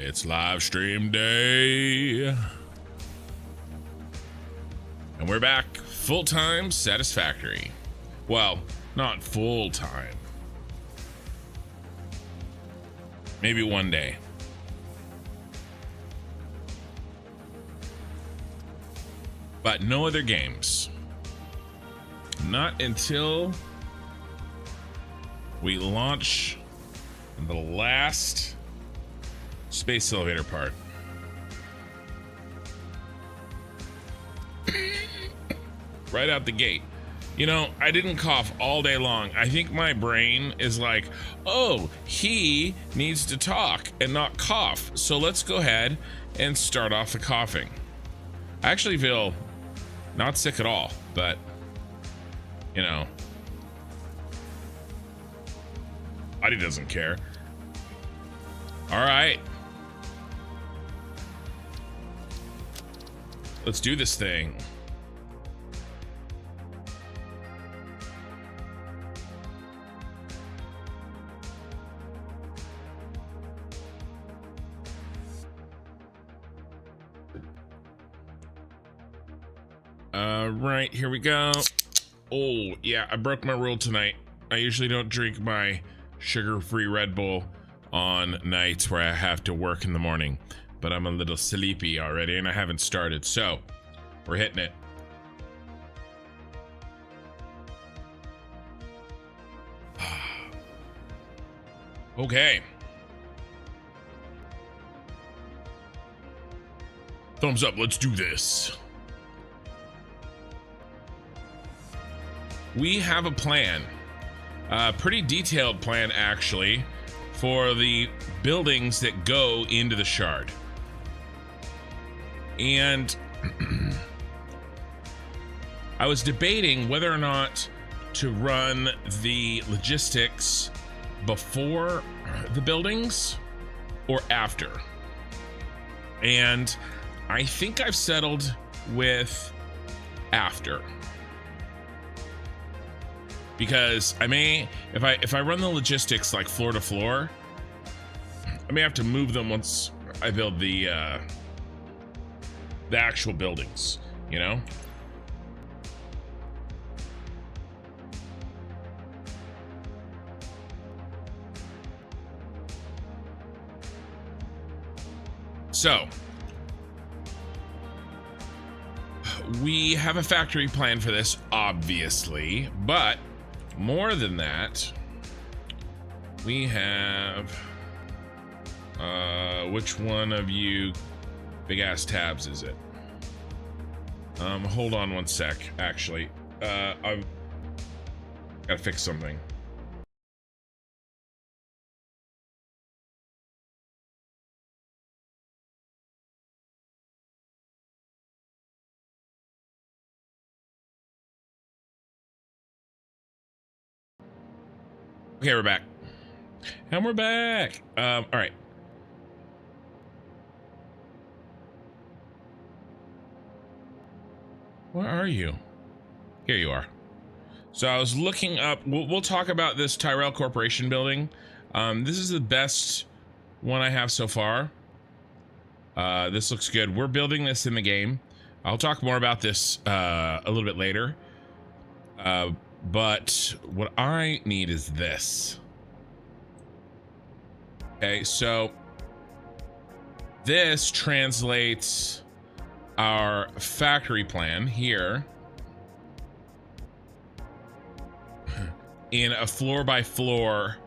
It's live stream day. And we're back full-time Satisfactory. Well, not full-time. Maybe one day. But no other games. Not until we launch the last space elevator part. Right out the gate. You know, I didn't cough all day long. I think my brain is like, oh, he needs to talk and not cough. So let's go ahead and start off the coughing. I actually feel not sick at all, but, you know, body doesn't care. All right. Let's do this thing. Right, here we go. Oh, yeah, I broke my rule tonight. I usually don't drink my sugar-free Red Bull on nights where I have to work in the morning, but I'm a little sleepy already and I haven't started, so we're hitting it. Okay. Thumbs up, let's do this. We have a plan, a pretty detailed plan actually, for the buildings that go into the shard. And I was debating whether or not to run the logistics before the buildings or after. And I think I've settled with after. Because I may, if I run the logistics like floor to floor, I may have to move them once I build the actual buildings, you know? So, we have a factory plan for this, obviously, but more than that, we have, which one of you big ass tabs is it? Hold on one sec, actually. I've gotta fix something. Okay, we're back. And we're back. All right. Where are you? Here you are. So I was looking up, we'll talk about this Tyrell Corporation building. This is the best one I have so far. This looks good. We're building this in the game. I'll talk more about this a little bit later. But what I need is this. Okay, so this translates our factory plan here in a floor by floor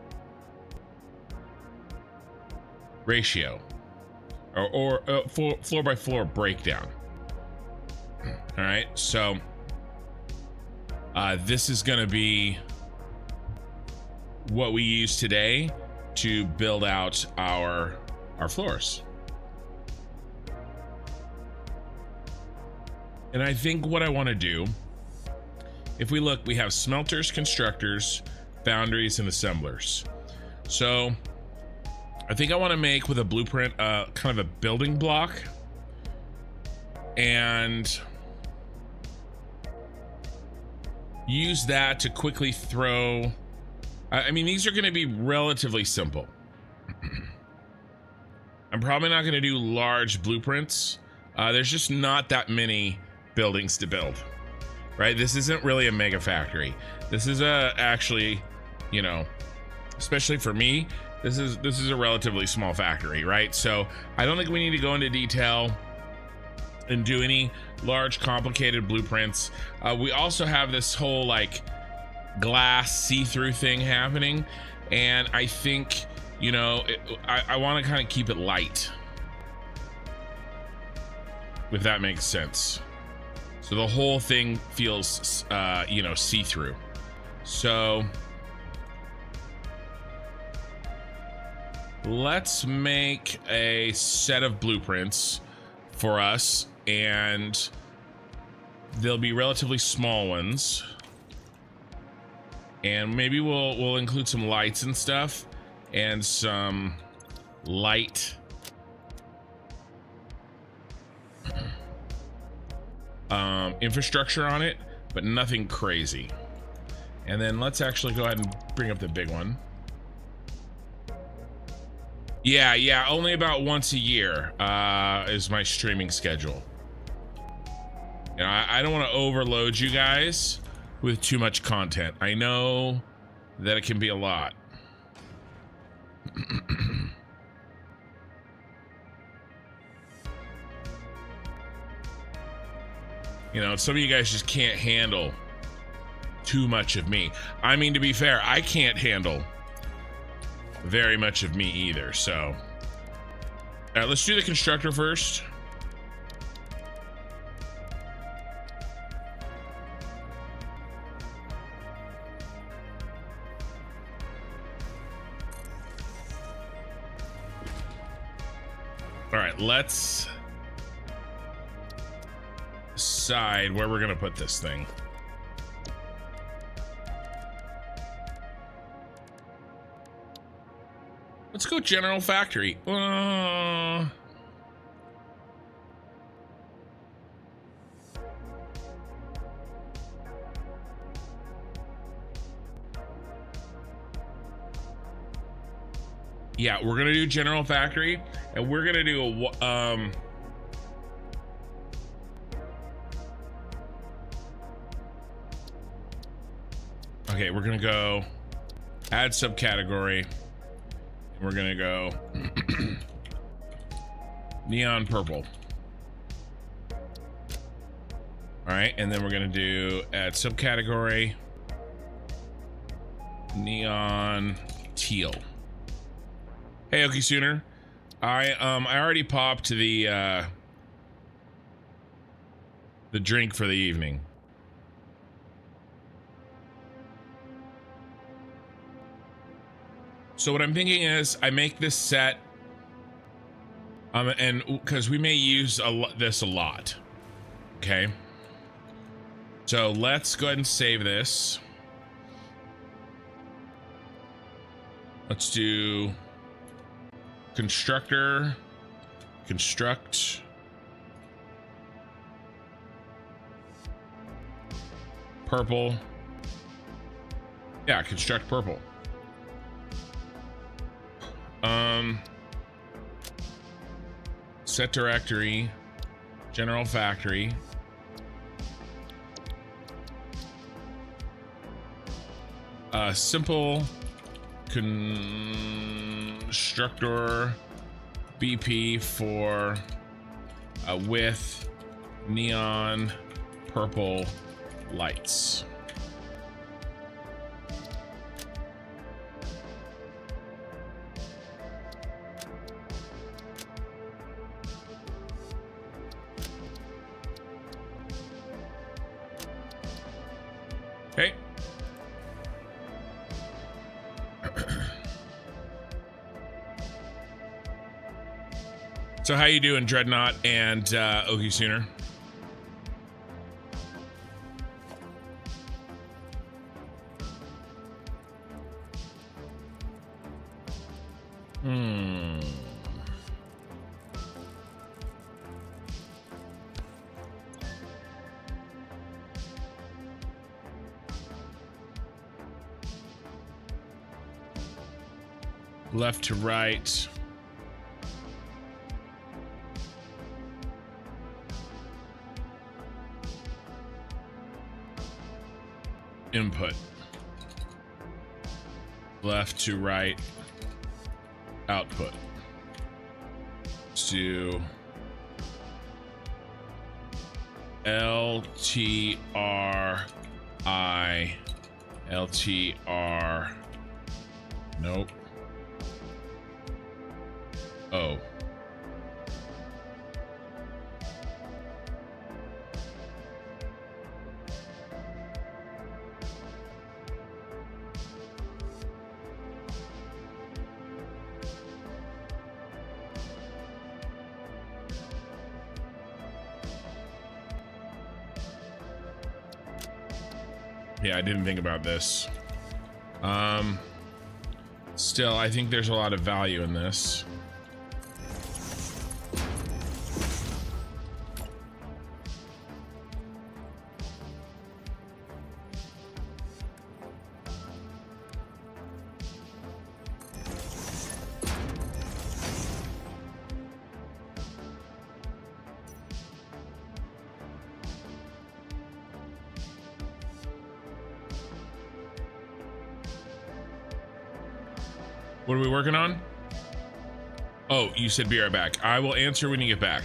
ratio or floor by floor breakdown. All right, so this is going to be what we use today to build out our floors. And I think what I want to do, if we look, we have smelters, constructors, foundries, and assemblers. So I think I want to make with a blueprint kind of a building block, and use that to quickly throw. I mean, these are going to be relatively simple. I'm probably not going to do large blueprints. There's just not that many buildings to build, right? This isn't really a mega factory. This is actually, you know, especially for me, this is a relatively small factory, right? So I don't think we need to go into detail and do any large complicated blueprints. We also have this whole like glass see-through thing happening, and I think, you know, I want to kind of keep it light, if that makes sense. So the whole thing feels you know, see-through. So let's make a set of blueprints for us, and they'll be relatively small ones, and maybe we'll include some lights and stuff and some light infrastructure on it, but nothing crazy. And then let's actually go ahead and bring up the big one. Yeah, only about once a year is my streaming schedule. You know, I don't want to overload you guys with too much content. I know that it can be a lot. You know, some of you guys just can't handle too much of me. I mean, to be fair, I can't handle very much of me either. So let's do the constructor first. All right, let's decide where we're gonna put this thing. Let's go general factory. Yeah, we're gonna do general factory, and we're gonna do a okay, we're gonna go add subcategory. We're gonna go neon purple. All right, and then we're gonna do add subcategory neon teal. Hey, Okie Sooner, I already popped the drink for the evening. So what I'm thinking is I make this set, and because we may use this a lot, okay? So let's go ahead and save this. Let's do constructor, construct, purple. Yeah, construct purple. Set directory, general factory. Simple constructor BP for with neon purple lights. Okay. So how you doing, Dreadnought and Okie Sooner? Left to right. input. Left to right, output. Let's do LTRI, LTR, nope. Oh. Yeah, I didn't think about this. Still, I think there's a lot of value in this. What are we working on? Oh, you said be right back. I will answer when you get back.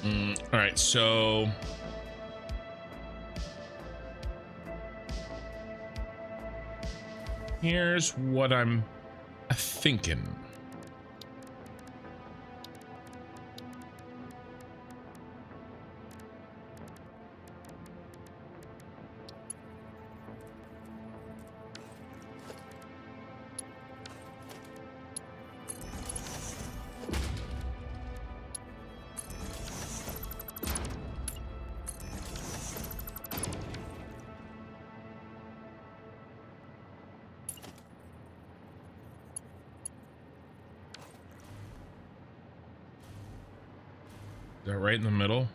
All right, so here's what I'm thinking. Is that right in the middle?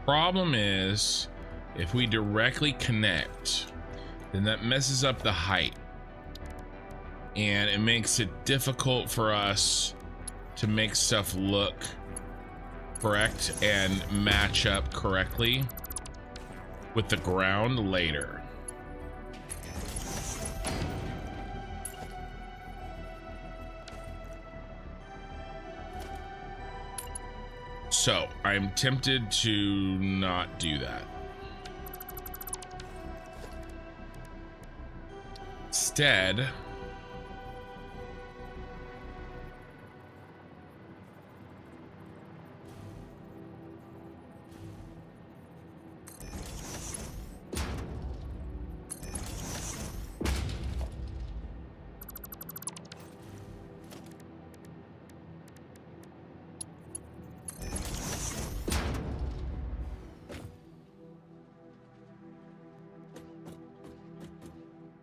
Problem is, if we directly connect, then that messes up the height, and it makes it difficult for us to make stuff look correct and match up correctly with the ground later. So I'm tempted to not do that. Instead,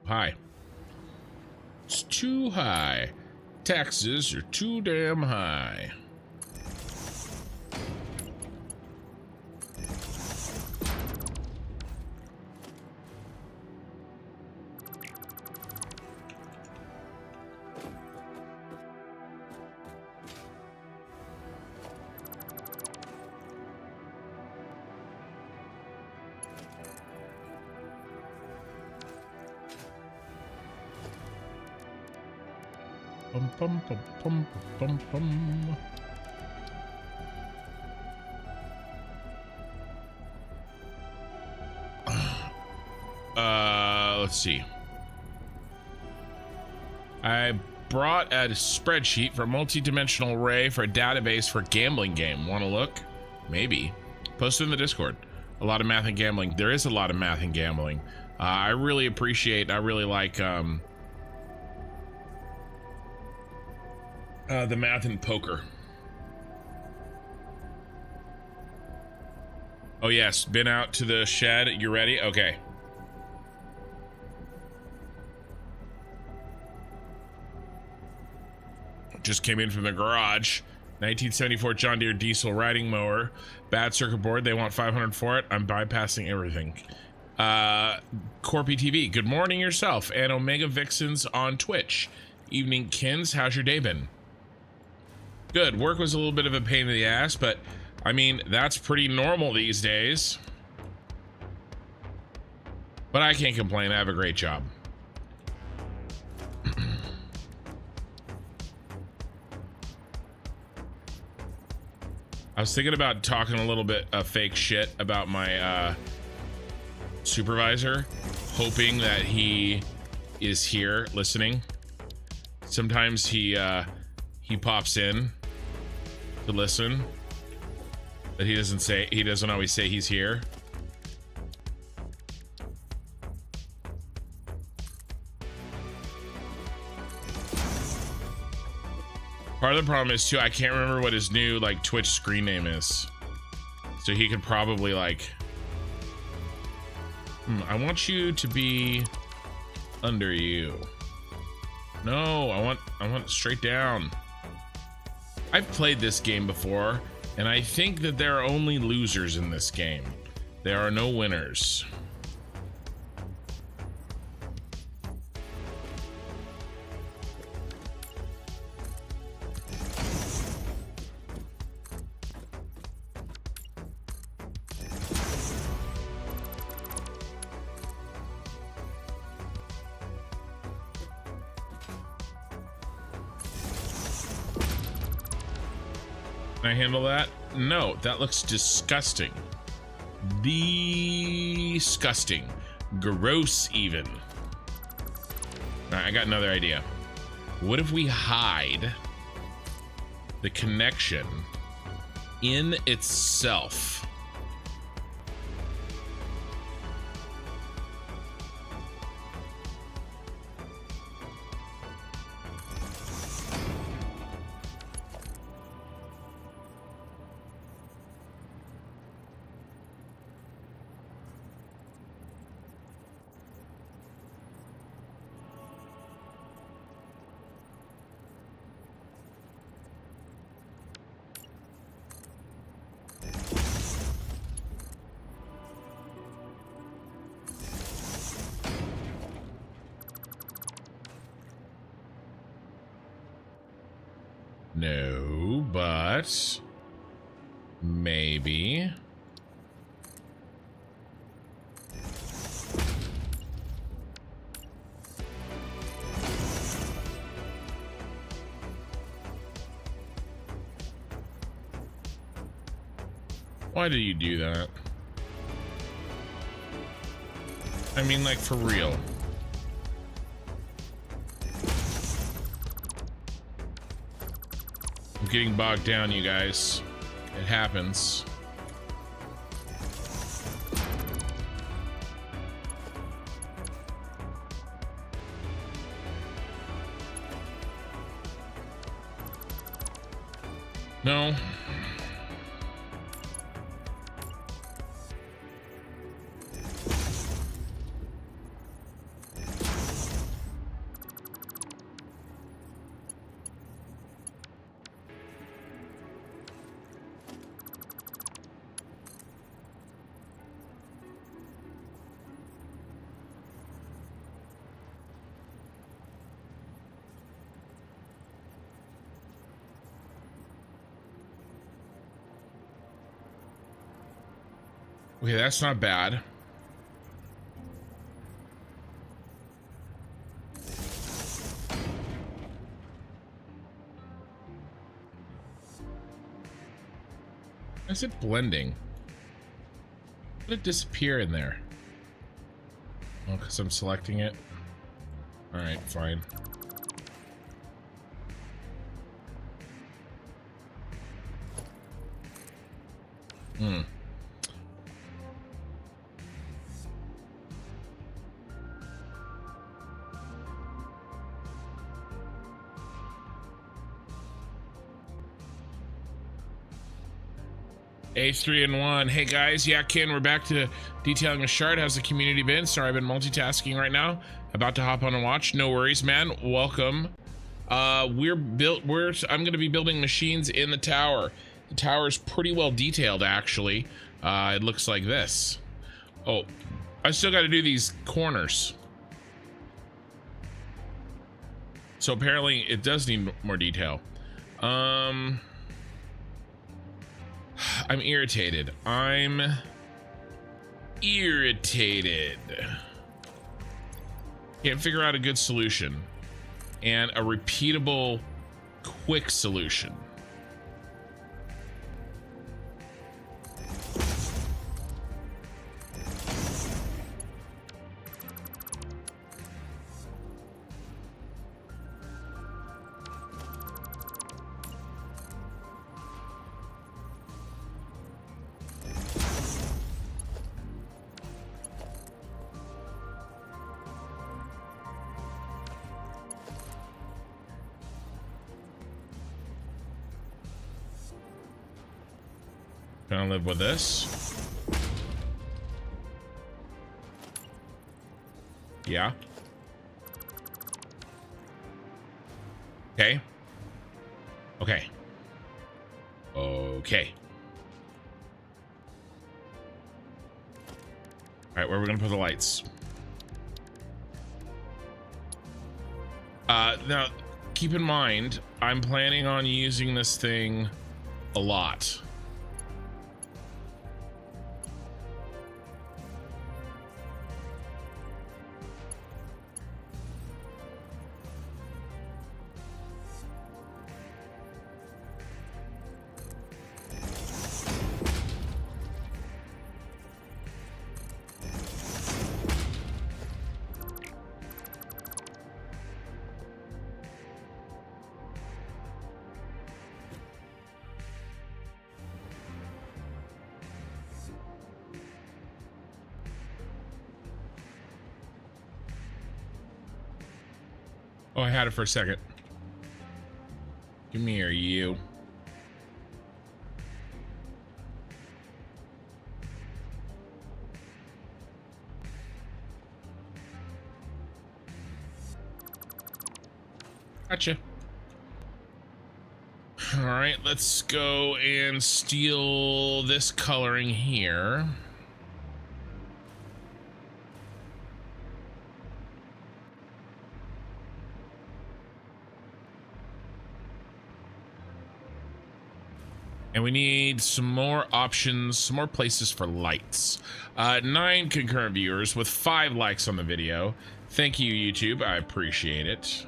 high. It's too high. Taxes are too damn high. Bum, bum, bum, bum, bum, bum. Let's see. I brought a spreadsheet for multi-dimensional array for a database for gambling game. Want to look? Maybe. Post it in the Discord. A lot of math and gambling. There is a lot of math and gambling. I really appreciate, I really like the math and poker. Oh yes, been out to the shed. You ready? Okay. Just came in from the garage. 1974 John Deere diesel riding mower. Bad circuit board. They want 500 for it. I'm bypassing everything. Corpy TV. Good morning yourself. And Omega Vixens on Twitch. Evening Kins. How's your day been? Good. Work was a little bit of a pain in the ass, but I mean, that's pretty normal these days. But I can't complain. I have a great job. I was thinking about talking a little bit of fake shit about my supervisor, hoping that he is here listening. Sometimes he pops in to listen, but he doesn't always say he's here. Part of the problem is too, I can't remember what his new like Twitch screen name is. So he could probably like, I want you to be under you. No, I want straight down. I've played this game before, and I think that there are only losers in this game. There are no winners. Can I handle that? No, that looks disgusting. Disgusting. Gross even. All right, I got another idea. What if we hide the connection in itself? No, but maybe. Why did you do that? I mean, like, for real. I'm getting bogged down, you guys. It happens. No. Okay, that's not bad. Is it blending? Did it disappear in there? Oh, because I'm selecting it. All right, fine. A3-1. Hey guys, yeah, Ken, we're back to detailing a shard. How's the community been? Sorry, I've been multitasking right now. About to hop on and watch. No worries, man. Welcome. I'm gonna be building machines in the tower. The tower's pretty well detailed, actually. It looks like this. Oh, I still got to do these corners. So apparently it does need more detail. I'm irritated. I'm irritated. Can't figure out a good solution and a repeatable, quick solution. Gonna live with this. Yeah. Okay. Okay. Okay. All right, where are we gonna put the lights? Now, keep in mind, I'm planning on using this thing a lot. Oh, I had it for a second. Come here, you. Gotcha. All right, let's go and steal this coloring here. And we need some more options, some more places for lights. 9 concurrent viewers with 5 likes on the video. Thank you, YouTube. I appreciate it.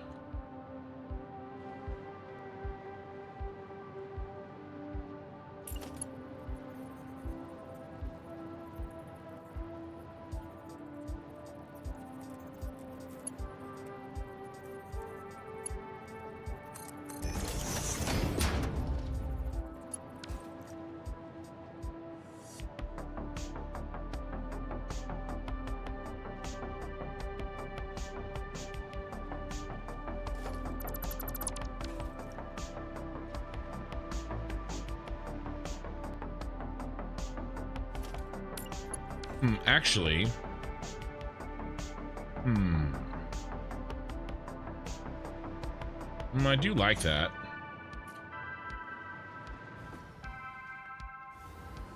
Actually, I do like that.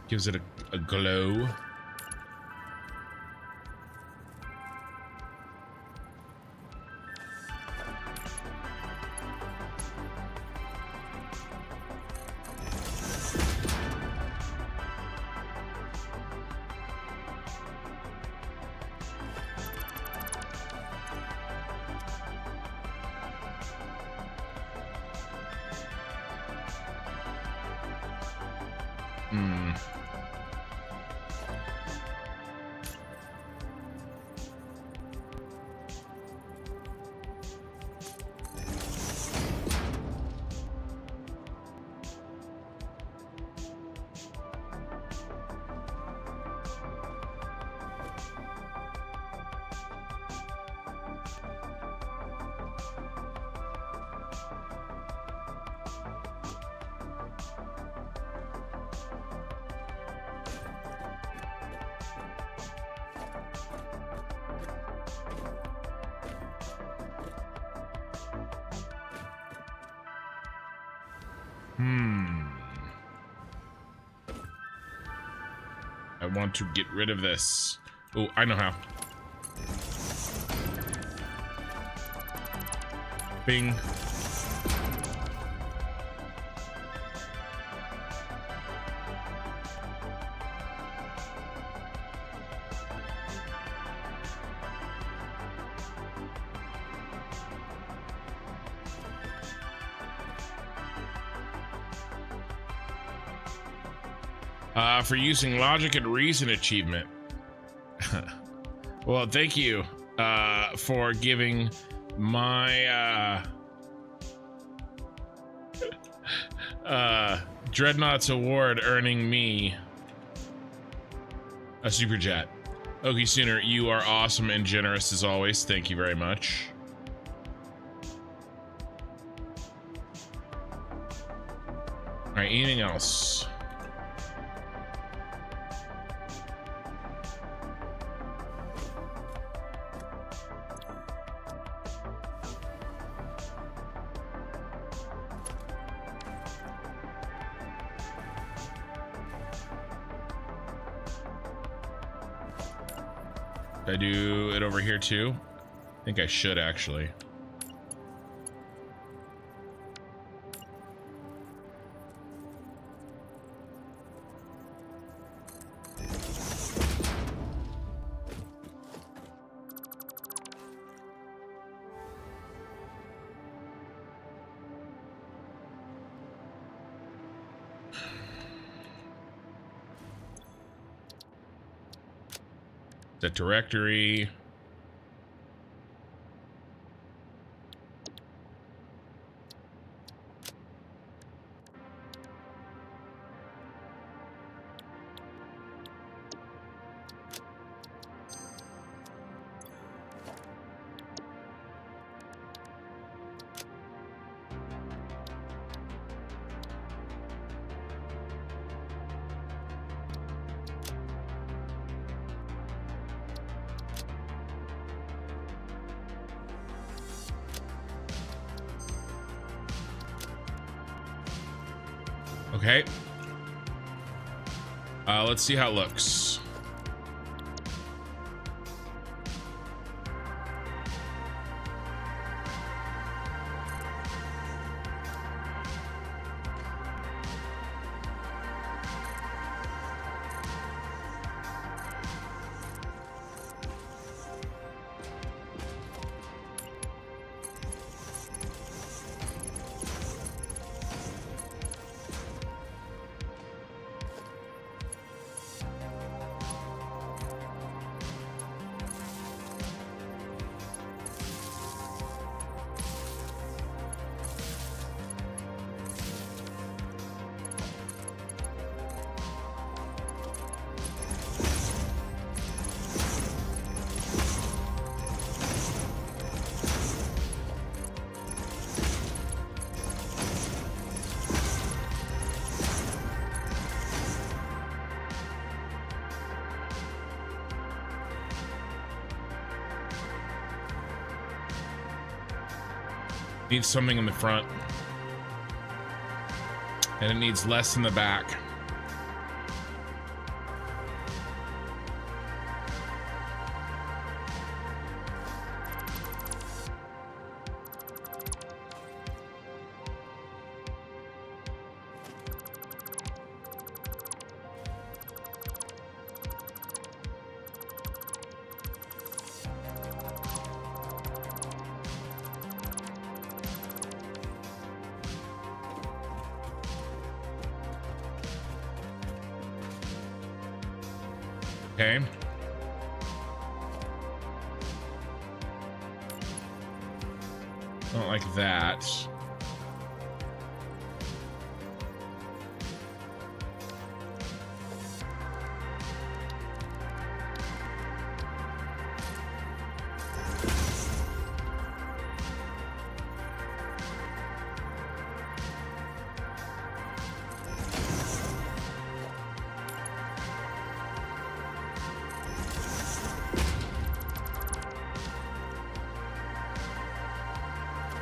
Gives it a glow. Hmm. I want to get rid of this. Oh, I know how. Bing. For using logic and reason achievement. Well, thank you for giving my Dreadnoughts award, earning me a super chat. Okie Sooner, you are awesome and generous as always. Thank you very much. All right, anything else? Did I do it over here too? I think I should actually. The directory. Okay. Let's see how it looks. Needs something in the front, and it needs less in the back. Okay. Don't like that.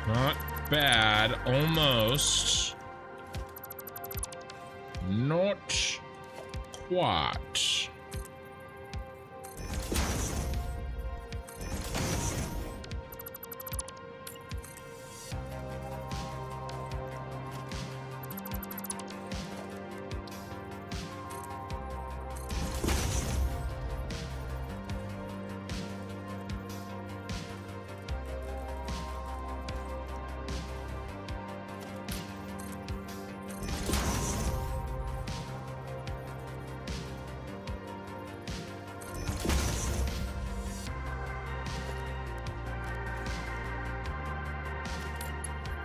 Not bad, almost. Not quite.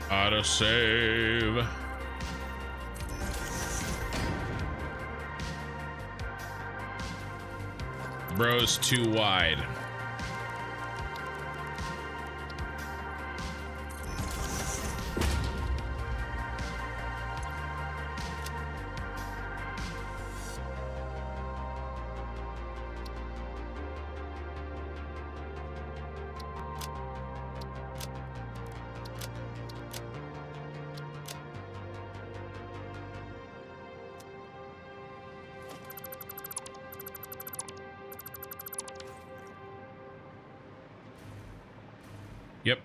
Autosave. Bro's too wide. Yep.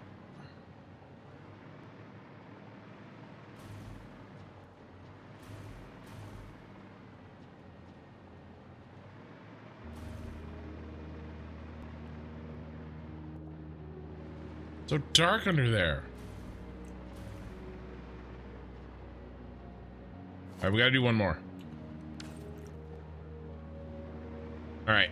So dark under there. All right, we gotta do one more. All right.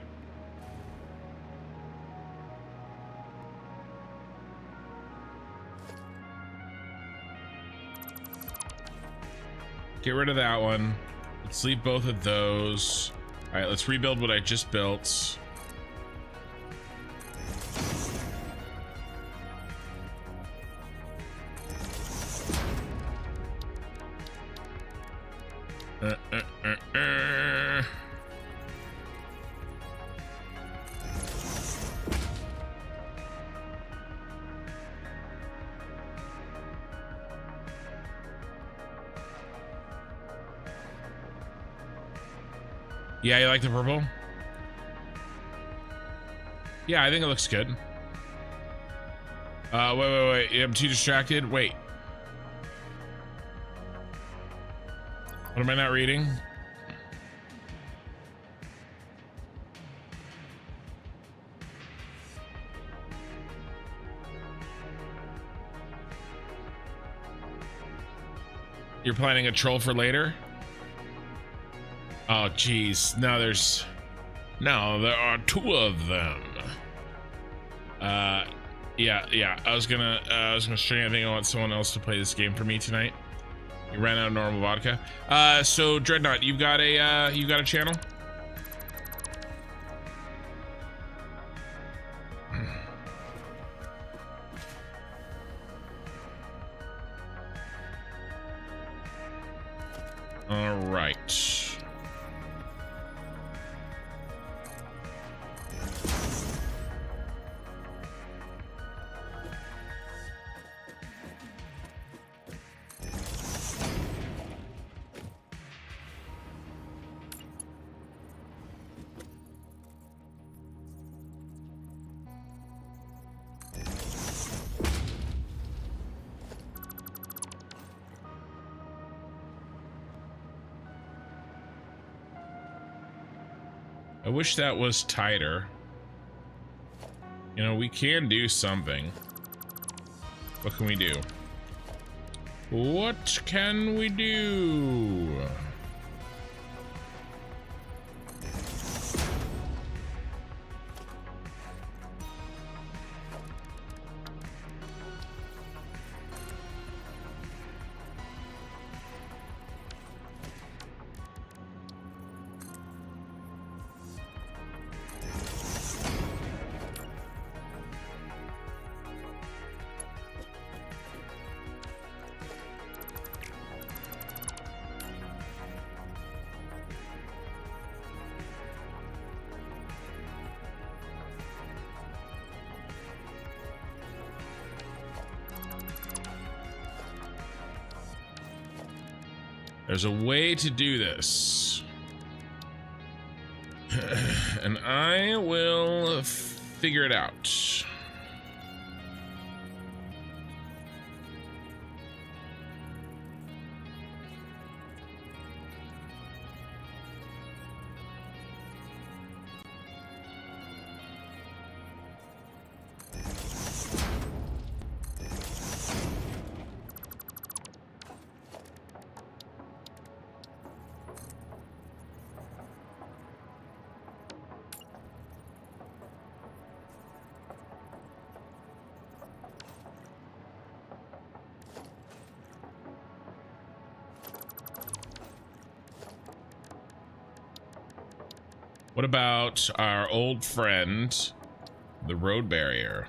Get rid of that one. Let's leave both of those. All right, let's rebuild what I just built. Yeah, you like the purple? Yeah, I think it looks good. Wait. I'm too distracted. Wait. What am I not reading? You're planning a troll for later? Oh, geez. No, there are two of them. Yeah. I was gonna stream. I think I want someone else to play this game for me tonight. You ran out of normal vodka. So Dreadnought, you got a channel? All right. I wish that was tighter. You know, we can do something. What can we do? What can we do? There's a way to do this. And I will figure it out. What about our old friend, the road barrier?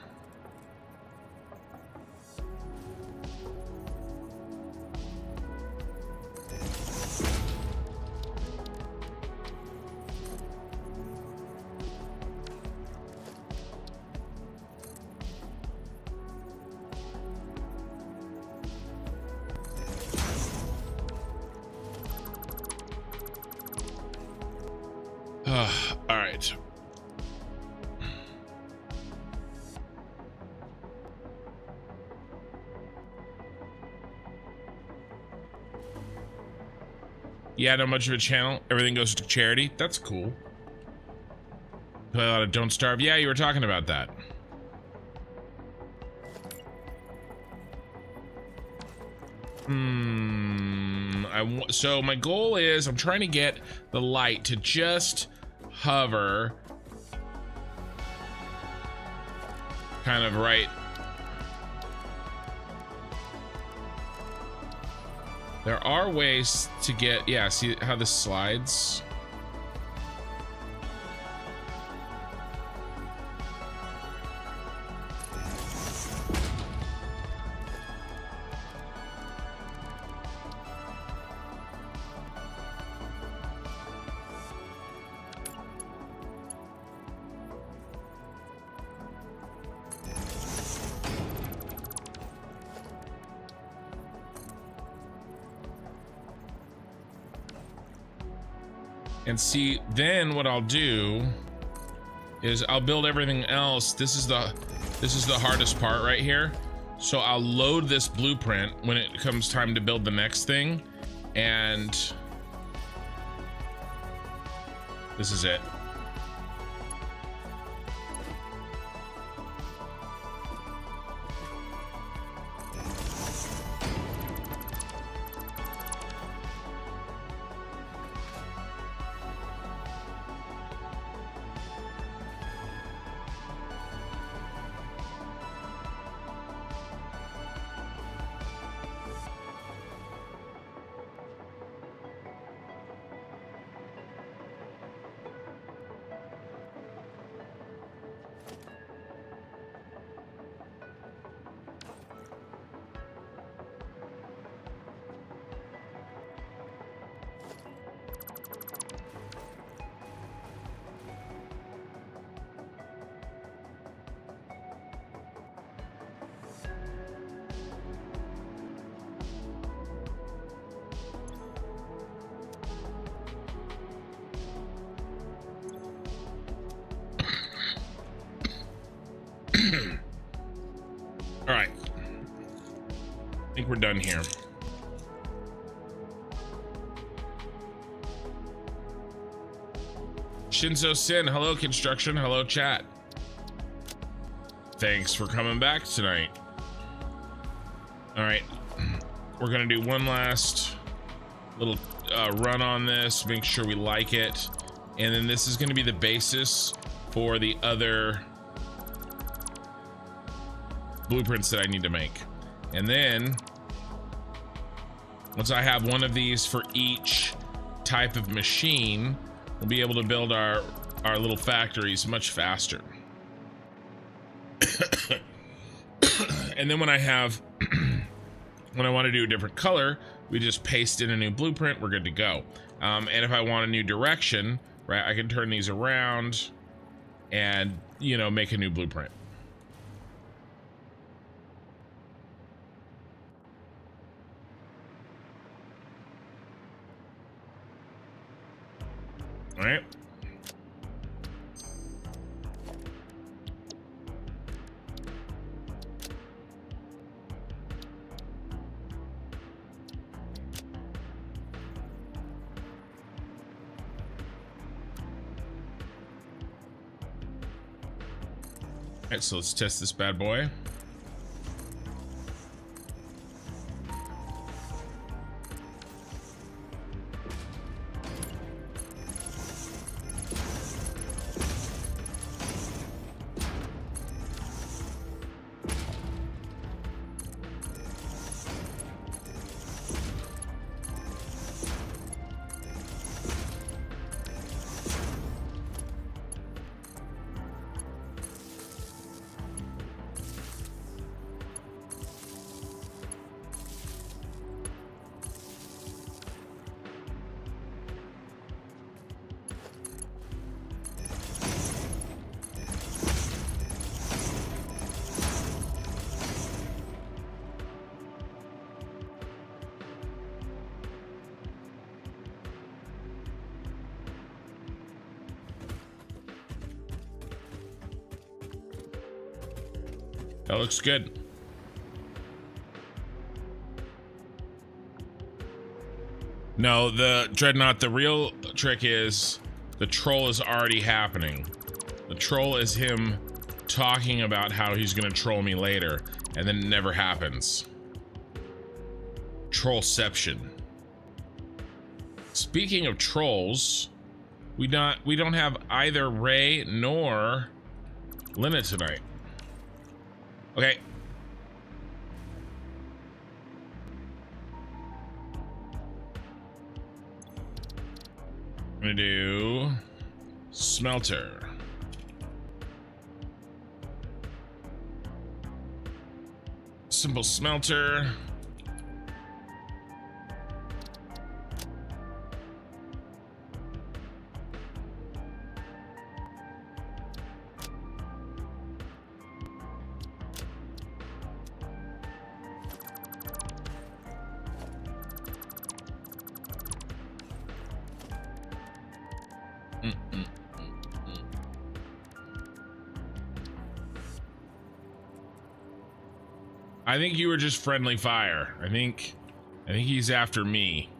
All right. Yeah, not much of a channel. Everything goes to charity. That's cool. Play a lot of Don't Starve. Yeah, you were talking about that. So my goal is I'm trying to get the light to just hover kind of right. There are ways to get, yeah, see how this slides? And see, then what I'll do is I'll build everything else. This is the hardest part right here. So I'll load this blueprint when it comes time to build the next thing. And this is it. All right, I think we're done here. Shinzo Sin, hello construction, hello chat. Thanks for coming back tonight. All right, we're gonna do one last little run on this, make sure we like it, and then this is gonna be the basis for the other blueprints that I need to make. And then once I have one of these for each type of machine, we'll be able to build our little factories much faster. And then when I have when I want to do a different color, we just paste in a new blueprint, we're good to go. And if I want a new direction, right, I can turn these around and, you know, make a new blueprint. All right. All right, so let's test this bad boy. That looks good. No, the Dreadnought, the real trick is the troll is already happening. The troll is him talking about how he's gonna troll me later, and then it never happens. Trollception. Speaking of trolls, we don't have either Ray nor Lena tonight. Okay. I'm gonna do smelter. Simple smelter. I think you were just friendly fire. I think he's after me.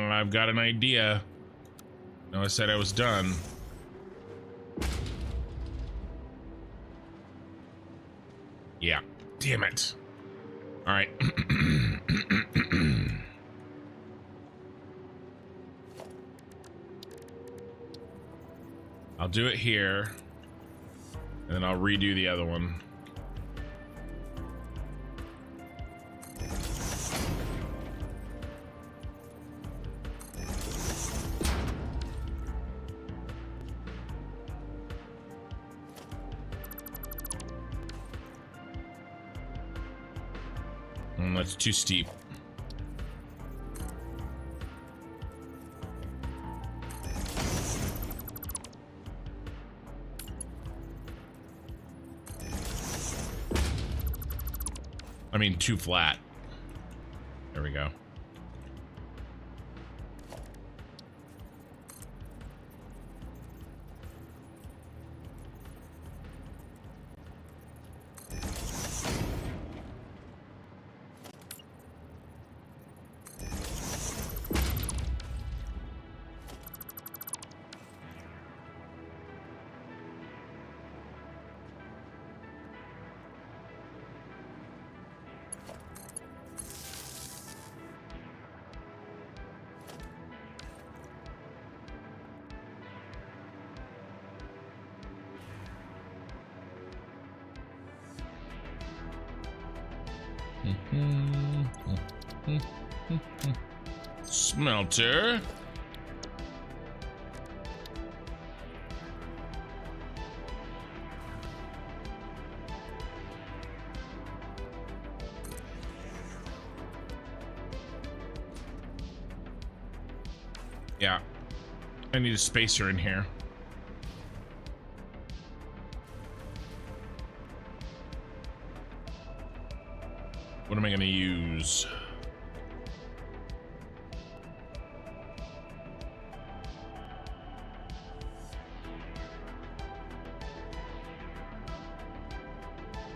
I've got an idea. No, I said I was done. Yeah. Damn it. All right. I'll do it here, and then I'll redo the other one. That's too steep. I mean, too flat. There we go. Smelter. Yeah. I need a spacer in here. What am I going to use?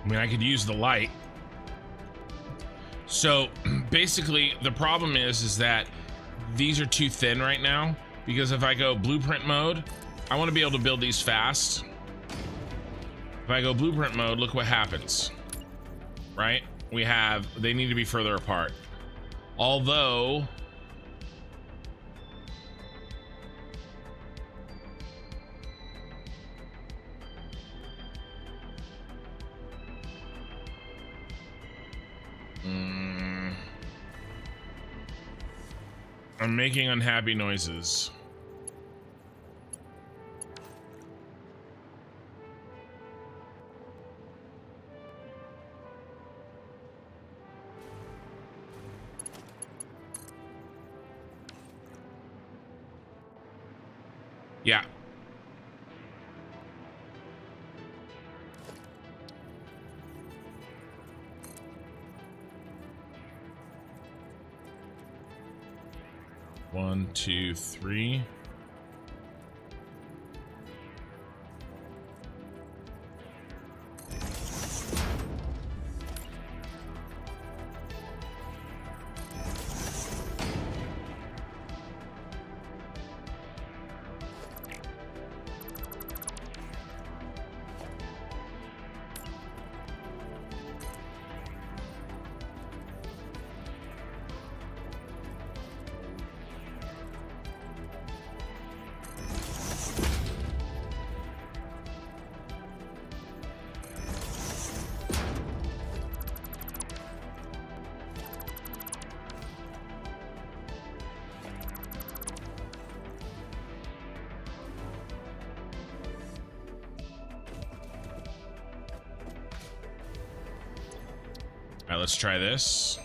I mean, I could use the light. So basically the problem is that these are too thin right now, because if I go blueprint mode, I want to be able to build these fast. If I go blueprint mode, look what happens, right? They need to be further apart. Although, I'm making unhappy noises. Yeah. One, two, three. All right, let's try this.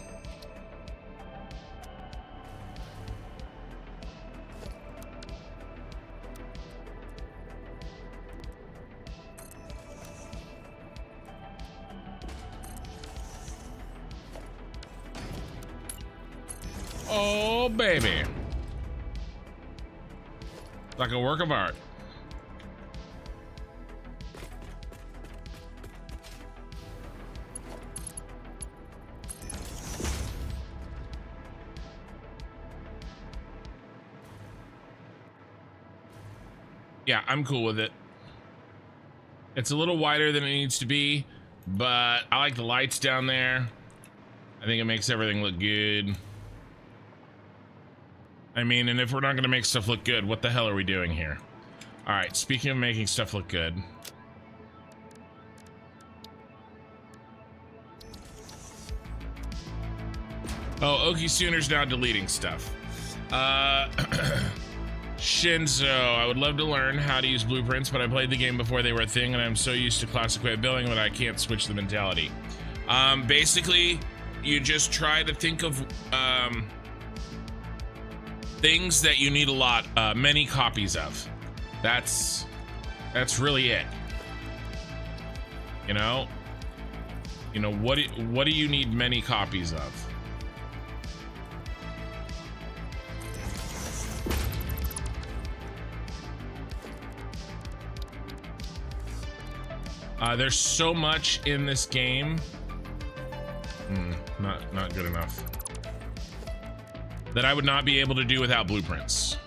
Oh, baby. Like a work of art. Yeah, I'm cool with it. It's a little wider than it needs to be, but I like the lights down there. I think it makes everything look good. I mean, and if we're not going to make stuff look good, what the hell are we doing here? All right, speaking of making stuff look good. Oh, Okie Sooner's now deleting stuff. Shinzo, I would love to learn how to use blueprints, but I played the game before they were a thing, and I'm so used to classic way of building that I can't switch the mentality. Basically, you just try to think of things that you need a lot, many copies of. That's really it. You know, what do you need many copies of? There's so much in this game. Not good enough. That I would not be able to do without blueprints.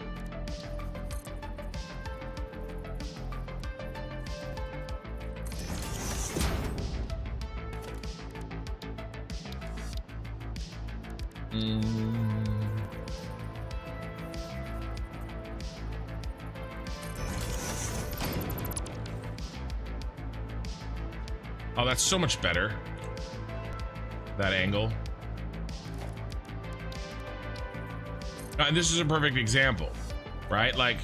Oh, that's so much better. That angle. And this is a perfect example, right? Like,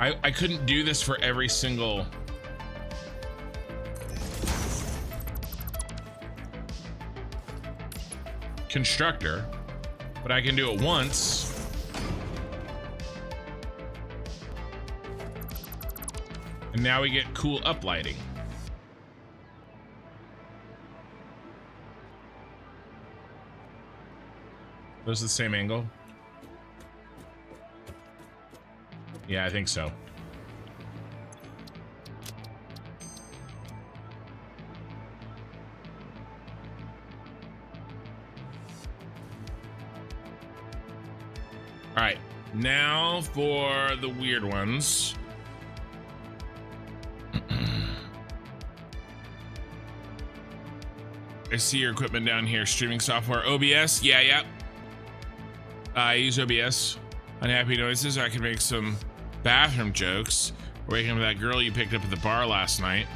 I couldn't do this for every single constructor, but I can do it once. And now we get cool uplighting. Those the same angle? Yeah, I think so. All right, now for the weird ones. I see your equipment down here. Streaming software, OBS. Yeah. I use OBS. Unhappy noises. I can make some bathroom jokes. Waking up that girl you picked up at the bar last night.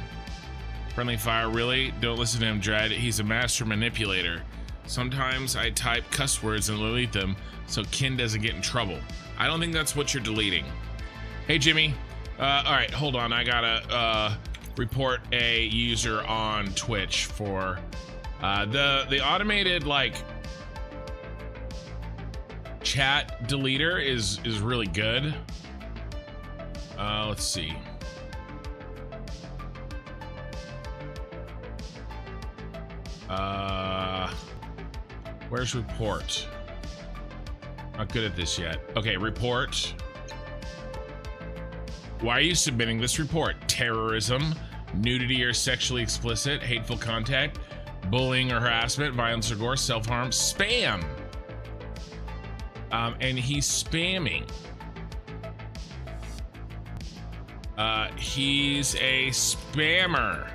Friendly fire, really? Don't listen to him, Dread. He's a master manipulator. Sometimes I type cuss words and delete them so Kin doesn't get in trouble. I don't think that's what you're deleting. Hey, Jimmy. All right, hold on. I gotta report a user on Twitch for the automated like chat deleter is really good. Let's see. Where's report? Not good at this yet. Okay, report. Why are you submitting this report? Terrorism, nudity or sexually explicit, hateful contact, bullying or harassment, violence or gore, self-harm, spam. And he's spamming. He's a spammer.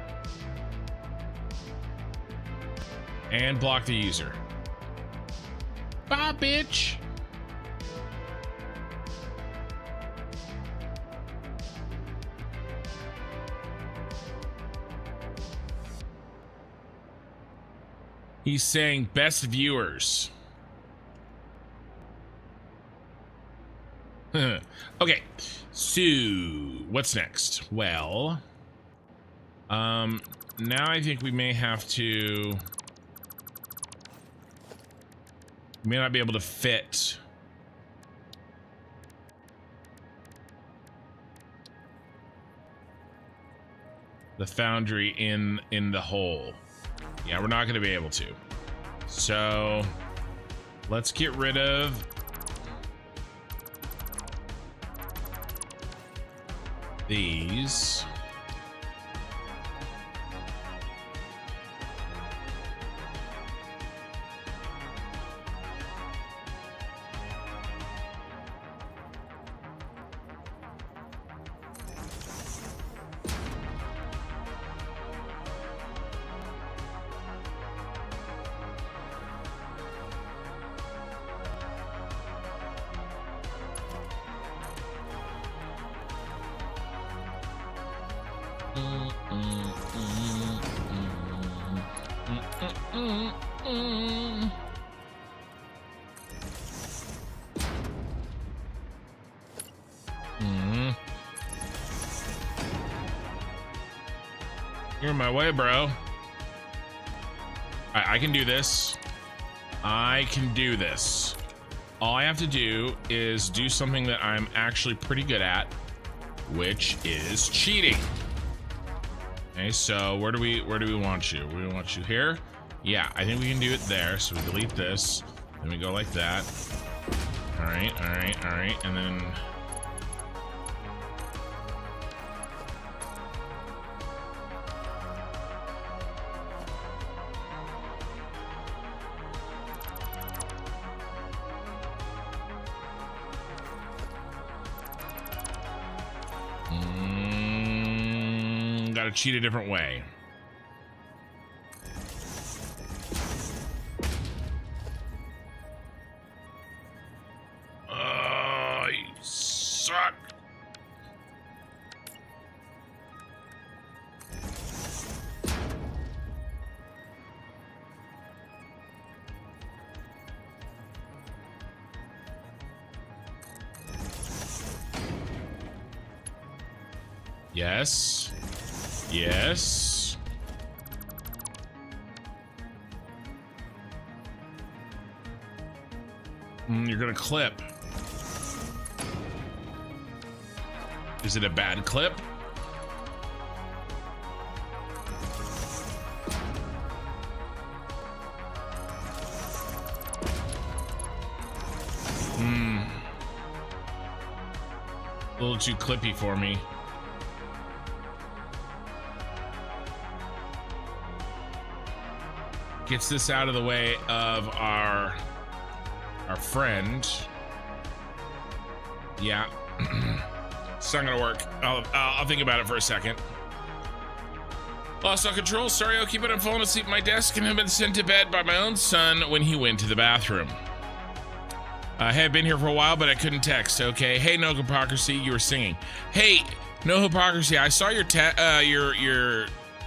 And block the user. Bye, bitch. He's saying best viewers. Okay, so what's next? Well, now I think we may have to. We may not be able to fit the foundry in the hole. Yeah, we're not going to be able to. So let's get rid of these. You're in my way, bro. I can do this. I can do this. All I have to do is do something that I'm actually pretty good at, which is cheating. Okay, so where do we want you? We want you here. Yeah, I think we can do it there. So we delete this, then we go like that. All right, and then. Gotta cheat a different way. Oh, you suck. Yes. Yes. You're gonna clip. Is it a bad clip? little too clippy for me. Gets this out of the way of our friend. Yeah. It's not gonna work. I'll think about it for a second. Lost all control. Sorry, I'll keep it. I'm falling asleep at my desk and have been sent to bed by my own son when he went to the bathroom. Hey, I've been here for a while, but I couldn't text. Okay. Hey, no hypocrisy. You were singing. Hey, no hypocrisy. I saw your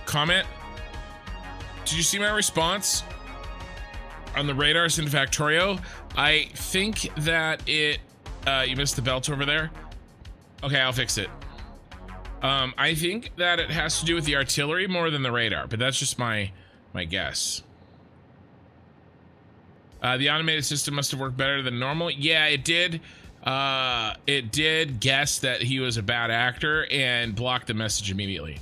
comment. Did you see my response on the radar Satisfactory? I think that it. You missed the belt over there. Okay, I'll fix it. I think that it has to do with the artillery more than the radar, but that's just my guess. The automated system must have worked better than normal. Yeah, it did. It did guess that he was a bad actor and blocked the message immediately.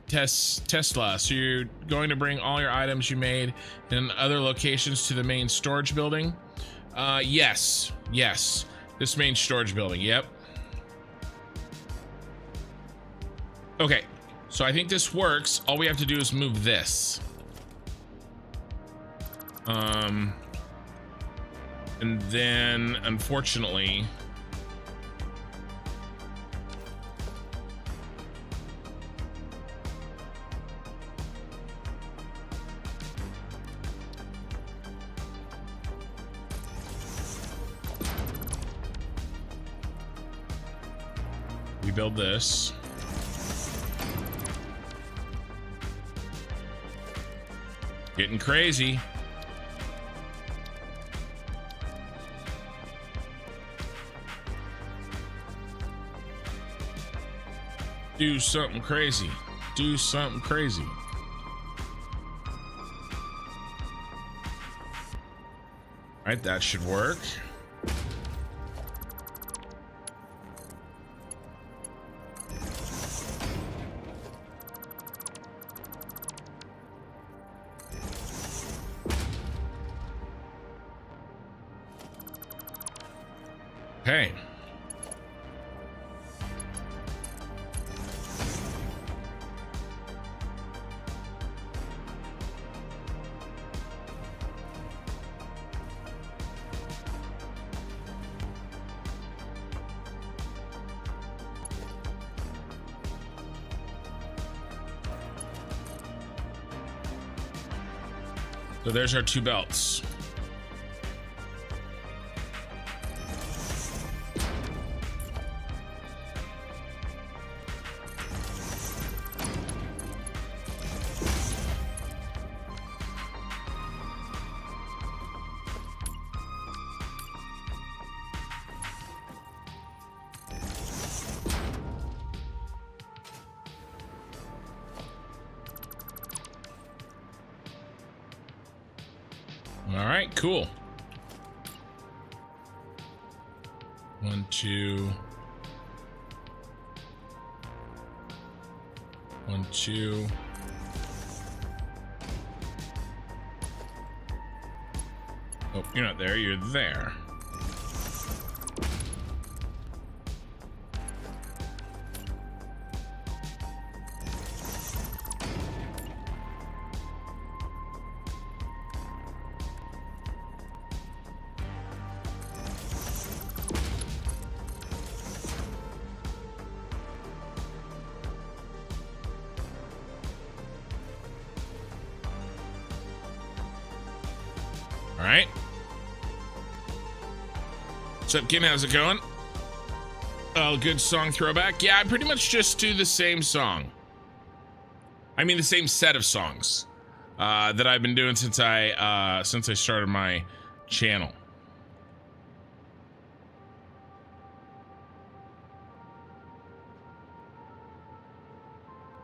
Tesla, so you're going to bring all your items you made in other locations to the main storage building? Yes. This main storage building, yep. Okay, so I think this works. All we have to do is move this. And then, unfortunately, we build this. Getting crazy. Do something crazy. Do something crazy. All right, that should work. Okay. So there's our two belts. All right, cool. 1, 2. 1, 2. Oh, you're not there, you're there. All right. What's up, Kim? How's it going? Oh, good song throwback. Yeah, I pretty much just do the same song. I mean, the same set of songs that I've been doing since I started my channel.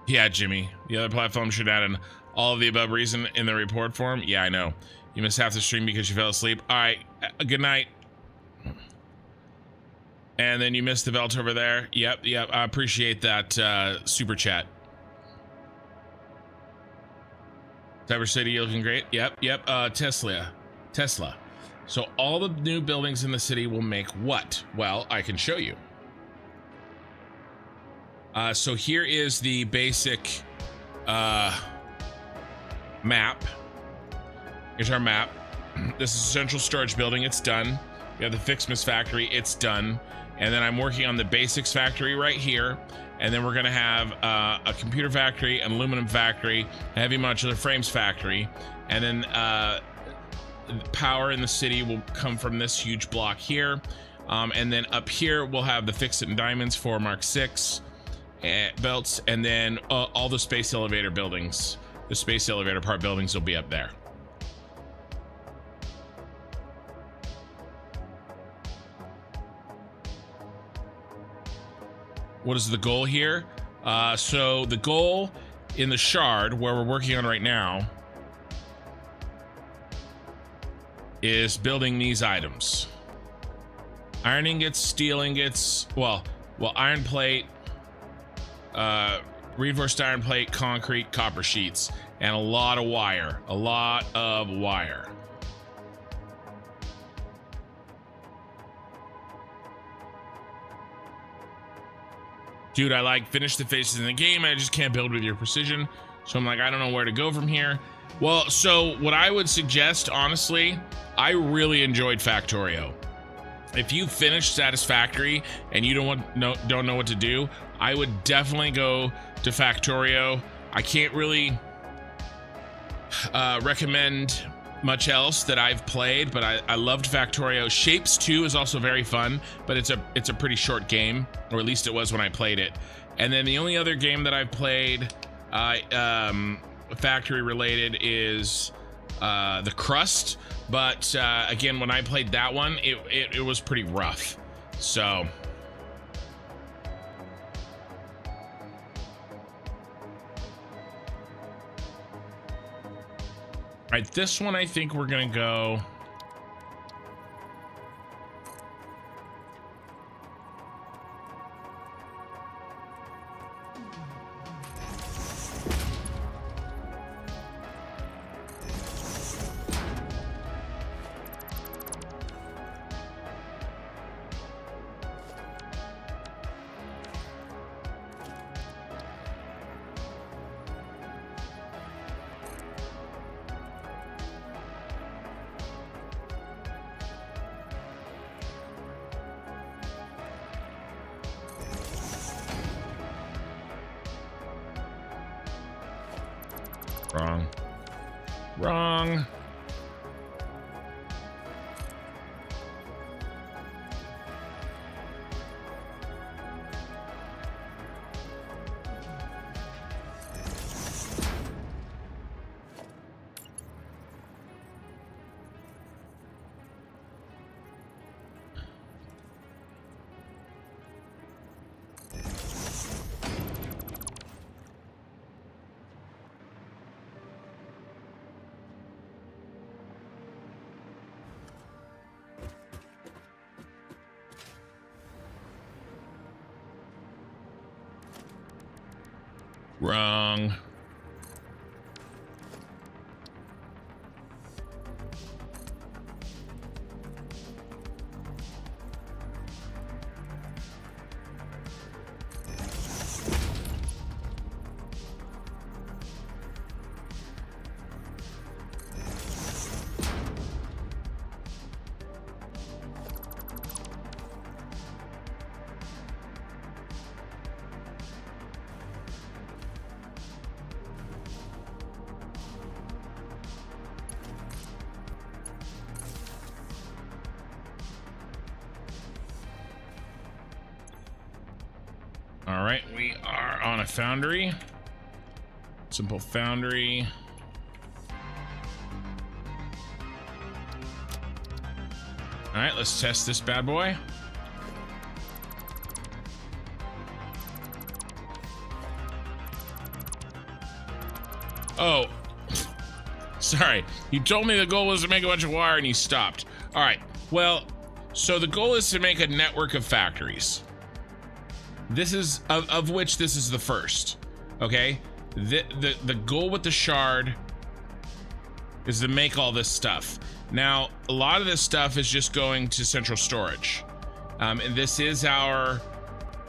Yeah, Jimmy. The other platform should add in all of the above reason in the report form. Yeah, I know. You missed half the stream because you fell asleep. All right, good night. And then you missed the belt over there. Yep. I appreciate that super chat. Cyber City looking great. Yep. Tesla. So all the new buildings in the city will make what? Well, I can show you. So here is the basic map. Here's our map. This is a central storage building. It's done. We have the Fixmas factory. It's done. And then I'm working on the basics factory right here. And then we're going to have a computer factory, an aluminum factory, a heavy modular frames factory. And then power in the city will come from this huge block here. And then up here, we'll have the Fix It and Diamonds for Mark 6 belts. And then all the space elevator buildings, the space elevator part buildings will be up there. What is the goal here? So the goal in the shard, where we're working on right now, is building these items. Iron ingots, steel ingots, well, iron plate, reinforced iron plate, concrete, copper sheets, and a lot of wire. A lot of wire. Dude, I like finished the phases in the game. I just can't build with your precision. So I'm like, I don't know where to go from here. Well, so what I would suggest, honestly, I really enjoyed Factorio. If you finished Satisfactory and you don't know what to do, I would definitely go to Factorio. I can't really recommend much else that I've played, but I loved Factorio. Shapes 2 is also very fun, but it's a pretty short game, or at least it was when I played it. And then the only other game that I've played factory related is The Crust, but again, when I played that one, it was pretty rough. So all right, this one I think we're gonna go. Wrong. Wrong. All right, we are on a foundry. Simple foundry. All right, let's test this bad boy. Oh, sorry. You told me the goal was to make a bunch of wire and you stopped. All right, well, so the goal is to make a network of factories. This is, of which this is the first, okay? The goal with the shard is to make all this stuff. Now, a lot of this stuff is just going to central storage. And this is our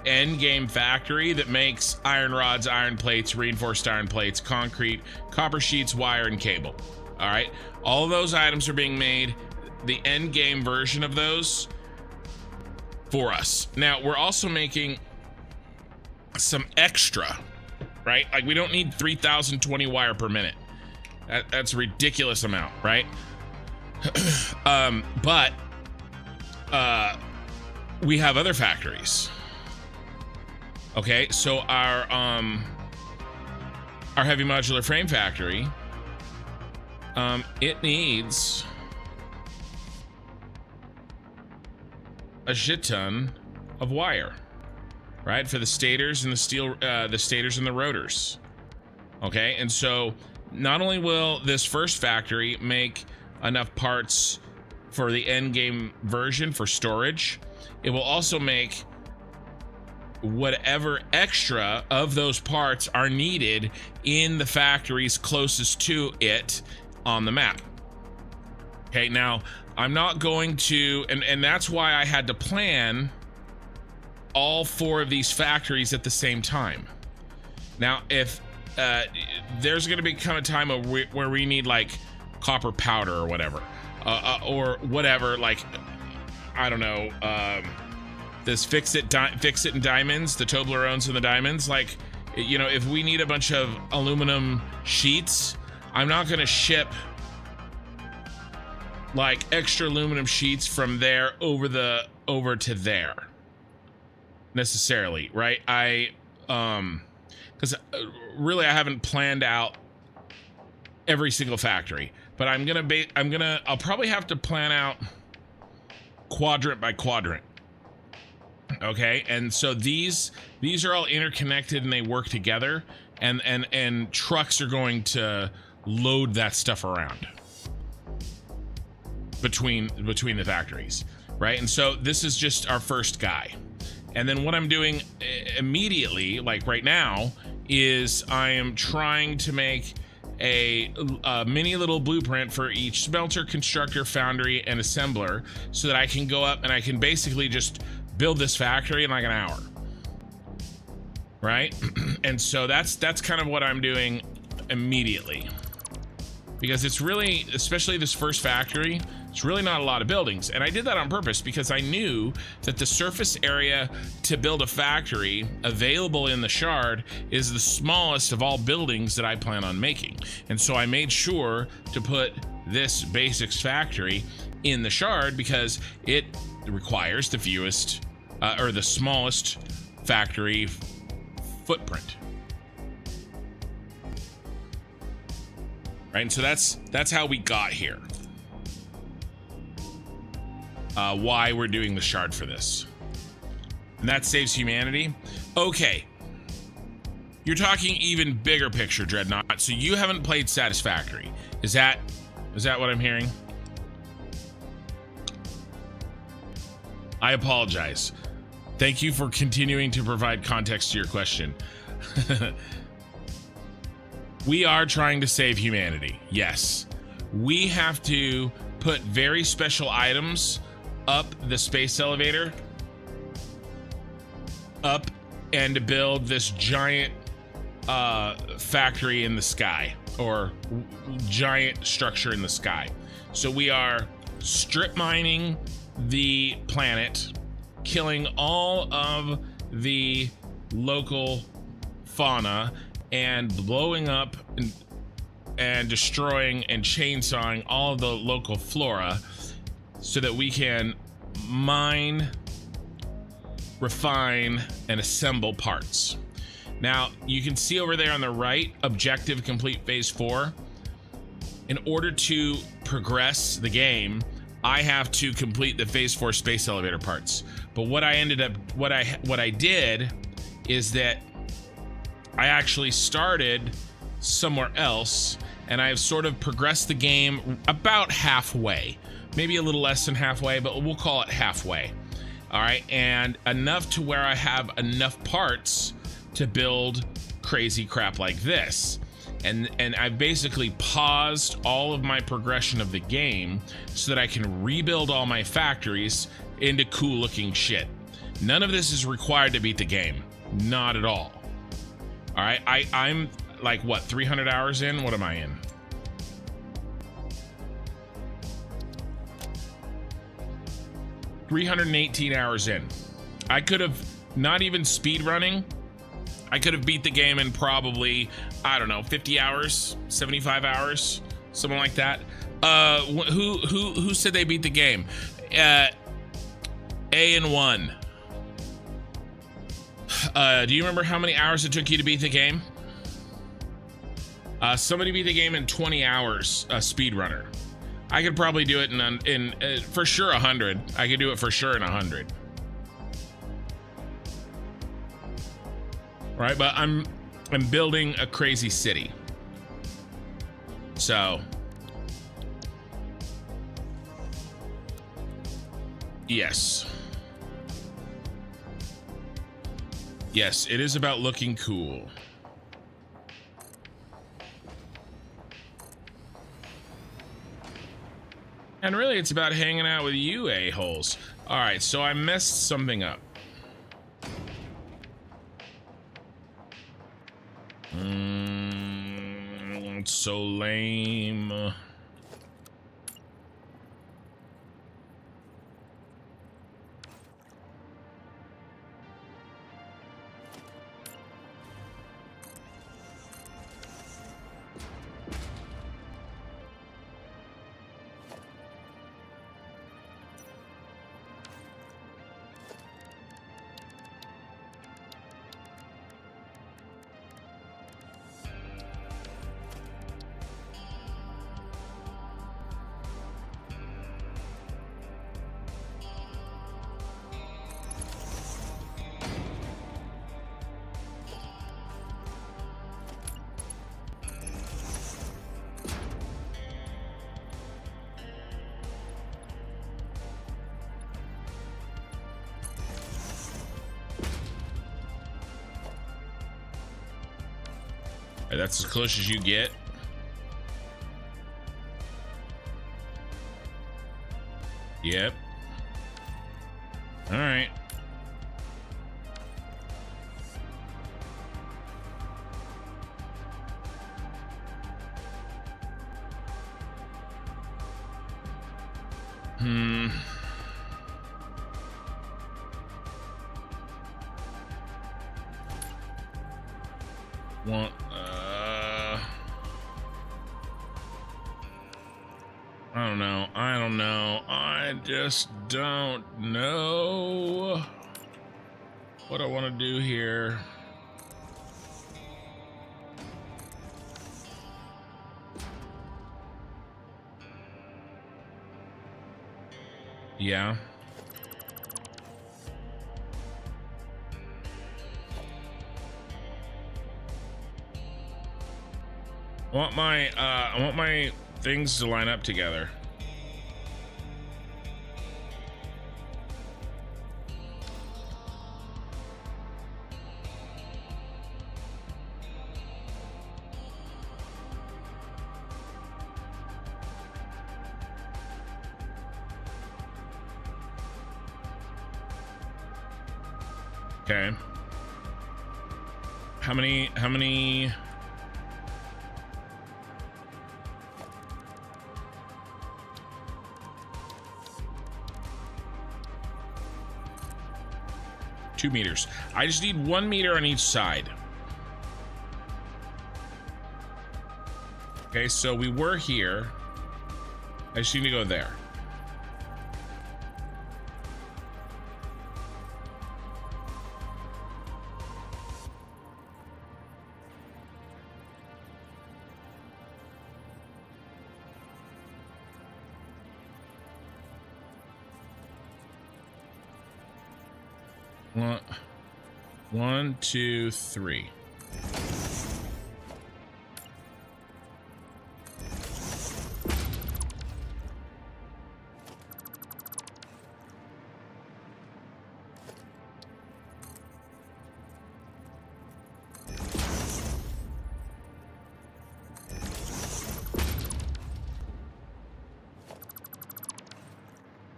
end game factory that makes iron rods, iron plates, reinforced iron plates, concrete, copper sheets, wire, and cable. All right, all of those items are being made, the end game version of those, for us. Now we're also making some extra, right? Like we don't need 3020 wire per minute. That's a ridiculous amount, right? But we have other factories. Okay, so our heavy modular frame factory, it needs a shit ton of wire, right? For the stators and the steel, the stators and the rotors. Okay, and so not only will this first factory make enough parts for the end game version for storage, it will also make whatever extra of those parts are needed in the factories closest to it on the map. Okay, now I'm not going to, and that's why I had to plan all 4 of these factories at the same time. Now, if there's going to become a time where we need like copper powder or whatever, like, I don't know, this fix it and diamonds, the Toblerones and the diamonds, like, you know, if we need a bunch of aluminum sheets, I'm not going to ship like extra aluminum sheets from there over to there necessarily, right? Because really I haven't planned out every single factory, but I'll probably have to plan out quadrant by quadrant. Okay, and so these are all interconnected and they work together, and trucks are going to load that stuff around between the factories, right? And so this is just our first guy. And then what I'm doing immediately, like right now, is I am trying to make a mini little blueprint for each smelter, constructor, foundry, and assembler, so that I can go up and I can basically just build this factory in like an hour, right? And so that's kind of what I'm doing immediately, because it's really, especially this first factory, it's really not a lot of buildings. And I did that on purpose because I knew that the surface area to build a factory available in the shard is the smallest of all buildings that I plan on making. And so I made sure to put this basics factory in the shard because it requires the fewest or the smallest factory footprint. Right, and so that's how we got here. Why we're doing the shard for this. And that saves humanity. Okay. You're talking even bigger picture, Dreadnought. So you haven't played Satisfactory. Is that what I'm hearing? I apologize. Thank you for continuing to provide context to your question. We are trying to save humanity. Yes. We have to put very special items up the space elevator, up, and to build this giant factory in the sky, or giant structure in the sky. So we are strip mining the planet, killing all of the local fauna, and blowing up and destroying and chainsawing all of the local flora, so that we can mine, refine, and assemble parts. Now, you can see over there on the right, objective complete phase 4. In order to progress the game, I have to complete the phase 4 space elevator parts. But what I did is that I actually started somewhere else, and I've sort of progressed the game about halfway. Maybe a little less than halfway, but we'll call it halfway. All right, and enough to where I have enough parts to build crazy crap like this. And I've basically paused all of my progression of the game so that I can rebuild all my factories into cool looking shit. None of this is required to beat the game. Not at all. All right, I'm like, what, 300 hours in? What am I in? $318 hours in. I could have, not even speed running, I could have beat the game in probably, I don't know, 50 hours, 75 hours, something like that. Who said they beat the game? A1. Do you remember how many hours it took you to beat the game? Somebody beat the game in 20 hours, a speedrunner. I could probably do it in for sure 100. I could do it for sure in 100. Right, but I'm building a crazy city. So yes. Yes, it is about looking cool. And really, it's about hanging out with you a-holes. All right, so I messed something up. It's so lame. That's as close as you get. Yep. All right. Want I don't know. I just don't know what I want to do here. Yeah. I want my things to line up together. Okay. How many 2 meters. I just need 1 meter on each side. Okay, so we were here. I just need to go there. One, two, three.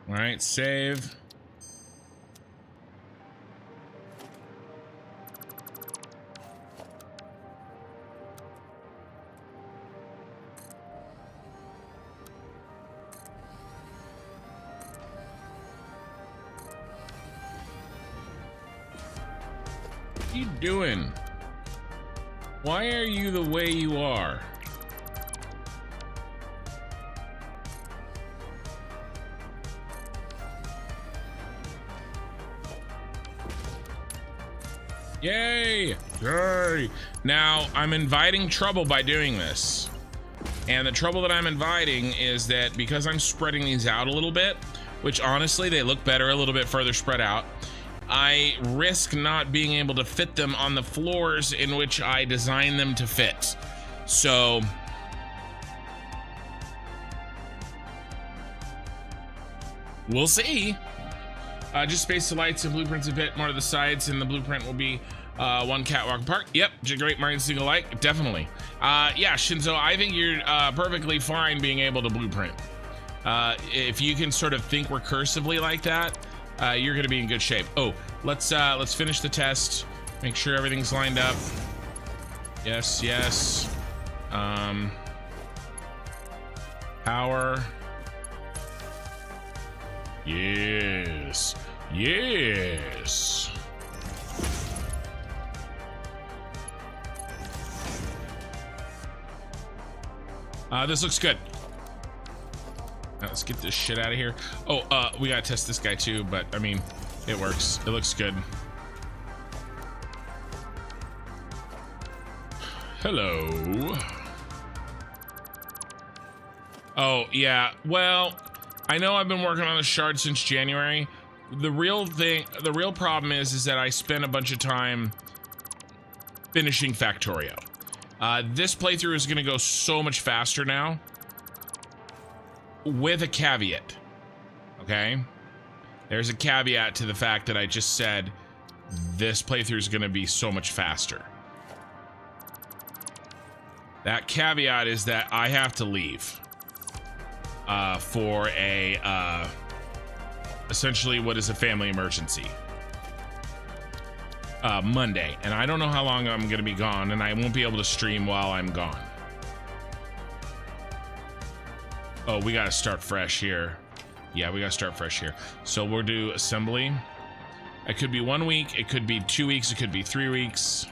All right, save. you doing? Why are you the way you are? Yay! Yay! Now, I'm inviting trouble by doing this. And the trouble that I'm inviting is that because I'm spreading these out a little bit, which honestly, they look better a little bit further spread out, I risk not being able to fit them on the floors in which I designed them to fit. So, we'll see. Just space the lights and blueprints a bit more to the sides, and the blueprint will be one catwalk apart. Yep, great marine single light, definitely. Yeah, Shinzo, I think you're perfectly fine being able to blueprint. If you can sort of think recursively like that, you're gonna be in good shape. Oh, let's finish the test. Make sure everything's lined up. Yes, yes. Power. Yes, yes. This looks good. Now let's get this shit out of here. Oh, we gotta test this guy too, but I mean, it works. It looks good. Hello. Oh, yeah. Well, I know I've been working on the shard since January. The real problem is that I spent a bunch of time finishing Factorio. This playthrough is gonna go so much faster now, with a caveat, okay? There's a caveat to the fact that I just said this playthrough is gonna be so much faster. That caveat is that I have to leave. For a essentially what is a family emergency Monday, and I don't know how long I'm gonna be gone, and I won't be able to stream while I'm gone. Oh, we gotta start fresh here. Yeah, we gotta start fresh here. So we'll do assembly. It could be 1 week, it could be 2 weeks, it could be 3 weeks.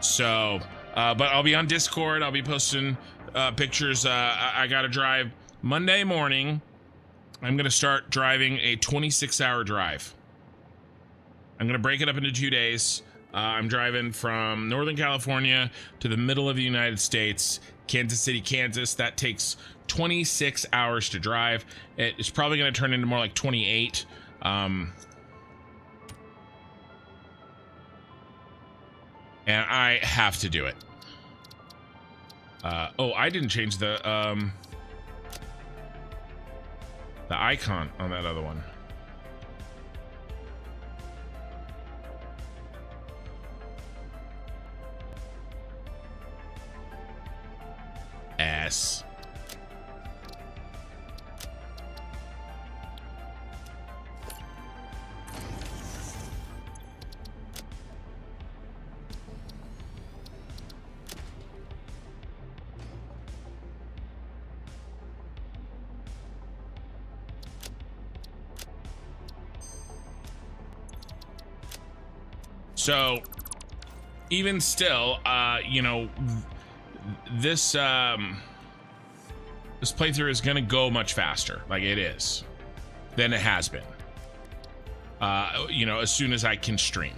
So but I'll be on Discord. I'll be posting pictures. I gotta drive Monday morning. I'm gonna start driving a 26-hour drive. I'm gonna break it up into 2 days. I'm driving from Northern California to the middle of the United States, Kansas City, Kansas. That takes 26 hours to drive. It's probably gonna turn into more like 28. And I have to do it. Oh, I didn't change the icon on that other one. S. So, even still, you know, this this playthrough is gonna go much faster, like it is, than it has been. You know, as soon as I can stream.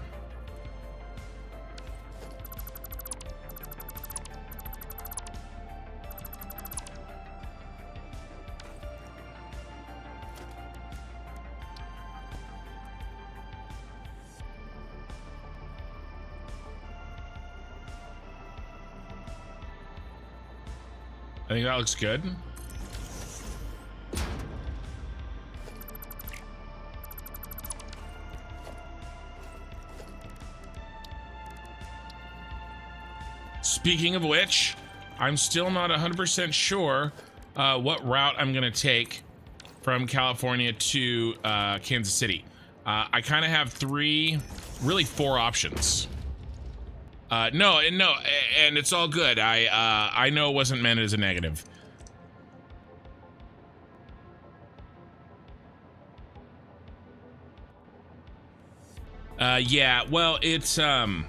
I think that looks good. Speaking of which, I'm still not 100% sure what route I'm gonna take from California to Kansas City. I kind of have really four options. No, and it's all good. I know it wasn't meant as a negative. Yeah, well, it's my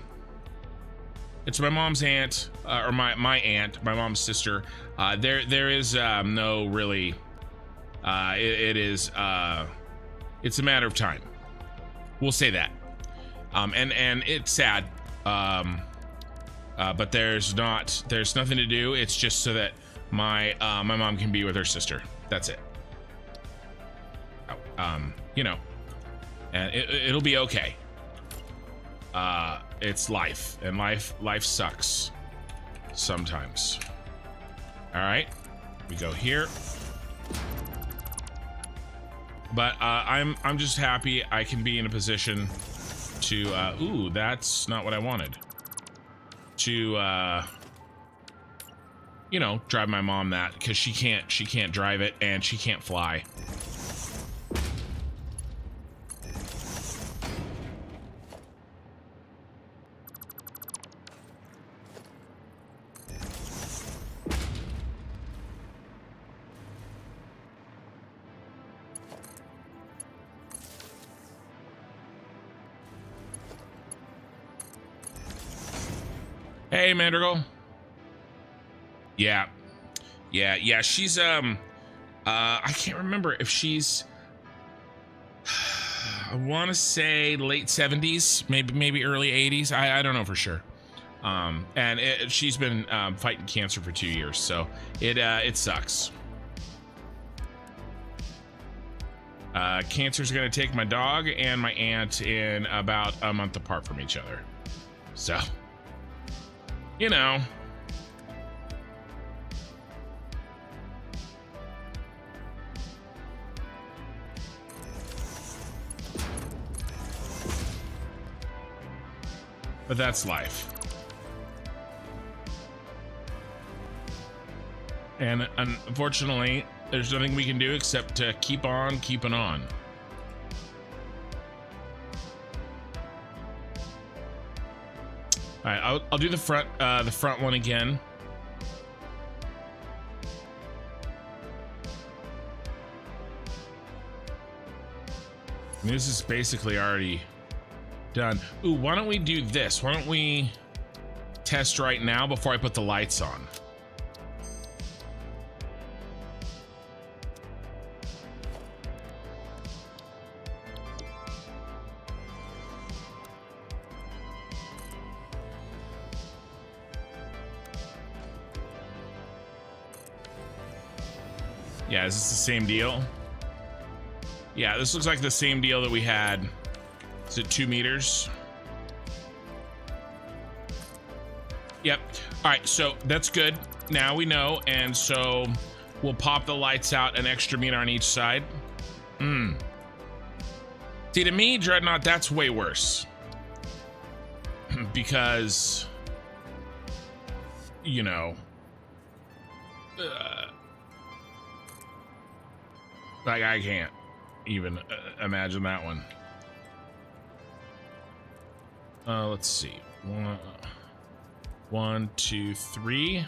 mom's aunt, or my aunt, my mom's sister. There is no really. It's a matter of time. We'll say that. And it's sad. But there's nothing to do. It's just so that my mom can be with her sister. That's it. You know, and it'll be okay. It's life, and life sucks sometimes. All right, we go here. But I'm just happy I can be in a position to ooh, that's not what I wanted. To you know, drive my mom that, because she can't drive it and she can't fly. Hey, Mandrigal. Yeah. She's I can't remember if she's. I want to say late 70s, maybe early 80s. I don't know for sure. And she's been fighting cancer for 2 years, so it sucks. Cancer's gonna take my dog and my aunt in about a month apart from each other. So, you know. But that's life. And unfortunately, there's nothing we can do except to keep on keeping on. All right, I'll do the front one again. And this is basically already done. Ooh, why don't we do this? Why don't we test right now before I put the lights on? Yeah, is this the same deal? Yeah, this looks like the same deal that we had. Is it 2 meters? Yep. All right, so that's good. Now we know, and so we'll pop the lights out an extra meter on each side. See, to me, Dreadnought, that's way worse. Because, you know, like, I can't even imagine that one. Let's see. 1, 2, 3.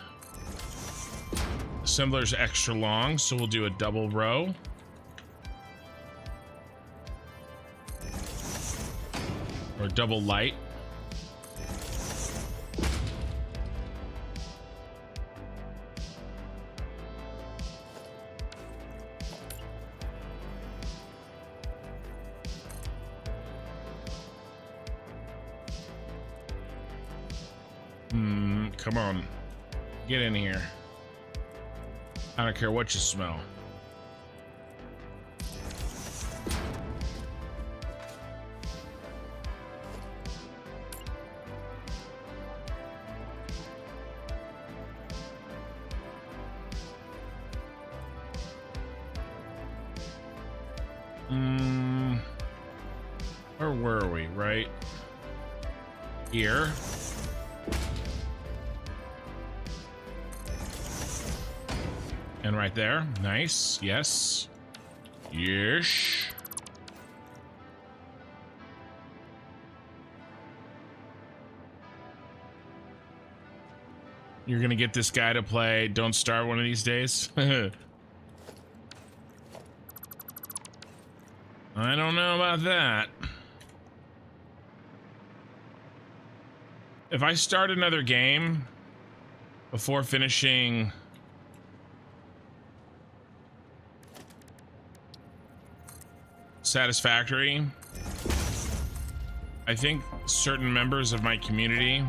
Assembler's extra long, so we'll do a double row. Or double light. Come on, get in here. I don't care what you smell. Where were we? Right here. And right there. Nice. Yes. Yes. You're gonna get this guy to play Don't Starve one of these days? I don't know about that. if I start another game before finishing Satisfactory, I think certain members of my community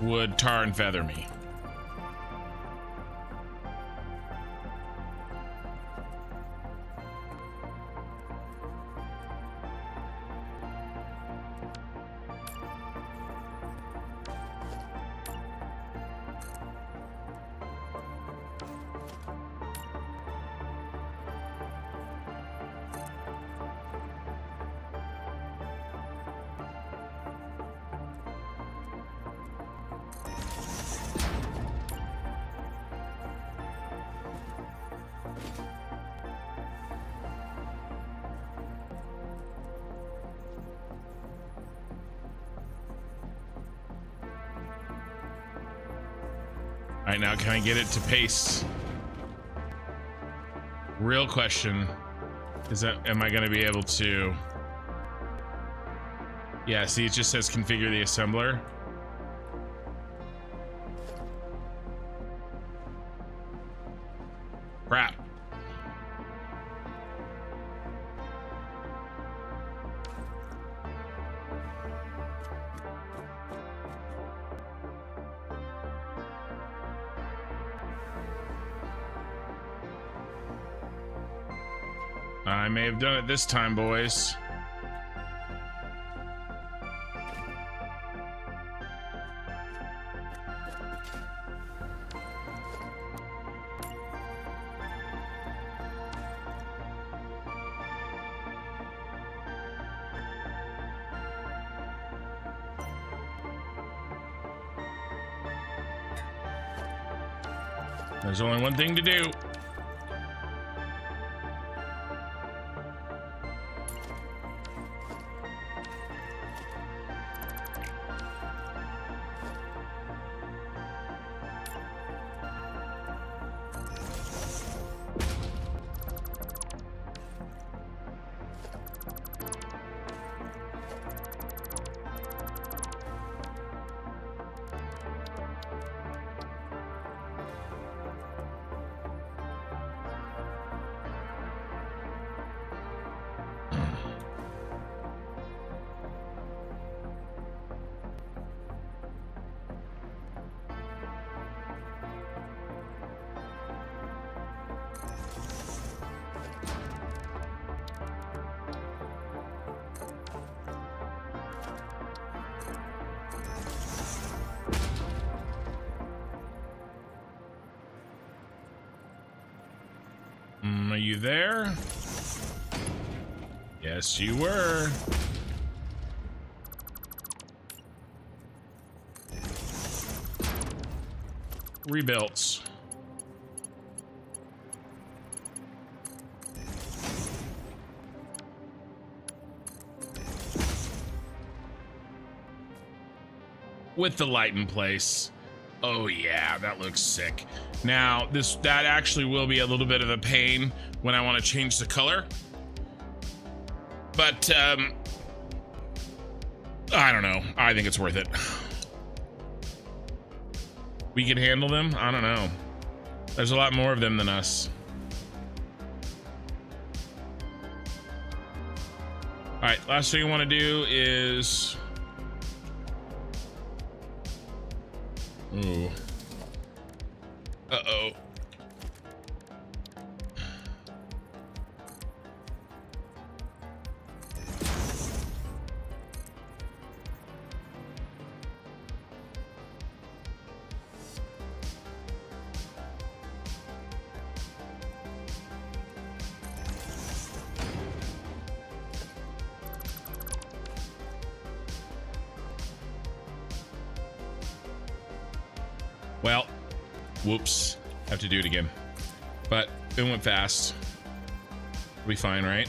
would tar and feather me. All right, now can I get it to paste? Real question is that, am I going to be able to? Yeah, see, it just says configure the assembler. Crap. I may have done it this time, boys. There's only one thing to do. Are you there? Yes, you were. Rebuilt. With the light in place. Oh yeah, that looks sick. Now, that actually will be a little bit of a pain when I want to change the color. But, I don't know. I think it's worth it. We can handle them? I don't know. There's a lot more of them than us. All right, last thing I want to do is... Ooh. Uh-oh. Well, whoops. Have to do it again. But it went fast. We'll be fine, right?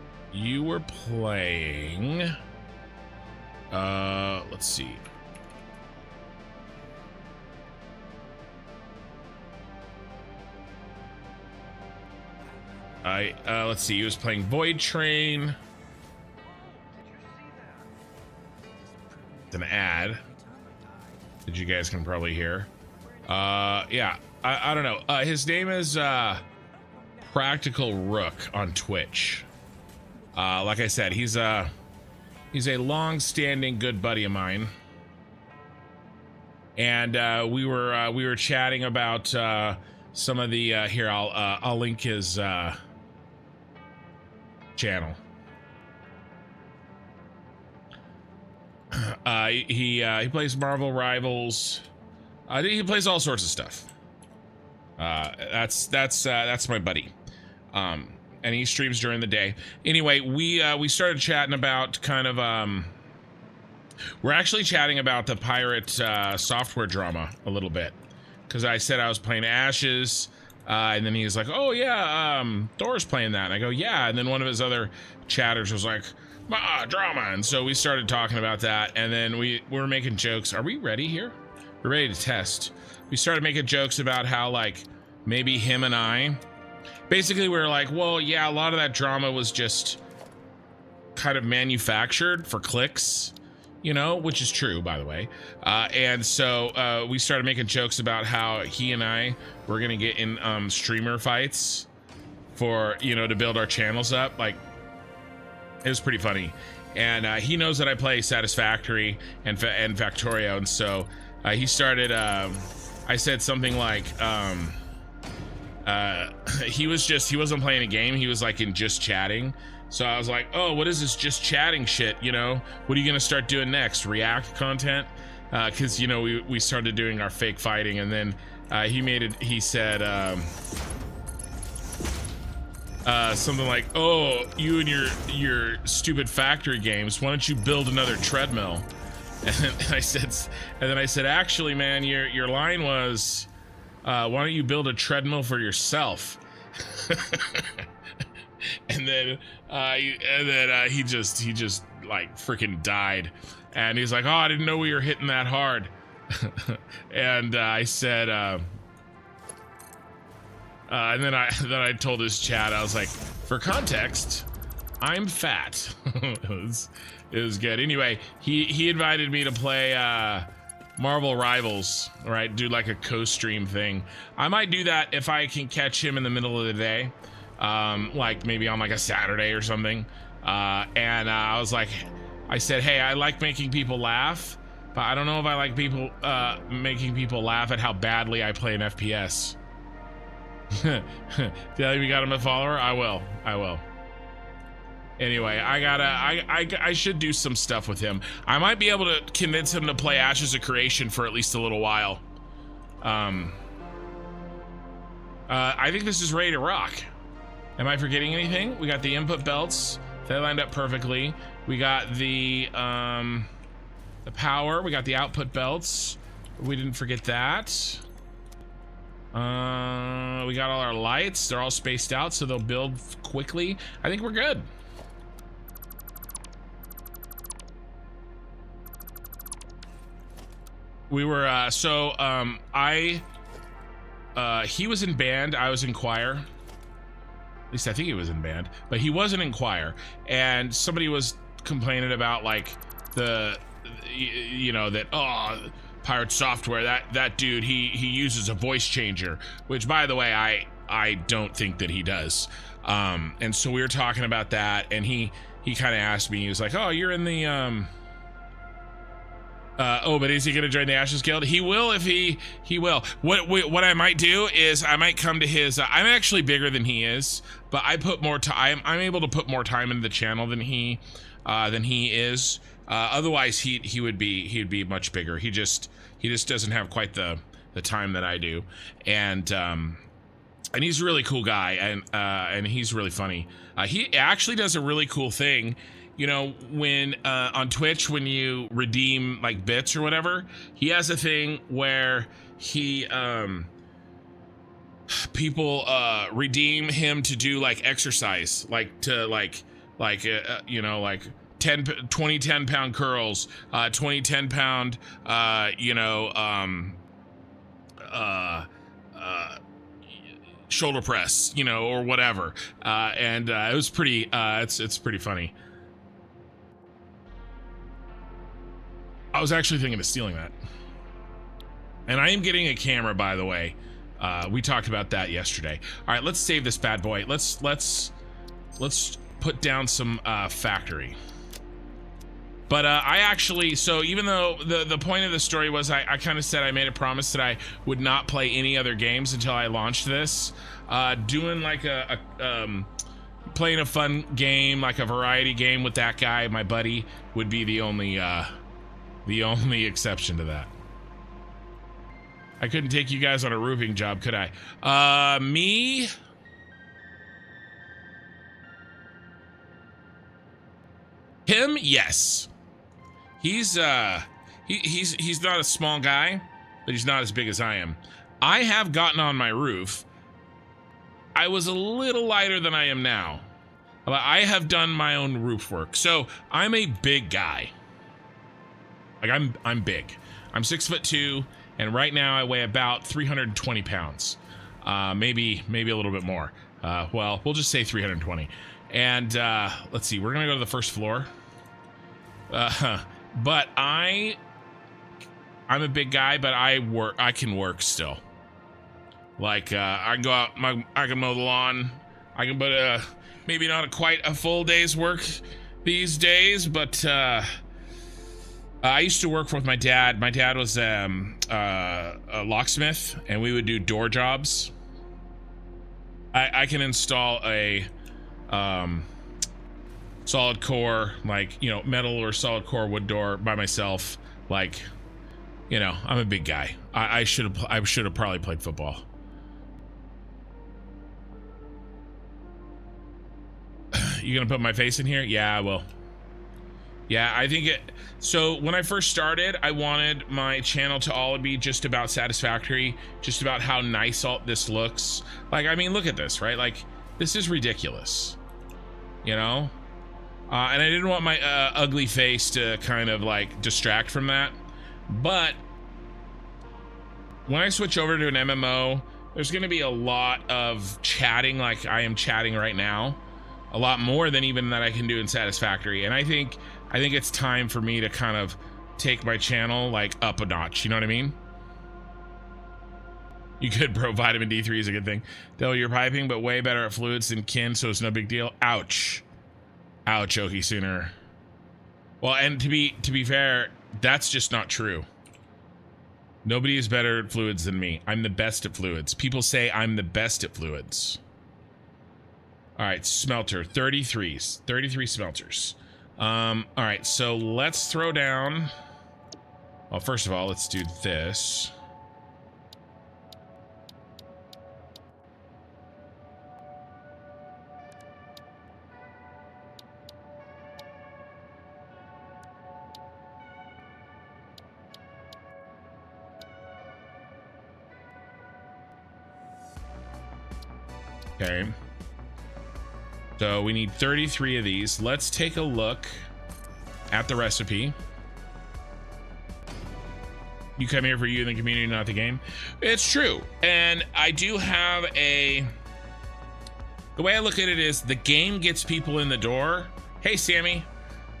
you were playing. Let's see. Let's see. He was playing Void Train. It's an ad that you guys can probably hear. Yeah, I don't know. His name is Practical Rook on Twitch. Like I said, he's a long-standing good buddy of mine, and we were chatting about some of the here. I'll link his channel. He plays Marvel Rivals. He plays all sorts of stuff. That's my buddy. And he streams during the day. Anyway, we started chatting about kind of we're actually chatting about the pirate software drama a little bit, because I said I was playing Ashes, and then he's like, oh yeah, Thor's playing that, and I go, yeah, and then one of his other chatters was like, drama, and so we started talking about that, and then we were making jokes. Are we ready here? We're ready to test. We started making jokes about how, like, maybe him and I, basically we were like, well, yeah, a lot of that drama was just kind of manufactured for clicks, you know, which is true, by the way. And so we started making jokes about how he and I were gonna get in streamer fights for, you know, to build our channels up. Like, it was pretty funny. And he knows that I play Satisfactory and Factorio, and so he started, I said something like, he wasn't playing a game, he was like in just chatting. So I was like, oh, what is this just chatting shit, you know? What are you gonna start doing next? React content? Because, you know, we started doing our fake fighting, and then he said something like, oh, you and your stupid factory games, why don't you build another treadmill? And then I said, actually, man, your line was, why don't you build a treadmill for yourself? and then he just like freaking died, and he's like, oh, I didn't know we were hitting that hard. And I said, and then I told his chat, I was like, for context, I'm fat. It was good. Anyway, he invited me to play Marvel Rivals, right? Do like a co-stream thing. I might do that if I can catch him in the middle of the day, like maybe on like a Saturday or something. And I was like, I said, hey, I like making people laugh, but I don't know if I like making people laugh at how badly I play an FPS. Did we got him a follower? I will. Anyway, I should do some stuff with him. I might be able to convince him to play Ashes of Creation for at least a little while. I think this is ready to rock. Am I forgetting anything? We got the input belts. They lined up perfectly. We got the power. We got the output belts. We didn't forget that. We got all our lights. They're all spaced out, so they'll build quickly. I think we're good. We were, he was in band, I was in choir. At least I think he was in band, but he wasn't in choir. And somebody was complaining about, like, you know, that, oh, Pirate Software, that dude, he uses a voice changer, which, by the way, I don't think that he does. And so we were talking about that, and he kind of asked me, he was like, oh, you're in the, oh, but is he going to join the Ashes Guild? He will if he will. What I might do is I might come to his, I'm actually bigger than he is, but I put more time, I'm able to put more time into the channel than he is. Otherwise he'd be much bigger. He just doesn't have quite the time that I do. And he's a really cool guy, and he's really funny. He actually does a really cool thing. You know, when on Twitch, when you redeem like bits or whatever, he has a thing where he people redeem him to do like exercise, like to like like you know, like 20 10-pound curls, 20 10-pound shoulder press, you know, or whatever. And it was pretty it's pretty funny. I was actually thinking of stealing that. And I am getting a camera, by the way. We talked about that yesterday. All right, let's save this bad boy. Let's put down some factory. But I actually, so even though the point of the story was I kind of said I made a promise that I would not play any other games until I launched this, doing like playing a fun game, like a variety game with that guy, my buddy, would be the only exception to that. I couldn't take you guys on a roofing job, could I? Me? Him? Yes. He's not a small guy, but he's not as big as I am. I have gotten on my roof. I was a little lighter than I am now. But I have done my own roof work. So I'm a big guy. Like I'm big. I'm 6'2", and right now I weigh about 320 pounds. Maybe a little bit more. Well, we'll just say 320. And let's see, we're gonna go to the first floor. But I'm a big guy, but I can work still. Like I can go out, I can mow the lawn. I can put maybe not quite a full day's work these days, but I used to work with my dad. My dad was a locksmith, and we would do door jobs. I can install a solid core, like, you know, metal or solid core wood door by myself. Like, you know, I'm a big guy. I should have probably played football. You gonna put my face in here? Yeah, I will. Yeah, I think it. So when I first started, I wanted my channel to all be just about Satisfactory, just about how nice all this looks. Like, I mean, look at this, right? Like, this is ridiculous, you know? And I didn't want my ugly face to kind of like distract from that. But when I switch over to an MMO, there's going to be a lot of chatting, like I am chatting right now, a lot more than even that I can do in Satisfactory. And I think it's time for me to kind of take my channel like up a notch. You know what I mean? You could, bro. Vitamin D3 is a good thing. Though you're piping, but way better at fluids than Kin, so it's no big deal. Ouch. Ouch, Okie Sooner. Well, and to be fair, that's just not true. Nobody is better at fluids than me. I'm the best at fluids. People say I'm the best at fluids. All right, smelter, 33 smelters. All right, so let's throw down. Well, first of all, let's do this. Okay. So we need 33 of these. Let's take a look at the recipe. You come here for you and the community, not the game. It's true. And I do have the way I look at it is the game gets people in the door. Hey, Sammy.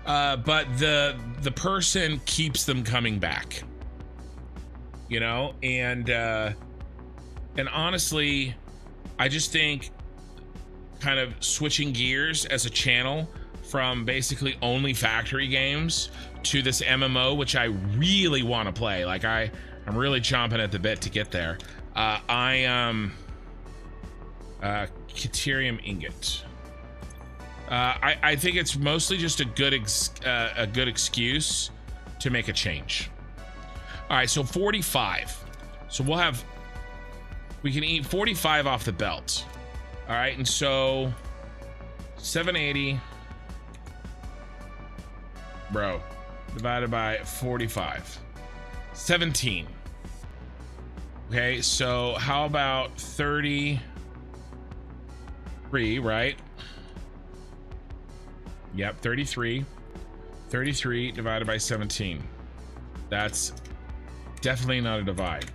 But the person keeps them coming back. You know, and honestly, I just think kind of switching gears as a channel from basically only factory games to this MMO, which I really want to play. Like I'm really chomping at the bit to get there. Caterium ingot. I think it's mostly just a good excuse to make a change. All right, so 45. So we can eat 45 off the belt. All right, and so 780, bro, divided by 45, 17. Okay, so how about 33, right? Yep, 33. 33 divided by 17. That's definitely not a divide.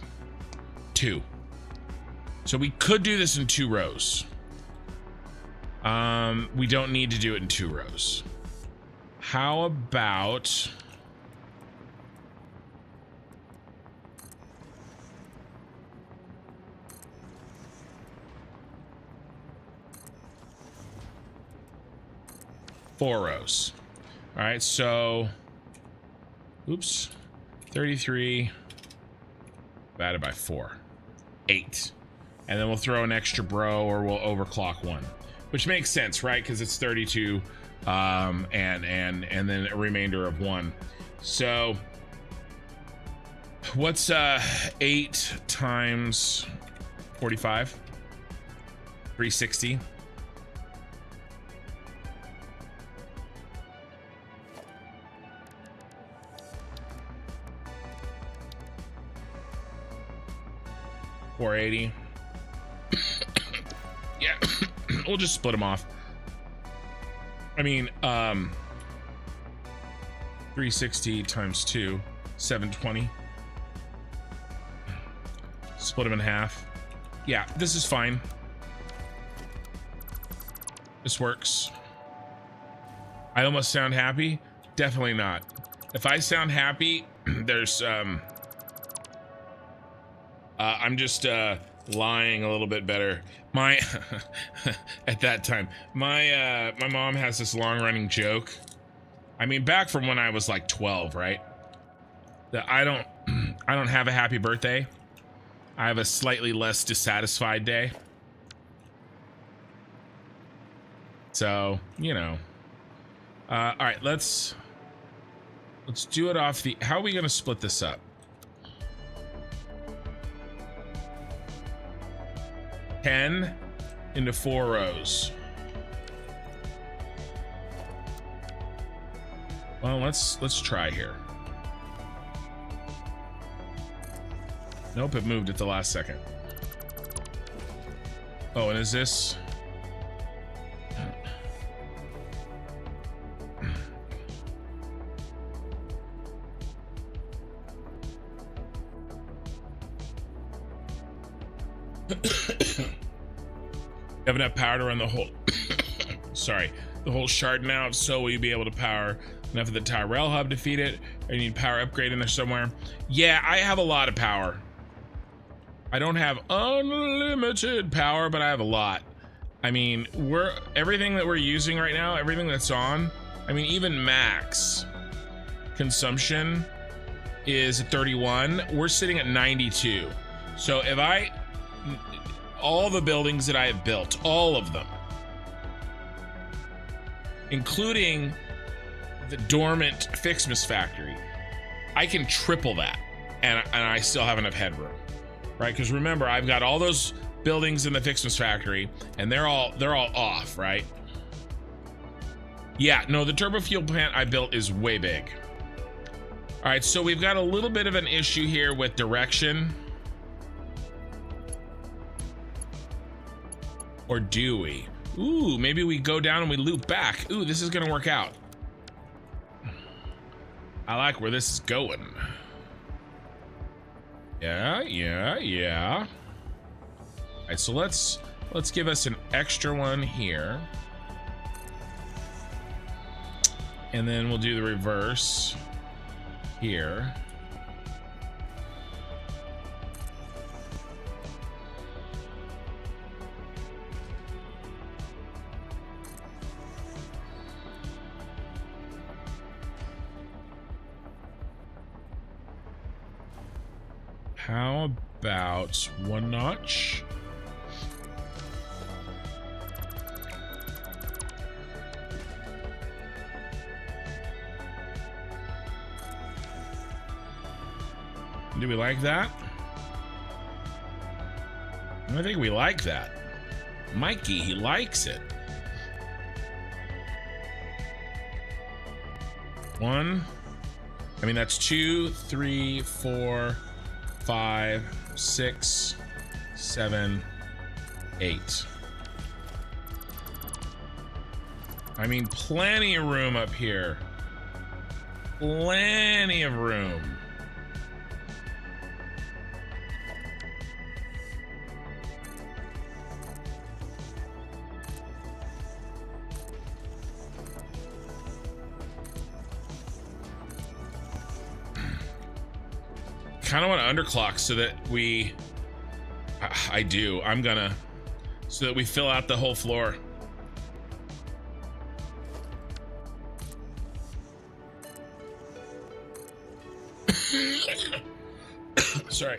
2. So we could do this in 2 rows. We don't need to do it in 2 rows. How about... four rows. All right, so, oops, 33 divided by 4, 8. And then we'll throw an extra bro, or we'll overclock 1, which makes sense, right? Because it's 32, and then a remainder of 1. So what's 8 times 45? 360. $480. Yeah, we'll just split them off. I mean, 360 times 2, 720. Split them in half. Yeah, this is fine. This works. I almost sound happy. Definitely not. If I sound happy, there's I'm just lying a little bit better. My at that time, my mom has this long-running joke. I mean, back from when I was like 12, right? That I don't have a happy birthday. I have a slightly less dissatisfied day. So, you know. All right, let's do it off the... How are we going to split this up? 10 into 4 rows. Well, let's try here. Nope, it moved at the last second. Oh, and is this... You have enough power to run the whole sorry, the whole shard now. If so, will you be able to power enough of the Tyrell hub to feed it? Or you need power upgrade in there somewhere? Yeah, I have a lot of power. I don't have unlimited power, but I have a lot. I mean, everything that we're using right now, everything that's on, I mean, even max consumption is 31. We're sitting at 92. So if all the buildings that I have built, all of them, including the dormant Fixmas factory, I can triple that, and I still have enough headroom, right? Because remember, I've got all those buildings in the Fixmas factory, and they're all off, right? Yeah, no, the turbo fuel plant I built is way big. All right, so we've got a little bit of an issue here with direction. Or do we? Ooh, maybe we go down and we loop back. Ooh, this is gonna work out. I like where this is going. Yeah. All right, so let's give us an extra one here. And then we'll do the reverse here. How about 1 notch? Do we like that? I think we like that. Mikey, he likes it. 1. I mean, that's 2, 3, 4, 5, 6, 7, 8. I mean, plenty of room up here. Plenty of room. Kind of want to underclock so that we... I do. I'm gonna... So that we fill out the whole floor. Sorry.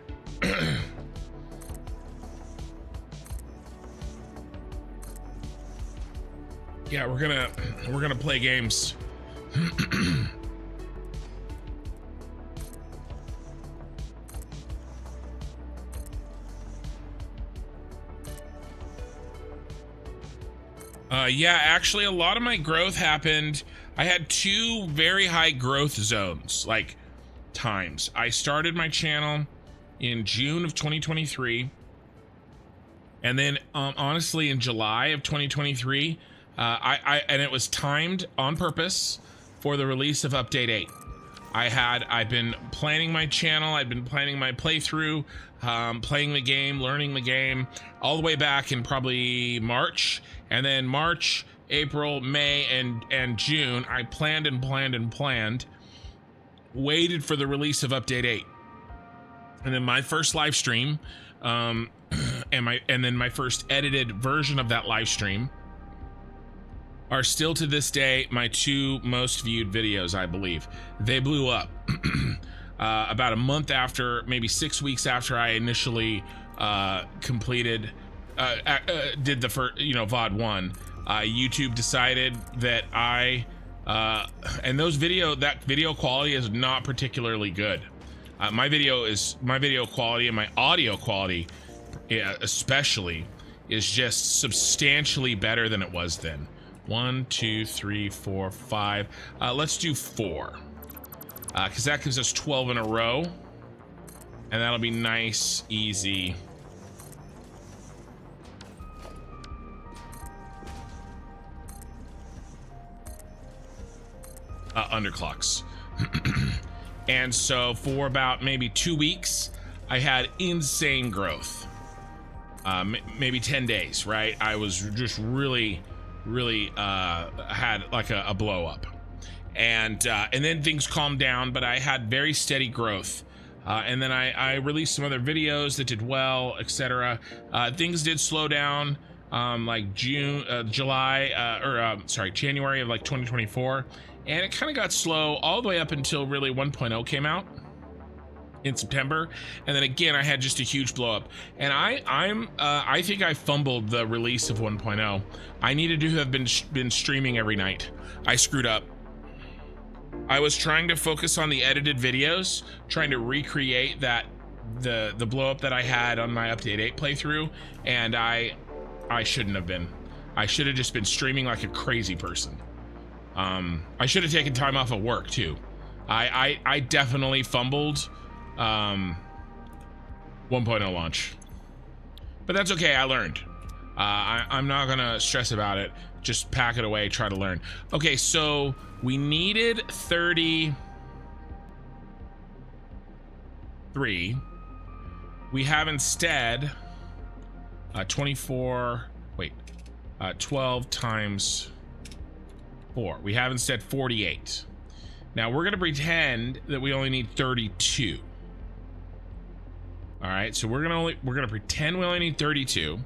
Yeah, we're gonna play games. Yeah, actually a lot of my growth happened. I had two very high growth zones, like times. I started my channel in June of 2023, and then honestly in July of 2023, and it was timed on purpose for the release of update 8. I've been planning my channel, I've been planning my playthrough, playing the game, learning the game, all the way back in probably March. And then March, April, May, and June, I planned and planned and planned, waited for the release of update 8. And then my first live stream, and then my first edited version of that live stream are still to this day my two most viewed videos, I believe. They blew up about a month after, maybe 6 weeks after I initially completed, did the first, VOD 1. YouTube decided that and that video quality is not particularly good. My video quality and my audio quality, especially, is just substantially better than it was then. 1, 2, 3, 4, 5. Let's do 4, because that gives us 12 in a row, and that'll be nice, easy. Underclocks. And so for about maybe 2 weeks, I had insane growth. Maybe 10 days, right? I was just really had like a blow up, and then things calmed down, but I had very steady growth, and then I released some other videos that did well, etc. Things did slow down, like January of like 2024, and it kind of got slow all the way up until really 1.0 came out in September, and then again I had just a huge blow up, and I think I fumbled the release of 1.0. I needed to have been streaming every night. I screwed up. I was trying to focus on the edited videos, trying to recreate that the blow up that I had on my update 8 playthrough, and I shouldn't have been. I should have just been streaming like a crazy person. I should have taken time off of work too. I definitely fumbled 1.0 launch, but that's okay. I learned. I'm not gonna stress about it. Just pack it away, try to learn. Okay, so we needed 33. We have instead 12 times 4. We have instead 48. Now we're gonna pretend that we only need 32. All right, so we're gonna pretend we only need 32.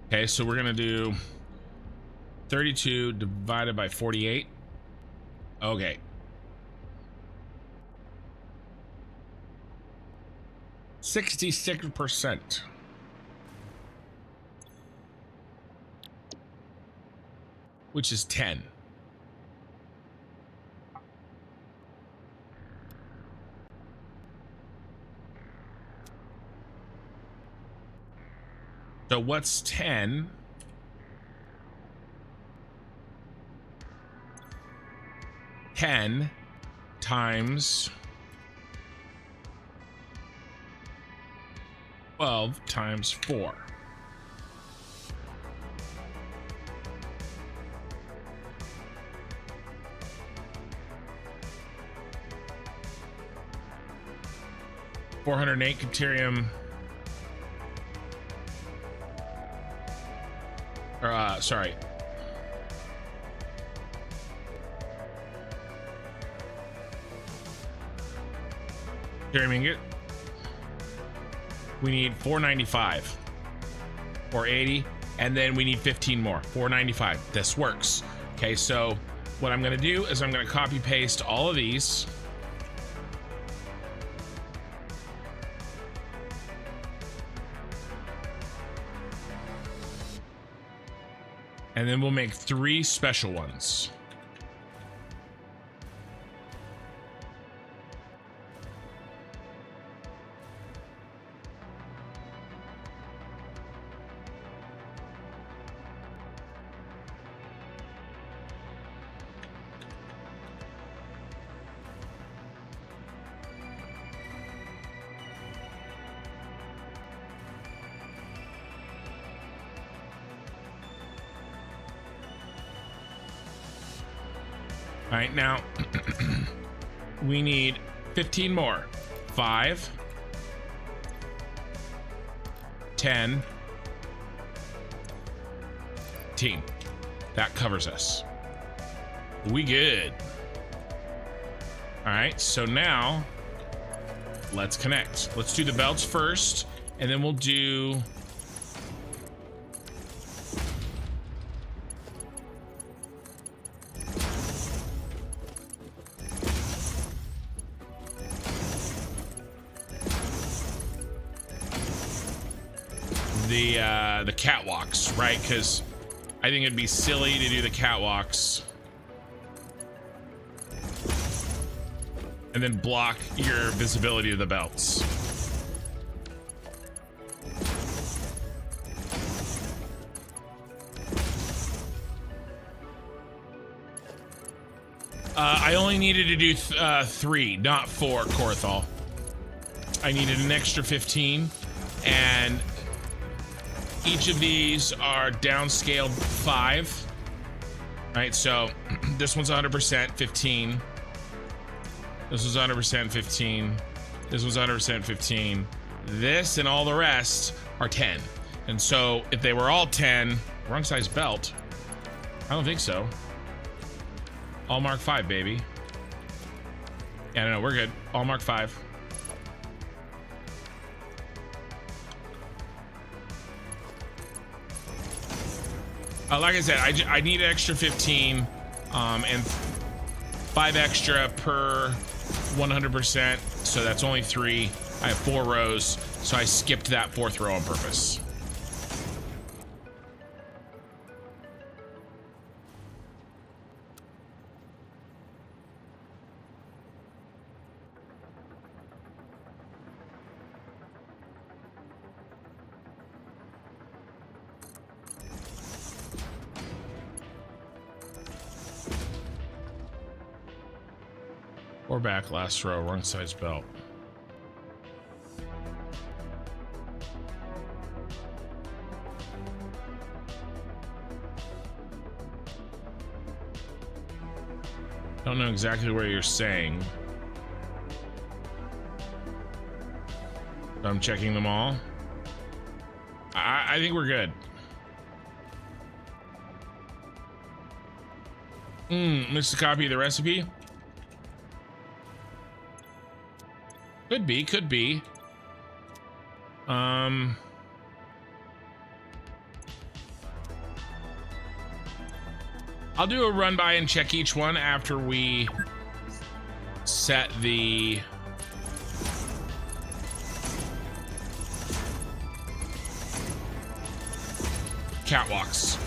Okay, so we're gonna do 32 divided by 48. Okay. %66%. Which is 10. So what's 10? 10 times 12 times 4. $408 Caterium. Sorry. Caterium ingot. We need 495 or 80, and then we need 15 more. 495. This works. Okay, so what I'm gonna do is I'm gonna copy paste all of these. And then we'll make 3 special ones. All right, now we need 15 more. 5, 10, 15. That covers us. We good. All right, so now let's connect. Let's do the belts first, and then we'll do the catwalks, right? Because I think it'd be silly to do the catwalks and then block your visibility of the belts. I only needed to do 3, not 4, Korthal. I needed an extra 15, and each of these are downscaled 5. All right, so this one's 100% 15. This was 100% 15. This was 100% 15. This and all the rest are 10. And so if they were all 10, wrong size belt. I don't think so. All Mark 5, baby. Yeah, no, we're good. All Mark 5. Like I said, I need an extra 15, and 5 extra per 100%, so that's only 3. I have 4 rows, so I skipped that 4th row on purpose. Or back, last row, wrong size belt. Don't know exactly where you're saying. I'm checking them all. I think we're good. Missed a copy of the recipe. Could be, could be. I'll do a run by and check each one after we set the catwalks.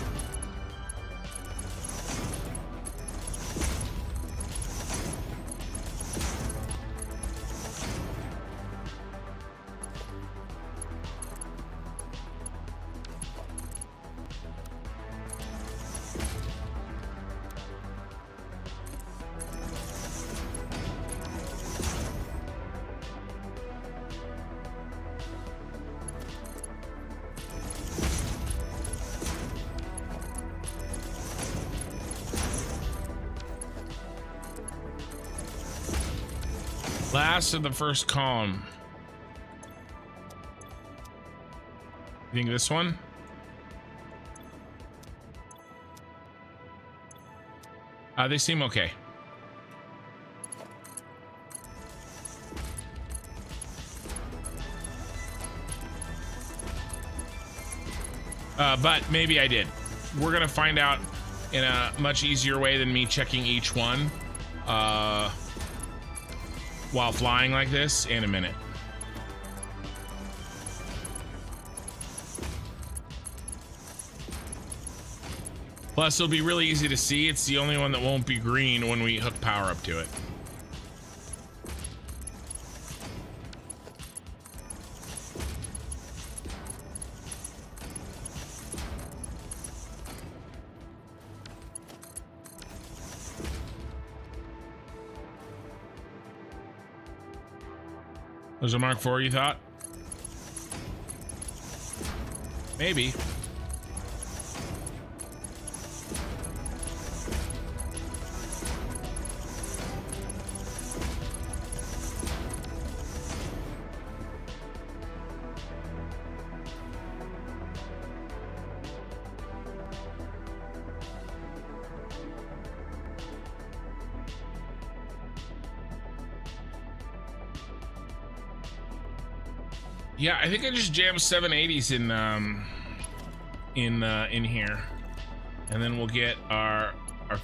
Last of the first column. You think this one? They seem okay. But maybe I did. We're gonna find out in a much easier way than me checking each one while flying like this in a minute. Plus, it'll be really easy to see. It's the only one that won't be green when we hook power up to it. Was a Mark IV, you thought? Maybe. Yeah, I think I just jammed 780s in here, and then we'll get our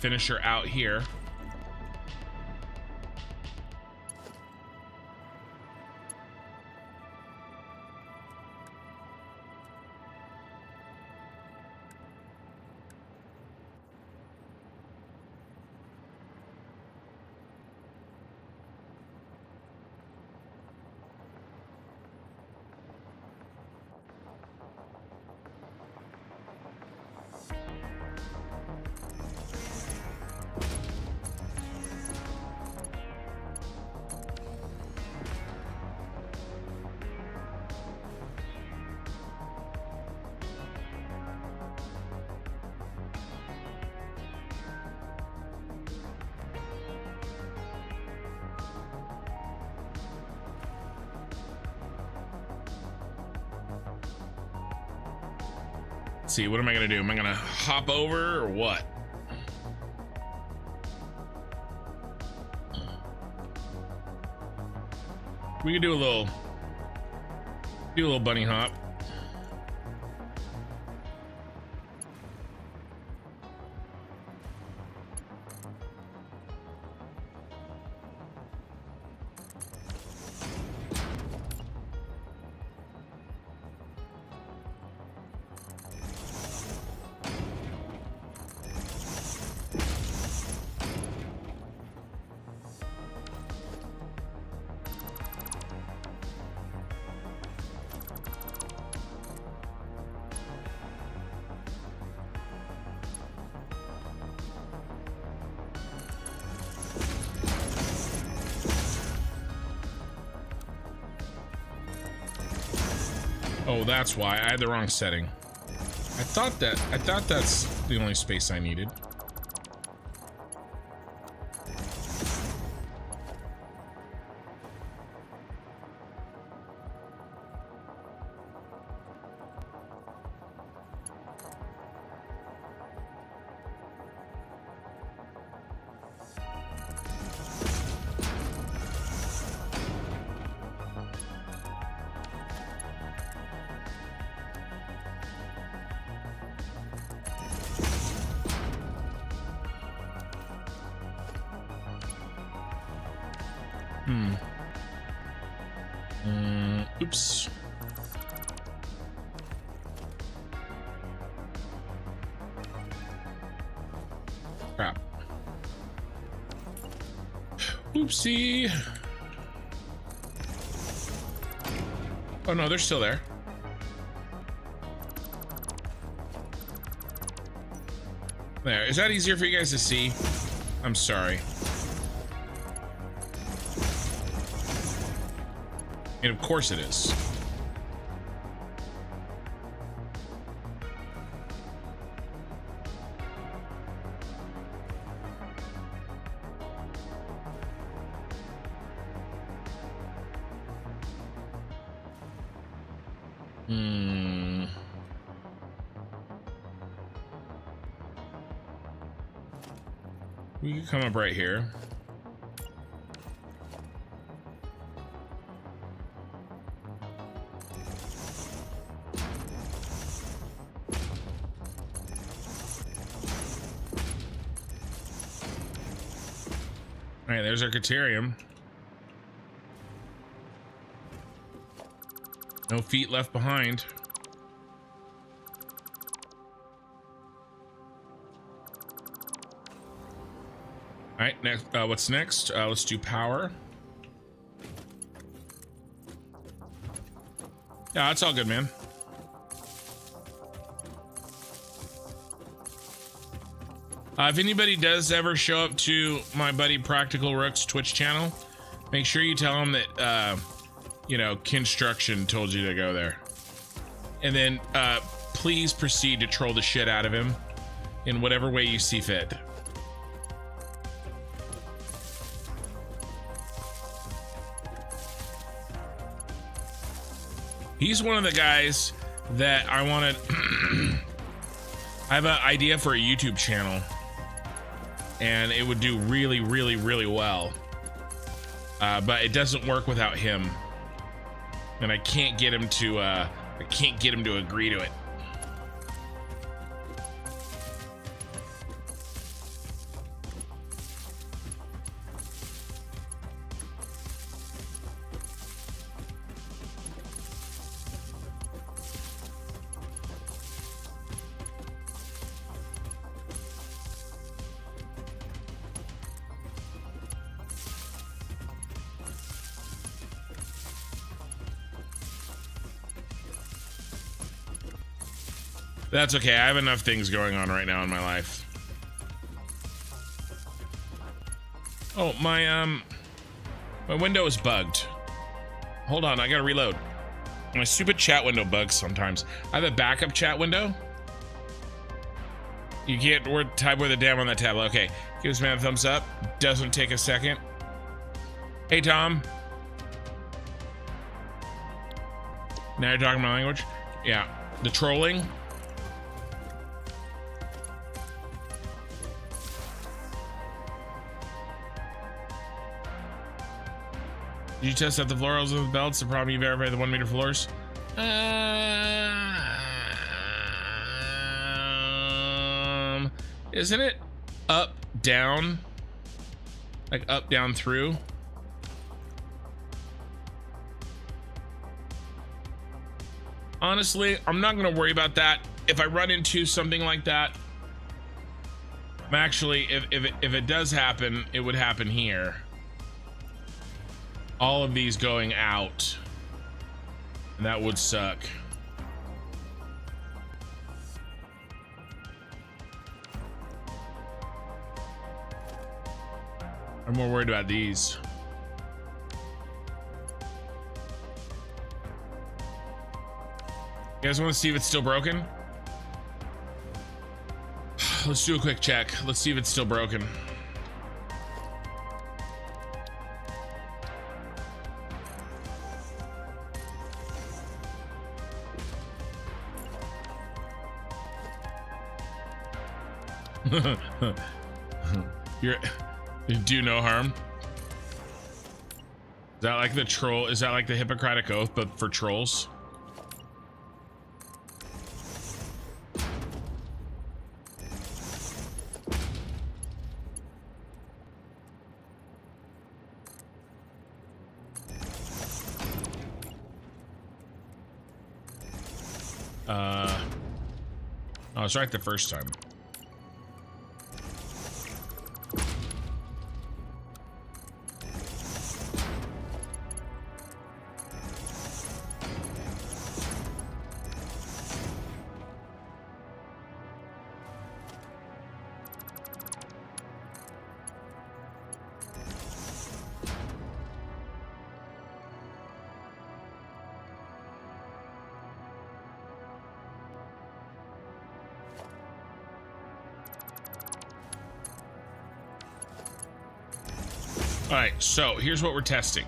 finisher out here. Let's see, what am I gonna do? Am I gonna hop over or what? We can do a little bunny hop. Oh, that's why I had the wrong setting. I thought that's the only space I needed. Oops. Crap. Oopsie. Oh no, they're still there. There. Is that easier for you guys to see? I'm sorry. And of course it is. Hmm. We can come up right here. All right, there's our Caterium. No feet left behind. All right, next. What's next? Let's do power. Yeah, that's all good, man. If anybody does ever show up to my buddy Practical Rook's Twitch channel, make sure you tell him that, you know, Construction told you to go there. And then please proceed to troll the shit out of him in whatever way you see fit. He's one of the guys that I want to... I have an idea for a YouTube channel. And it would do really, really, really well. But it doesn't work without him. And I can't get him to, agree to it. That's okay. I have enough things going on right now in my life. Oh, my window is bugged. Hold on, I gotta reload. My stupid chat window bugs sometimes. I have a backup chat window. You can't type with a damn on that tab. Okay, give this man a thumbs up. Doesn't take a second. Hey, Tom. Now you're talking my language? Yeah, the trolling. Did you test out the floor holes with the belts? The problem you verify the 1 meter floors? Isn't it up, down? Like up, down, through? Honestly, I'm not gonna worry about that. If I run into something like that, I'm actually, if it does happen, it would happen here. All of these going out, and that would suck. I'm more worried about these. You guys want to see if it's still broken? Let's do a quick check. Let's see if it's still broken. You do no harm. Is that like the troll? Is that like the Hippocratic Oath, but for trolls? I was right the first time. All right, so here's what we're testing.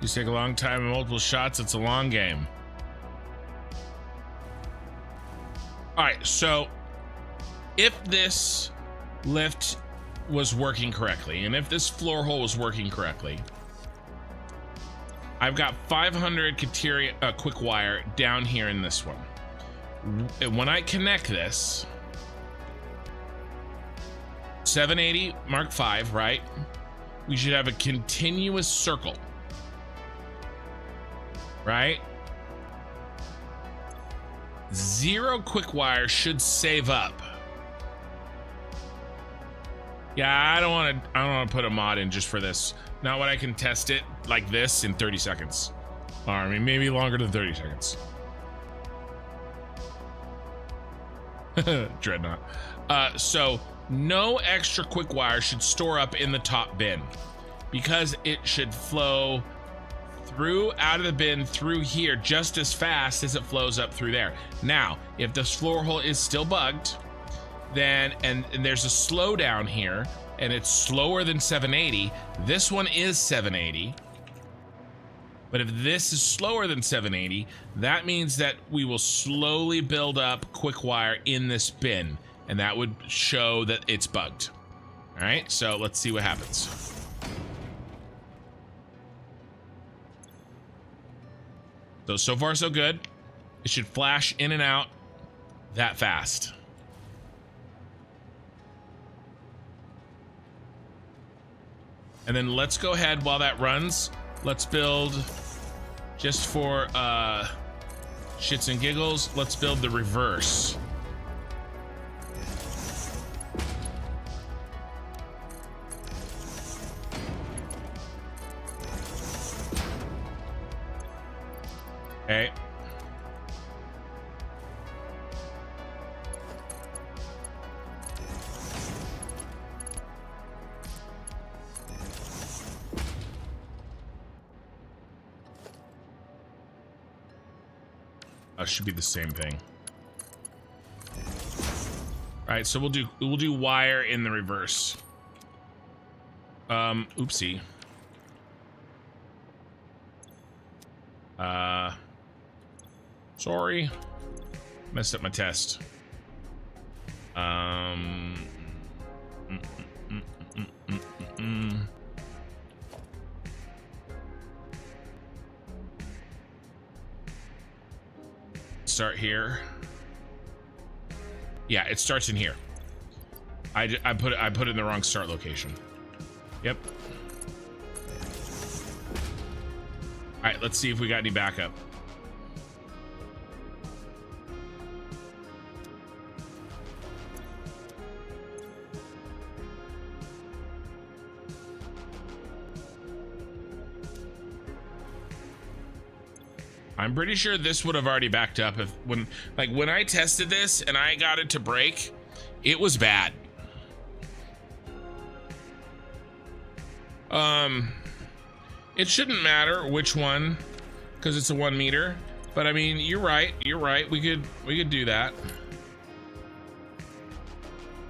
These take a long time and multiple shots. It's a long game. All right, so if this lift was working correctly, and if this floor hole was working correctly, I've got 500 quick wire down here in this one. And when I connect this, 780 Mark V, right? We should have a continuous circle, right? 0 quick wire should save up. Yeah, I don't want to put a mod in just for this. Not when I can test it like this in 30 seconds. Or I mean, maybe longer than 30 seconds. Dreadnought. So no extra quick wire should store up in the top bin, because it should flow through out of the bin through here just as fast as it flows up through there. Now, if this floor hole is still bugged, then and there's a slowdown here, and it's slower than 780. This one is 780. But if this is slower than 780, that means that we will slowly build up quick wire in this bin, and that would show that it's bugged. All right, so let's see what happens. So far so good. It should flash in and out that fast. And then let's go ahead while that runs. Let's build, just for shits and giggles, let's build the reverse. Okay. Should be the same thing. All right, so we'll do wire in the reverse. Oopsie. Sorry. Messed up my test. Start here. Yeah, it starts in here. I put it in the wrong start location. Yep. All right, let's see if we got any backup. I'm pretty sure this would have already backed up if when I tested this and I got it to break, it was bad. It shouldn't matter which one, because it's a 1 meter. But I mean, you're right. We could do that.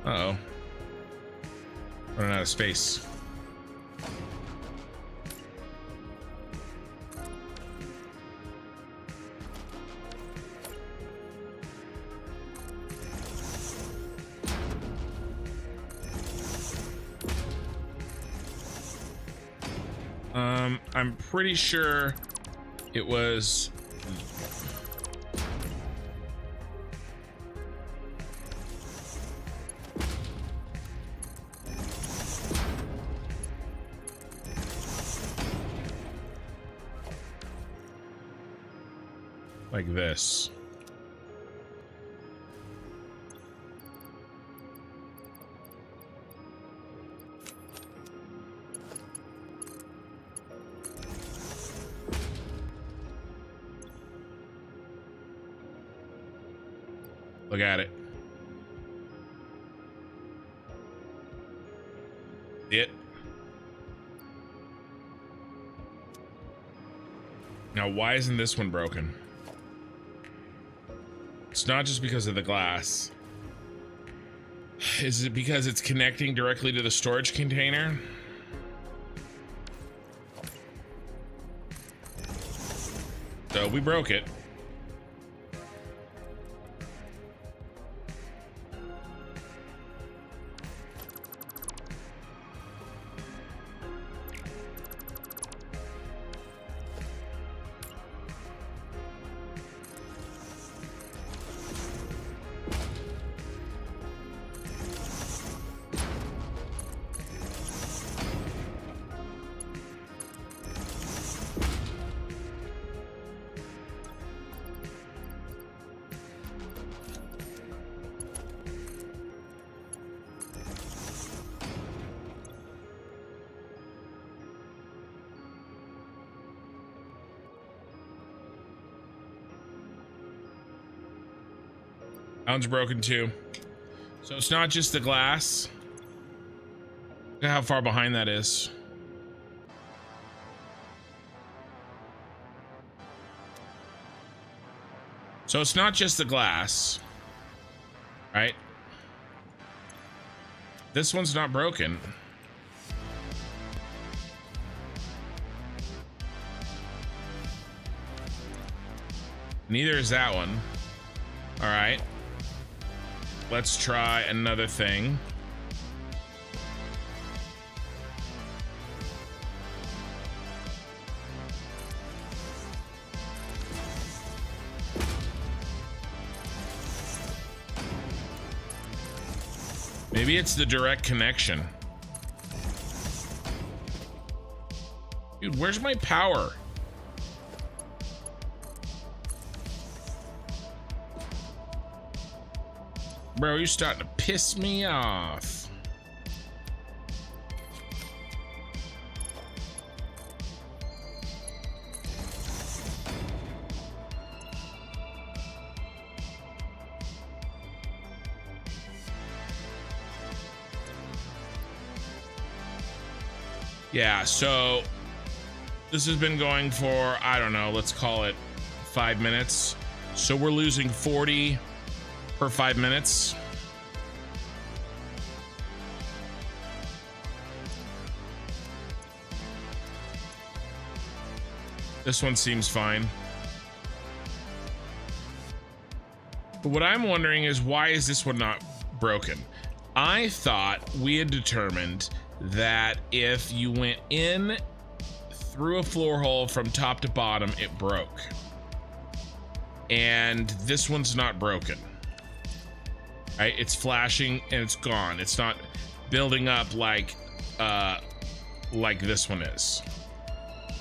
Uh-oh. Running out of space. I'm pretty sure it was like this. Look at it. Now, why isn't this one broken? It's not just because of the glass. Is it because it's connecting directly to the storage container? So we broke it. That one's broken too. So it's not just the glass. Look at how far behind that is. So it's not just the glass, right? This one's not broken. Neither is that one. All right. Let's try another thing. Maybe it's the direct connection. Dude, where's my power? Bro, you're starting to piss me off. Yeah, so this has been going for, I don't know, let's call it 5 minutes. So we're losing 40 per 5 minutes. This one seems fine. But what I'm wondering is, why is this one not broken? I thought we had determined that if you went in through a floor hole from top to bottom, it broke. And this one's not broken. Right? It's flashing and it's gone. It's not building up like this one is.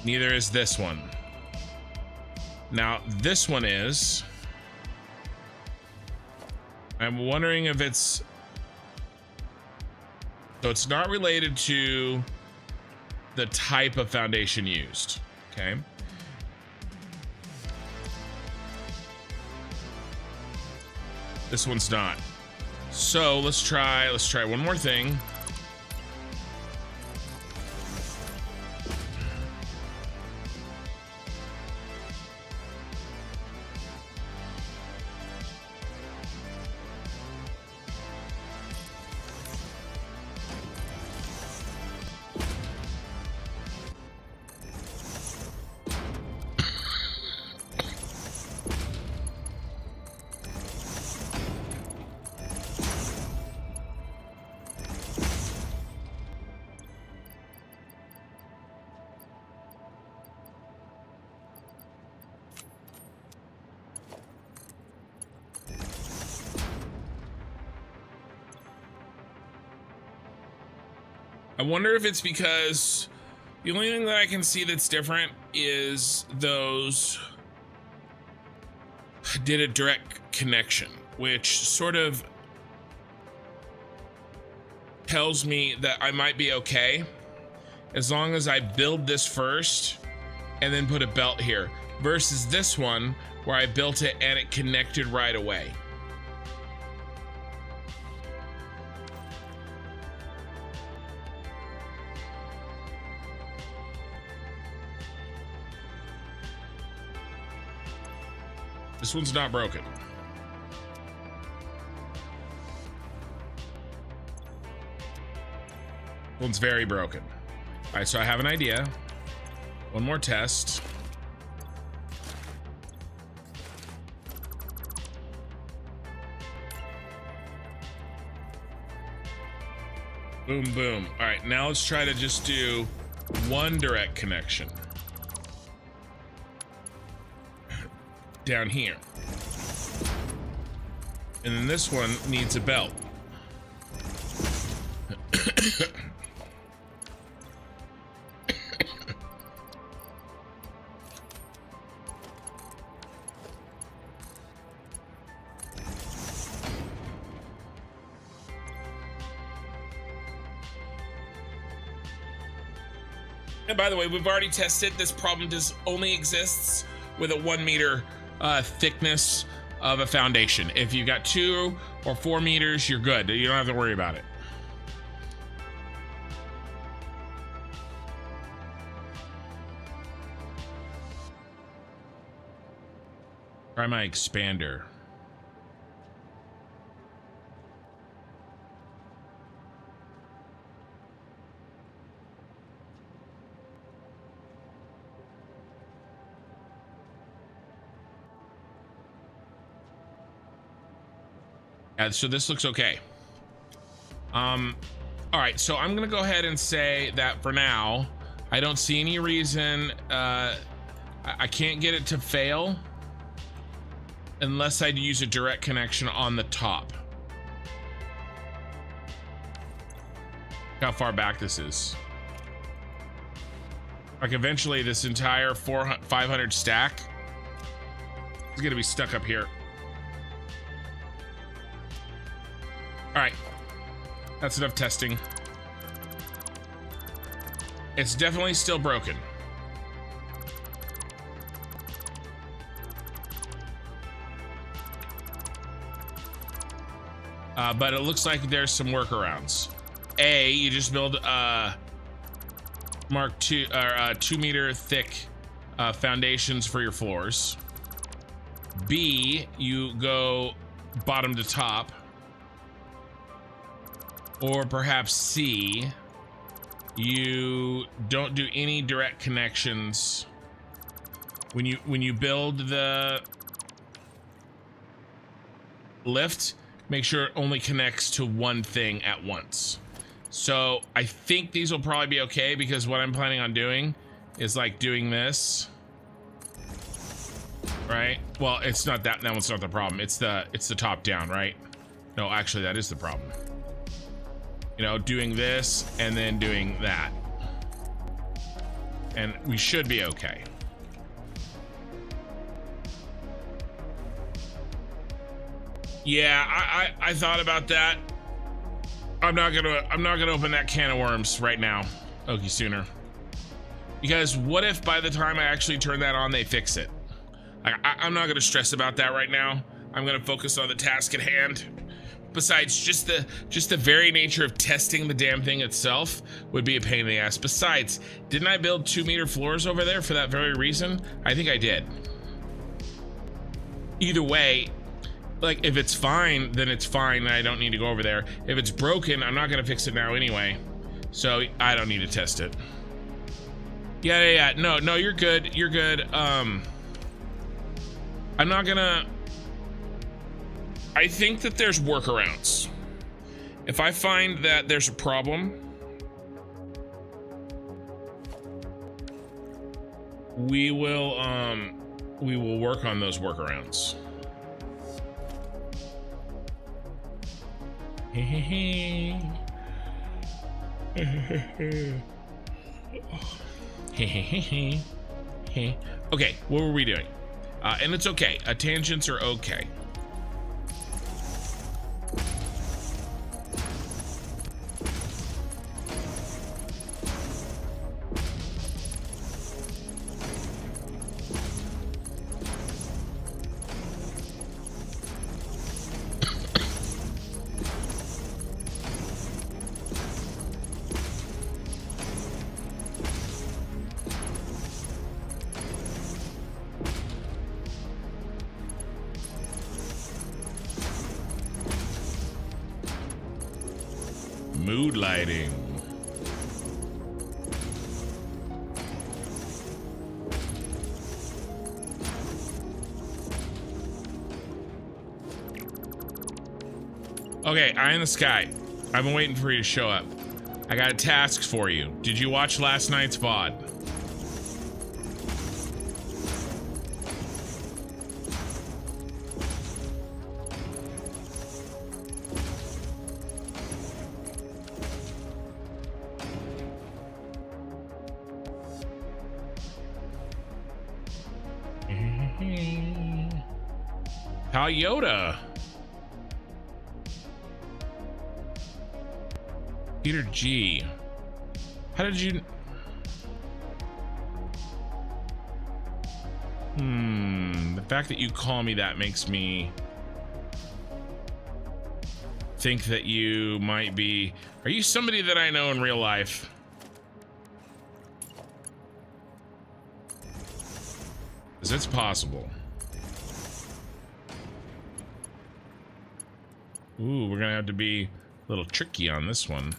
Neither is this one. Now this one is. I'm wondering if it's. So it's not related to the type of foundation used. Okay. This one's not. So let's try one more thing. I wonder if it's because the only thing that I can see that's different is those did a direct connection, which sort of tells me that I might be okay as long as I build this first and then put a belt here, versus this one where I built it and it connected right away. This one's not broken. One's very broken. All right, so I have an idea. One more test. Boom, boom. All right, now let's try to just do one direct connection. Down here. And then this one needs a belt. And by the way, we've already tested this problem only exists with a 1 meter thickness of a foundation. If you got 2 or 4 meters, you're good. You don't have to worry about it. Try my expander. Yeah, so this looks okay. All right, so I'm gonna go ahead and say that for now, I don't see any reason I can't get it to fail unless I'd use a direct connection on the top. Look how far back this is. Like eventually this entire 500 stack is gonna be stuck up here. All right, that's enough testing. It's definitely still broken. But it looks like there's some workarounds. A, you just build Mark 2 or 2 meter thick foundations for your floors. B, you go bottom to top. Or perhaps C, you don't do any direct connections when you build the lift. Make sure it only connects to one thing at once. So I think these will probably be okay, because what I'm planning on doing is like doing this, right? Well, it's not that one's not the problem. It's the top down, right? No, actually that is the problem. You know, doing this and then doing that. And we should be okay. Yeah, I thought about that. I'm not gonna open that can of worms right now, Okie Sooner. Because what if by the time I actually turn that on, they fix it? I'm not gonna stress about that right now. I'm gonna focus on the task at hand. Besides, just the very nature of testing the damn thing itself would be a pain in the ass. Besides, didn't I build 2 meter floors over there for that very reason? I think I did. Either way, like if it's fine, then it's fine and I don't need to go over there. If it's broken, I'm not gonna fix it now anyway. So I don't need to test it. Yeah. No, you're good. You're good. I'm not gonna. I think that there's workarounds. If I find that there's a problem, we will work on those workarounds. Okay, what were we doing? And it's okay. Tangents are okay. Mood lighting. Okay, eye in the sky. I've been waiting for you to show up. I got a task for you. Did you watch last night's VOD? Toyota. Peter G. How did you... The fact that you call me that makes me think that you might be... Are you somebody that I know in real life? Because it's possible. Ooh, we're gonna have to be a little tricky on this one.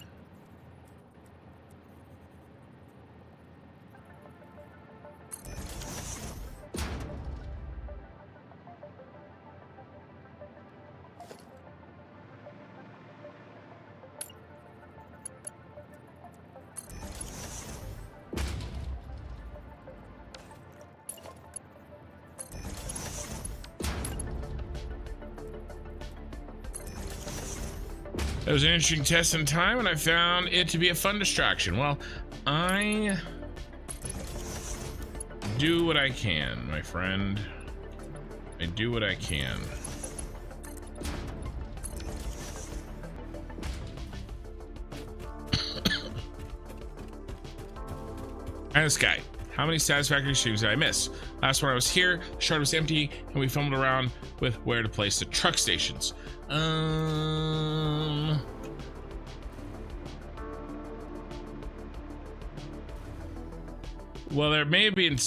It was an interesting test in time, and I found it to be a fun distraction. Well, I do what I can, my friend. I do what I can. And this guy. How many Satisfactory streams did I miss? Last one I was here, the shard was empty, and we fumbled around with where to place the truck stations. Well, there may have been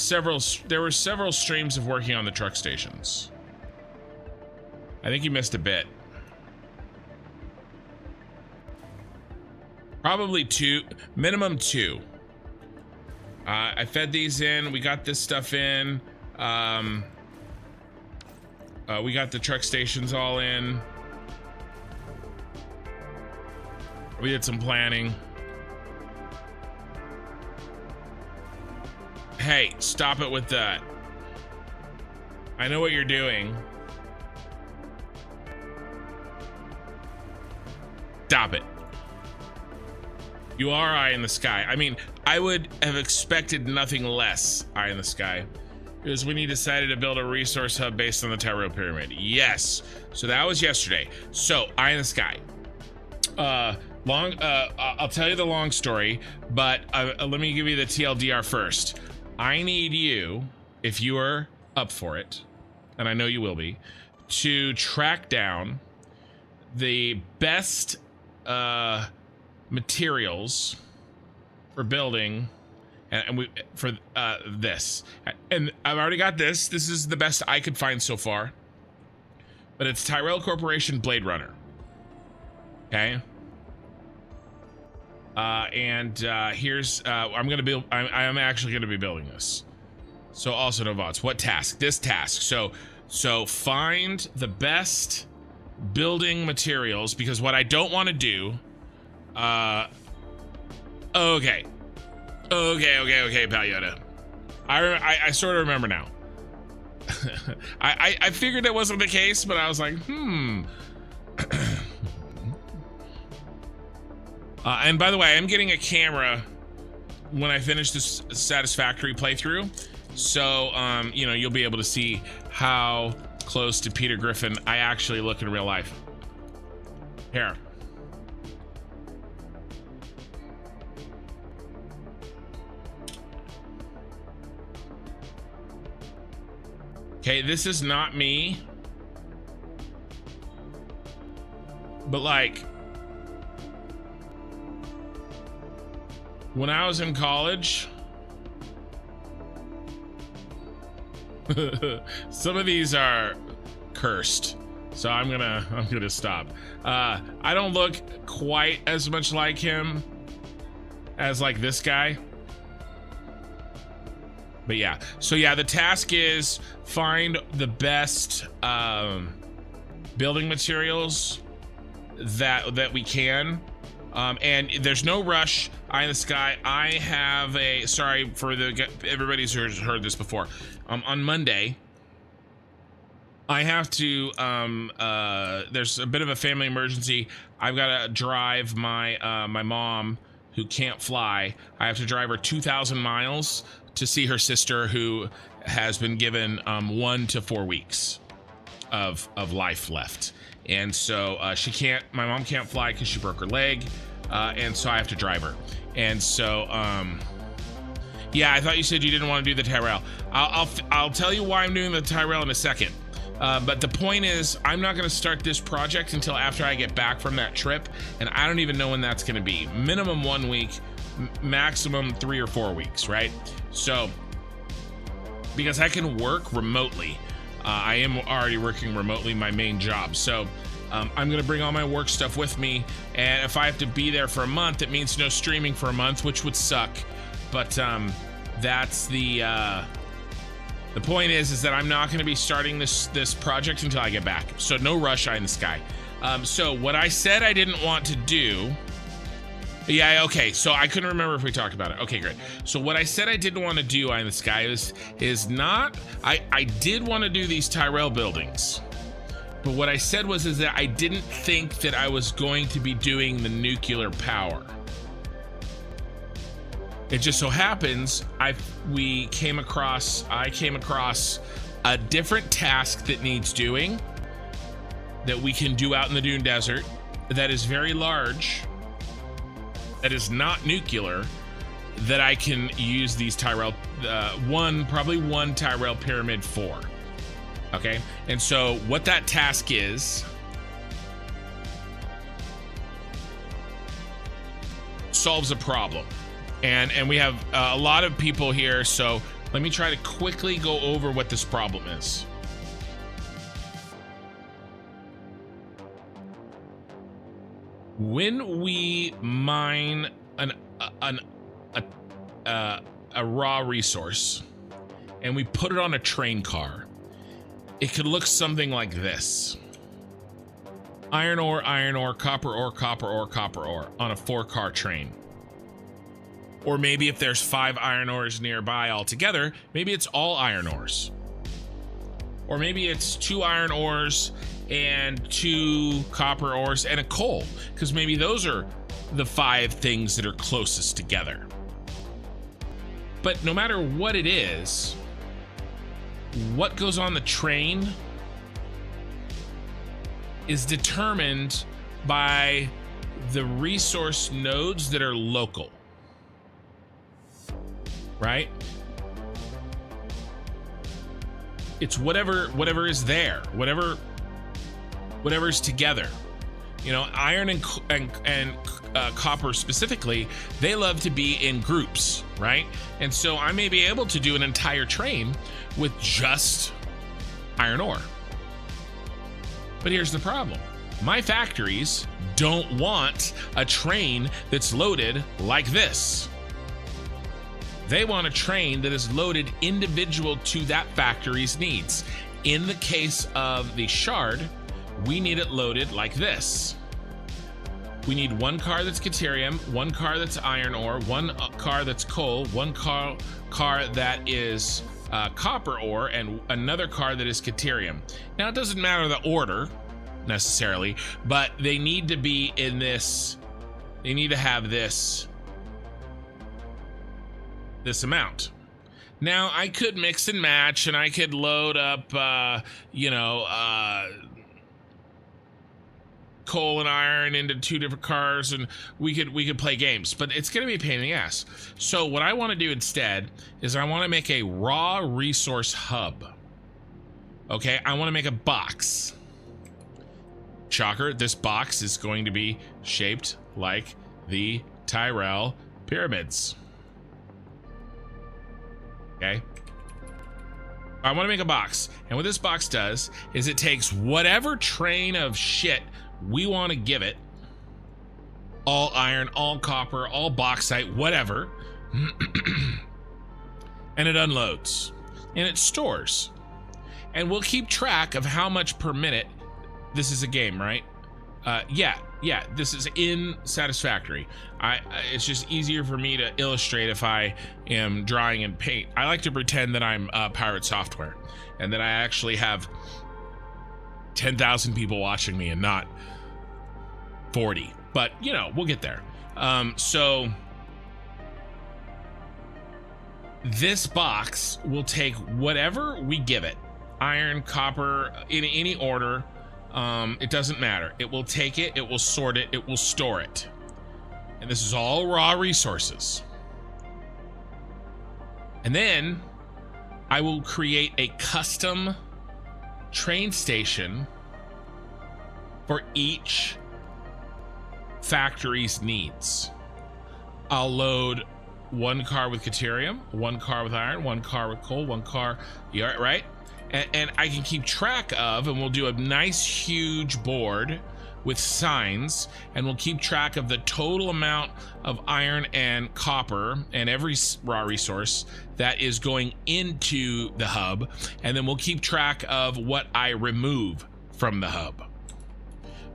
there were several streams of working on the truck stations. I think you missed a bit. Probably two, minimum two. I fed these in, we got this stuff in. We got the truck stations all in. We did some planning. Hey, stop it with that. I know what you're doing. Stop it. You are eye in the sky. I mean, I would have expected nothing less eye in the sky. Because when you decided to build a resource hub based on the Tyrell pyramid. Yes. So that was yesterday. So, eye in the sky. I'll tell you the long story, but let me give you the TLDR first. I need you, if you are up for it, and I know you will be, to track down the best materials for building this. And I've already got this. This is the best I could find so far. But it's Tyrell Corporation Blade Runner. Okay. Here's I'm actually gonna be building this. So also no VODs. What task? This task. So find the best building materials, because what I don't want to do okay, Pal Yoda. I sort of remember now. I figured that wasn't the case, but I was like, and by the way, I'm getting a camera when I finish this Satisfactory playthrough. So, you know, you'll be able to see how close to Peter Griffin I actually look in real life. Here. Okay, this is not me. But like, when I was in college, some of these are cursed, so I'm gonna stop. I don't look quite as much like him as like this guy, but yeah. So yeah, the task is find the best building materials that we can, And there's no rush. Eye in the sky. I have a, sorry for everybody's heard this before. On Monday, I have to, there's a bit of a family emergency. I've got to drive my my mom, who can't fly. I have to drive her 2,000 miles to see her sister, who has been given 1 to 4 weeks of life left. And so my mom can't fly because she broke her leg. And so I have to drive her. And so, yeah, I thought you said you didn't want to do the Tyrell. I'll tell you why I'm doing the Tyrell in a second. But the point is, I'm not going to start this project until after I get back from that trip, and I don't even know when that's going to be. Minimum 1 week, maximum 3 or 4 weeks, right? So, because I can work remotely, I am already working remotely, my main job. So, I'm going to bring all my work stuff with me, and if I have to be there for a month, it means no streaming for a month, which would suck. But that's the point is that I'm not going to be starting this project until I get back. So no rush, eye in the sky. So what I said I didn't want to do. Yeah, okay. So I couldn't remember if we talked about it. Okay, great. So what I said I didn't want to do, eye in the sky, is not. I did want to do these Tyrell buildings, but what I said is that I didn't think that I was going to be doing the nuclear power. It just so happens I came across a different task that needs doing, that we can do out in the Dune Desert, that is very large, that is not nuclear, that I can use these Tyrell, probably one Tyrell pyramid for. Okay, and so what that task is, solves a problem. And we have a lot of people here, so let me try to quickly go over what this problem is. When we mine a raw resource and we put it on a train car, it could look something like this. Iron ore, copper ore, copper ore, copper ore on a 4-car train. Or maybe if there's 5 iron ores nearby altogether, maybe it's all iron ores. Or maybe it's 2 iron ores and 2 copper ores and a coal, because maybe those are the 5 things that are closest together. But no matter what it is, what goes on the train is determined by the resource nodes that are local. Right? It's whatever is there, whatever's together. You know, iron and copper specifically, they love to be in groups, right? And so I may be able to do an entire train with just iron ore. But here's the problem. My factories don't want a train that's loaded like this. They want a train that is loaded individual to that factory's needs. In the case of the shard, we need it loaded like this. We need 1 car that's Caterium, 1 car that's iron ore, 1 car that's coal, 1 car that is copper ore, and another car that is Caterium. Now, it doesn't matter the order necessarily, but they need to be in this. They need to have this amount. Now, I could mix and match, and I could load up, coal and iron into 2 different cars, and we could play games, but it's going to be a pain in the ass. So what I want to do instead is I want to make a raw resource hub. Okay, I want to make a box. Shocker, this box is going to be shaped like the Tyrell pyramids. Okay, I want to make a box, and what this box does is it takes whatever train of shit we want to give it, all iron, all copper, all bauxite, whatever, and it unloads and it stores, and we'll keep track of how much per minute. This is a game, right? Yeah, Yeah, this is in Satisfactory. It's just easier for me to illustrate if I am drawing in paint. I like to pretend that I'm Pirate Software and that I actually have 10,000 people watching me and not 40. But, you know, we'll get there. So this box will take whatever we give it. Iron, copper, in any order. It doesn't matter. It will take it, it will sort it, it will store it. And this is all raw resources. And then I will create a custom train station for each factory's needs. I'll load one car with Caterium, one car with iron, one car with coal, one car, yeah, right? And I can keep track of, and we'll do a nice huge board with signs, and we'll keep track of the total amount of iron and copper and every raw resource that is going into the hub, and then we'll keep track of what I remove from the hub.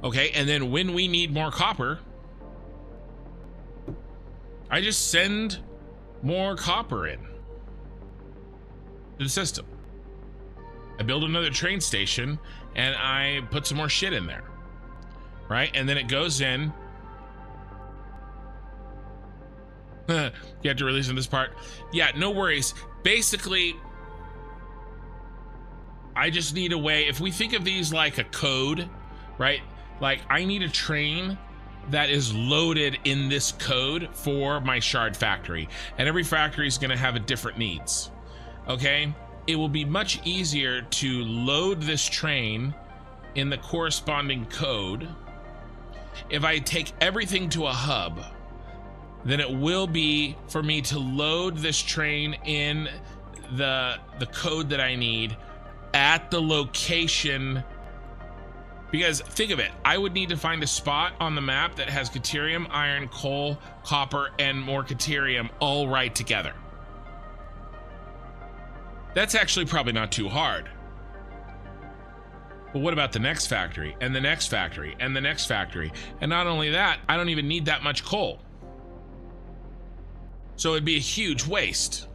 Okay, and then when we need more copper, I just send more copper in to the system. I build another train station and I put some more shit in there, right? And then it goes in. You have to release in this part. Yeah, no worries. Basically, I just need a way. If we think of these like a code, right? Like I need a train that is loaded in this code for my shard factory, and every factory is going to have a different needs. Okay. It will be much easier to load this train in the corresponding code if I take everything to a hub than it will be for me to load this train in the code that I need at the location. Because think of it, I would need to find a spot on the map that has Caterium, iron, coal, copper, and more Caterium all right together. That's actually probably not too hard. But what about the next factory and the next factory and the next factory? And not only that, I don't even need that much coal. So it'd be a huge waste.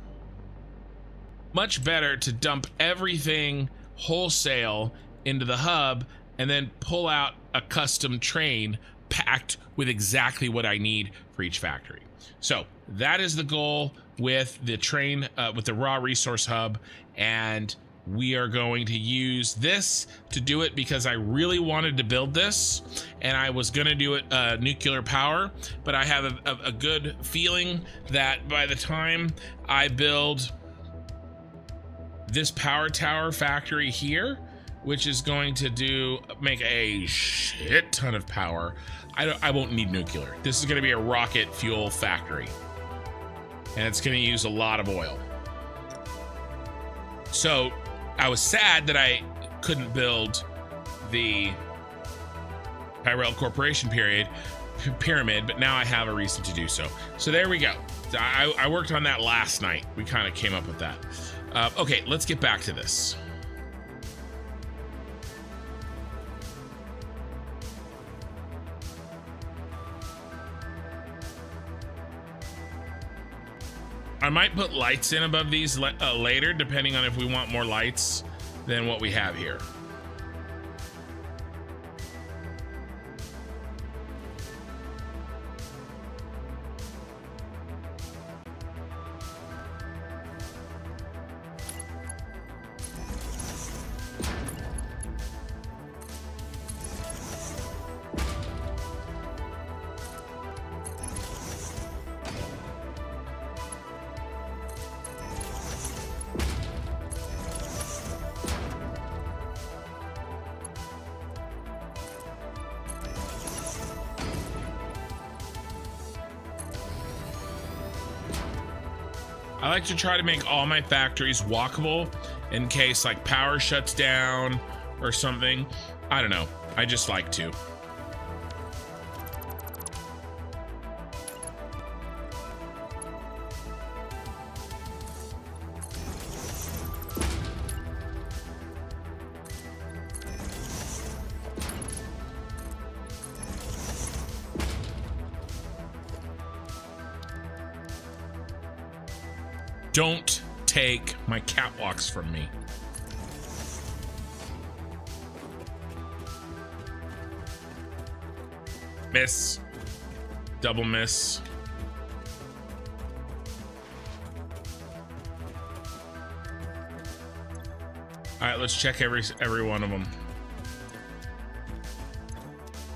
Much better to dump everything wholesale into the hub and then pull out a custom train packed with exactly what I need for each factory. So that is the goal with the train, with the raw resource hub, and we are going to use this to do it because I really wanted to build this, and I was going to do it nuclear power, but I have a good feeling that by the time I build this power tower factory here, which is going to make a shit ton of power, I won't need nuclear. This is going to be a rocket fuel factory, and it's going to use a lot of oil. So I was sad that I couldn't build the Tyrell Corporation pyramid, but now I have a reason to do so. So there we go. I worked on that last night. We kind of came up with that. Okay, let's get back to this. I might put lights in above these later, depending on if we want more lights than what we have here. I like to try to make all my factories walkable in case like power shuts down or something. I don't know. I just like to. Don't take my catwalks from me. Miss. Double miss. All right, let's check every one of them.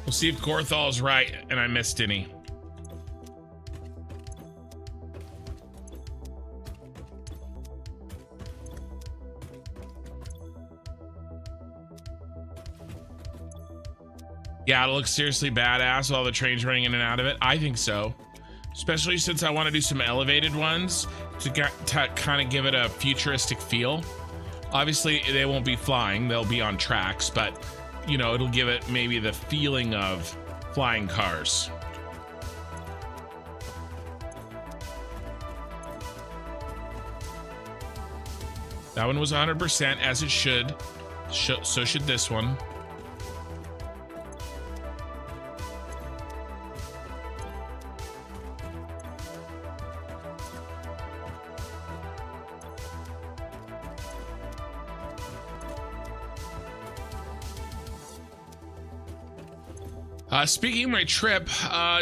We'll see if Gorthal's right and I missed any. Yeah, it looks seriously badass with all the trains running in and out of it. I think so. Especially since I want to do some elevated ones to kind of give it a futuristic feel. Obviously, they won't be flying. They'll be on tracks, but, you know, it'll give it maybe the feeling of flying cars. That one was 100%, as it should. So should this one. Speaking of my trip,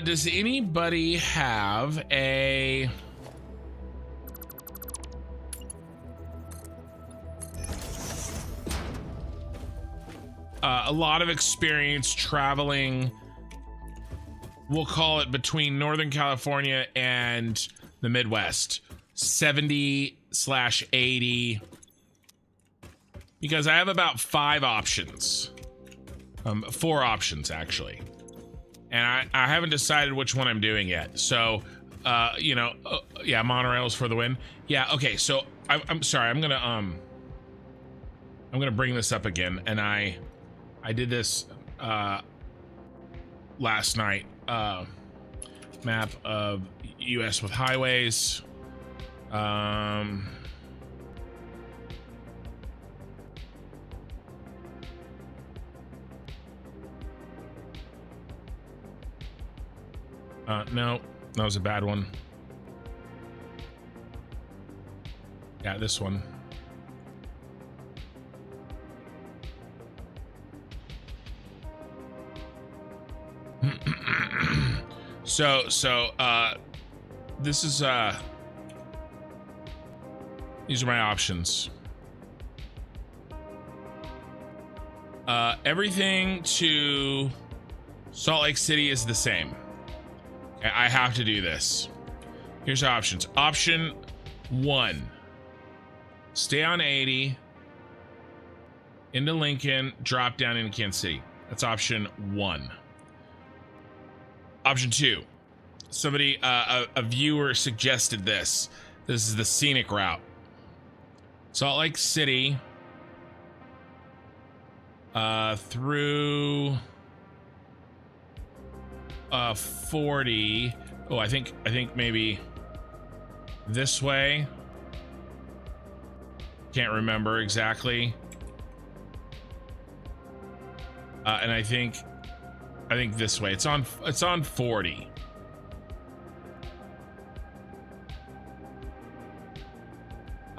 does anybody have a lot of experience traveling, we'll call it between Northern California and the Midwest, 70/80, because I have about 5 options, 4 options actually. And I haven't decided which one I'm doing yet. So, you know, yeah, monorails for the win. Yeah, okay. So I'm sorry. I'm gonna bring this up again. And I did this last night. Map of U.S. with highways. No, that was a bad one. Yeah, this one. So this is these are my options. Everything to Salt Lake City is the same. I have to do this. Here's the options. Option 1, stay on 80 into Lincoln, drop down into Kansas City. That's option 1. Option 2, somebody, a viewer suggested this. This is the scenic route. Salt Lake City through 40. Oh, I think maybe this way. Can't remember exactly. And I think this way. It's on 40.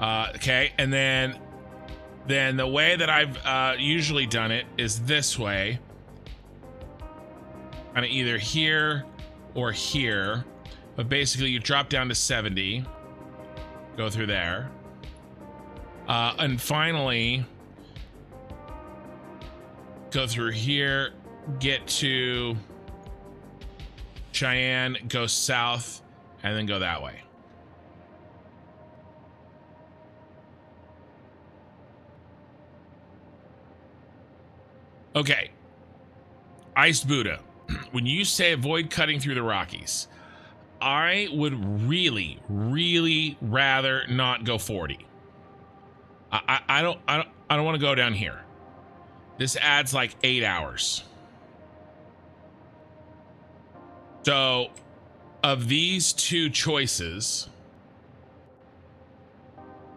Okay, and then the way that I've usually done it is this way. Kind of either here or here, but basically you drop down to 70, go through there, and finally go through here, get to Cheyenne, go south, and then go that way. Okay, Iced Buddha. When you say avoid cutting through the Rockies, I would really, really rather not go 40. I don't want to go down here. This adds like 8 hours. So, of these two choices,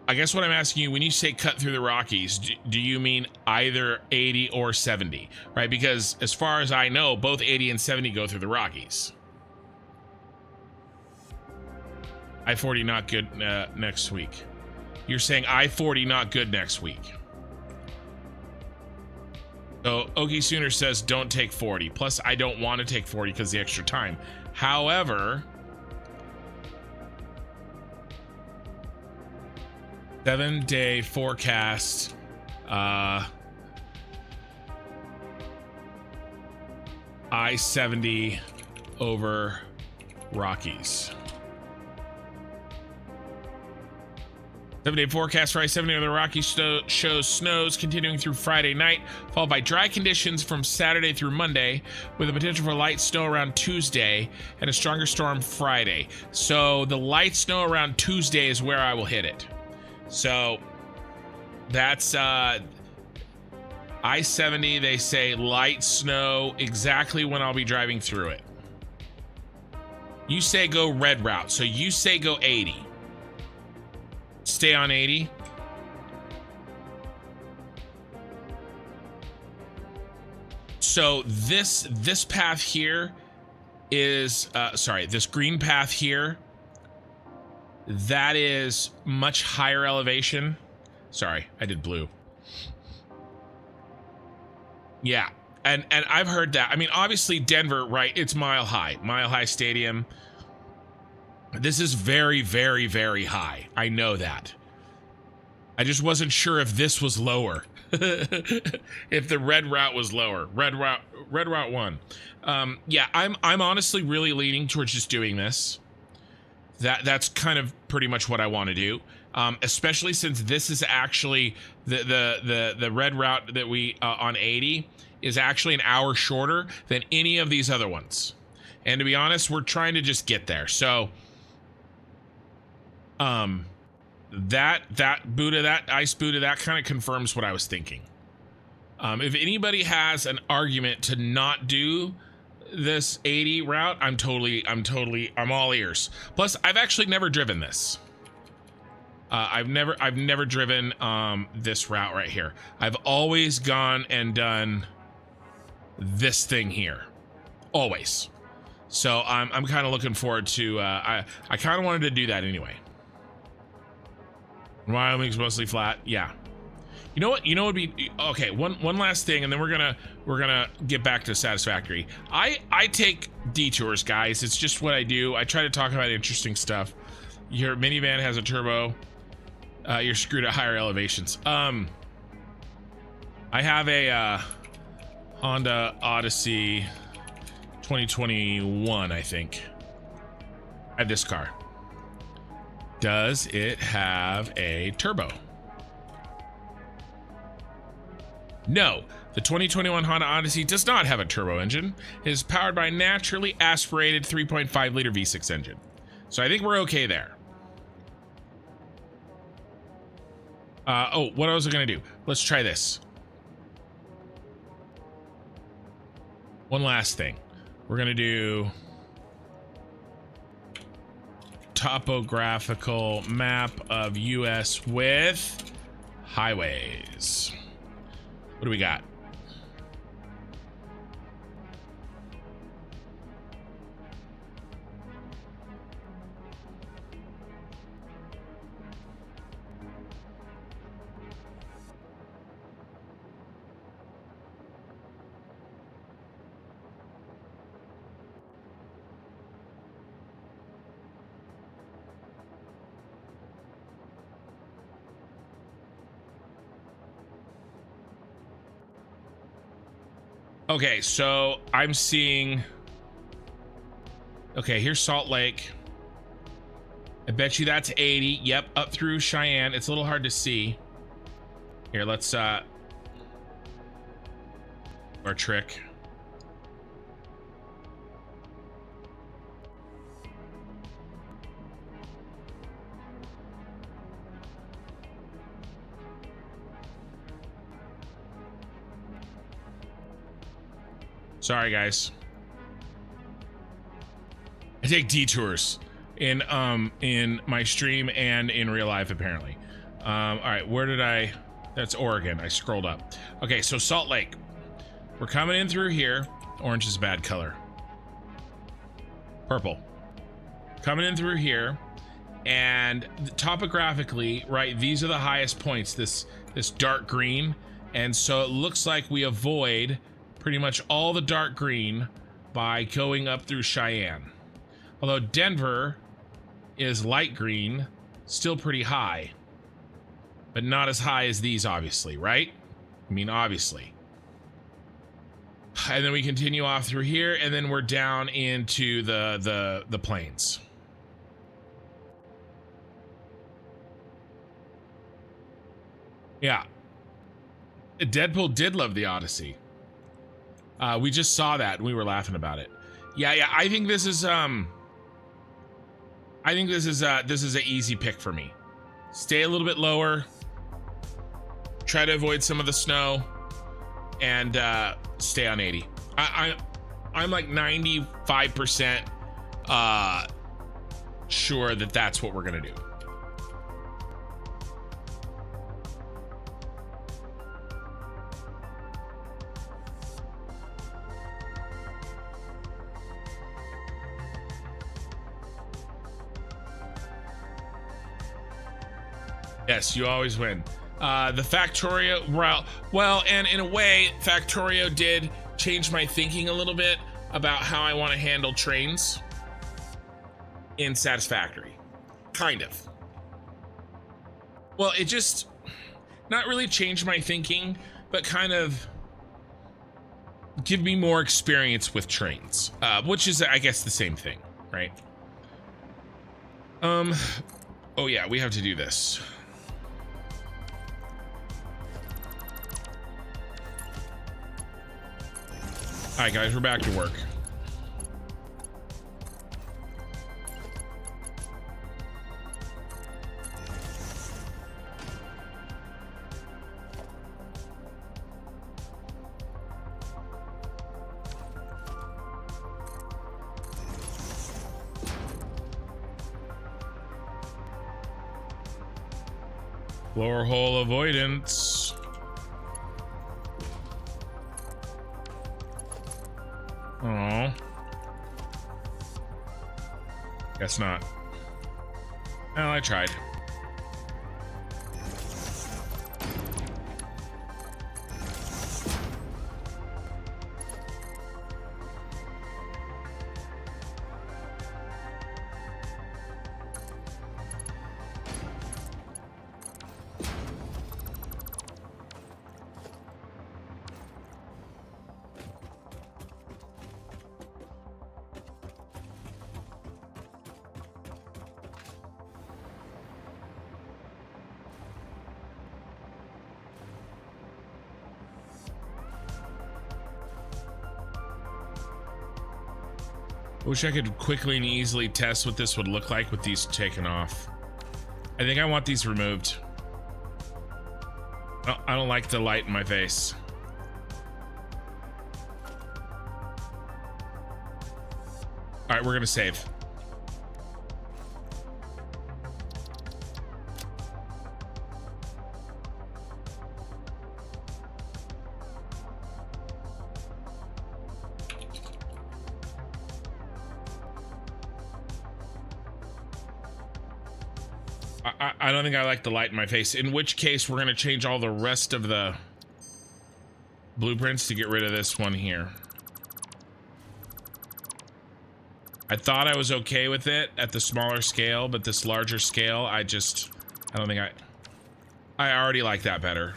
I guess what I'm asking you, when you say cut through the Rockies, do you mean either 80 or 70, right? Because as far as I know, both 80 and 70 go through the Rockies. I-40 not good next week. You're saying I-40 not good next week. So Okie Sooner says don't take 40. Plus, I don't want to take 40 because the extra time. However, 7-day forecast. I-70 over Rockies. 7-day forecast for I-70 over the Rockies shows snows continuing through Friday night, followed by dry conditions from Saturday through Monday, with a potential for light snow around Tuesday and a stronger storm Friday. So the light snow around Tuesday is where I will hit it. So that's I-70, they say light snow exactly when I'll be driving through it. You say go red route, so you say go 80. Stay on 80. So this path here is this green path here, that is much higher elevation. Sorry, I did blue. Yeah, and I've heard that. I mean, obviously Denver, right? It's Mile High Stadium. This is very, very, very high. I know that. I just wasn't sure if this was lower. If the red route was lower. Red route 1. Yeah, I'm honestly really leaning towards just doing this. That's kind of pretty much what I want to do. Especially since this is actually the red route that we on 80 is actually an hour shorter than any of these other ones. And to be honest, we're trying to just get there. So that ice Buddha, that kind of confirms what I was thinking. If anybody has an argument to not do this 80 route, I'm all ears. Plus, I've actually never driven this. I've never driven this route right here. I've always gone and done this thing here, always. So I'm kind of looking forward to. I kind of wanted to do that anyway. Wyoming's mostly flat. Yeah. You know what? You know what would be okay. One last thing, and then we're gonna get back to Satisfactory. I take detours, guys. It's just what I do. I try to talk about interesting stuff. Your minivan has a turbo. You're screwed at higher elevations. I have a Honda Odyssey 2021, I think. I have this car. Does it have a turbo? No, the 2021 Honda Odyssey does not have a turbo engine. It is powered by a naturally aspirated 3.5 liter V6 engine. So I think we're okay there. Oh, what else was I gonna do? Let's try this. One last thing. We're gonna do topographical map of US with highways. What do we got? Okay, so I'm seeing. Okay, here's Salt Lake. I bet you that's 80. Yep, up through Cheyenne. It's a little hard to see. Here, let's our trick. Sorry, guys. I take detours in my stream and in real life, apparently. All right, where did I? That's Oregon. I scrolled up. Okay, so Salt Lake. We're coming in through here. Orange is a bad color. Purple. Coming in through here, And topographically, right, these are the highest points, this dark green. And so it looks like we avoid pretty much all the dark green by going up through Cheyenne. Although Denver is light green, still pretty high, but not as high as these, obviously, right? I mean, obviously. And then we continue off through here, and then we're down into the plains. Yeah. Deadpool did love the Odyssey. We just saw that and we were laughing about it. Yeah, I think this is an easy pick for me. Stay a little bit lower. Try to avoid some of the snow and stay on 80. I'm like 95% sure that that's what we're gonna do. Yes, you always win. The Factorio, well, and in a way, Factorio did change my thinking a little bit about how I want to handle trains in Satisfactory. Kind of. Well, it just not really changed my thinking, but kind of give me more experience with trains, which is, I guess, the same thing, right? Oh yeah, we have to do this. All right, guys, we're back to work. Lower hole avoidance. Oh. Guess not. Well, I tried. I wish I could quickly and easily test what this would look like with these taken off. I think I want these removed. Oh, I don't like the light in my face. All right, we're gonna save. I don't think I like the light in my face, in which case we're going to change all the rest of the blueprints to get rid of this one here. I thought I was okay with it at the smaller scale, but this larger scale, I don't think I already like that better.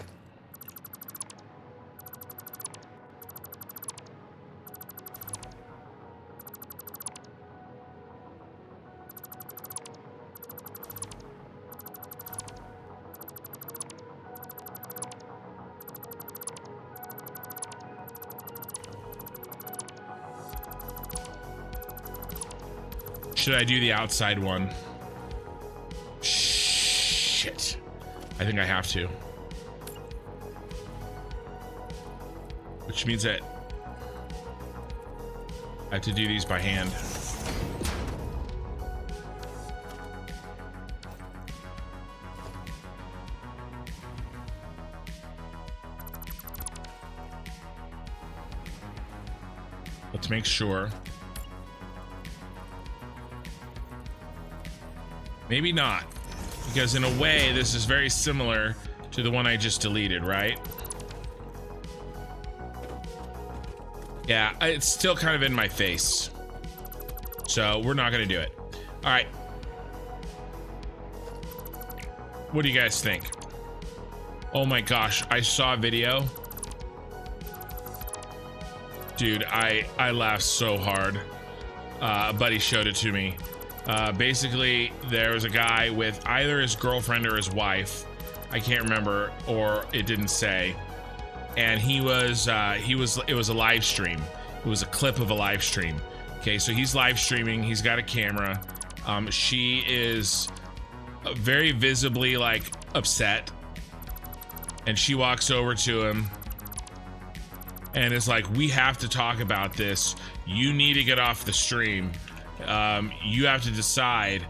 Should I do the outside one? Shit. I think I have to. Which means that I have to do these by hand. Let's make sure. Maybe not, because in a way, this is very similar to the one I just deleted, right? Yeah, it's still kind of in my face. So we're not gonna do it. All right. What do you guys think? Oh my gosh, I saw a video. Dude, I laughed so hard. A buddy showed it to me. Basically, there was a guy with either his girlfriend or his wife. I can't remember, or it didn't say. And it was a live stream. It was a clip of a live stream. Okay, so he's live streaming. He's got a camera. She is very visibly like upset, and she walks over to him and is like, "We have to talk about this. You need to get off the stream. You have to decide,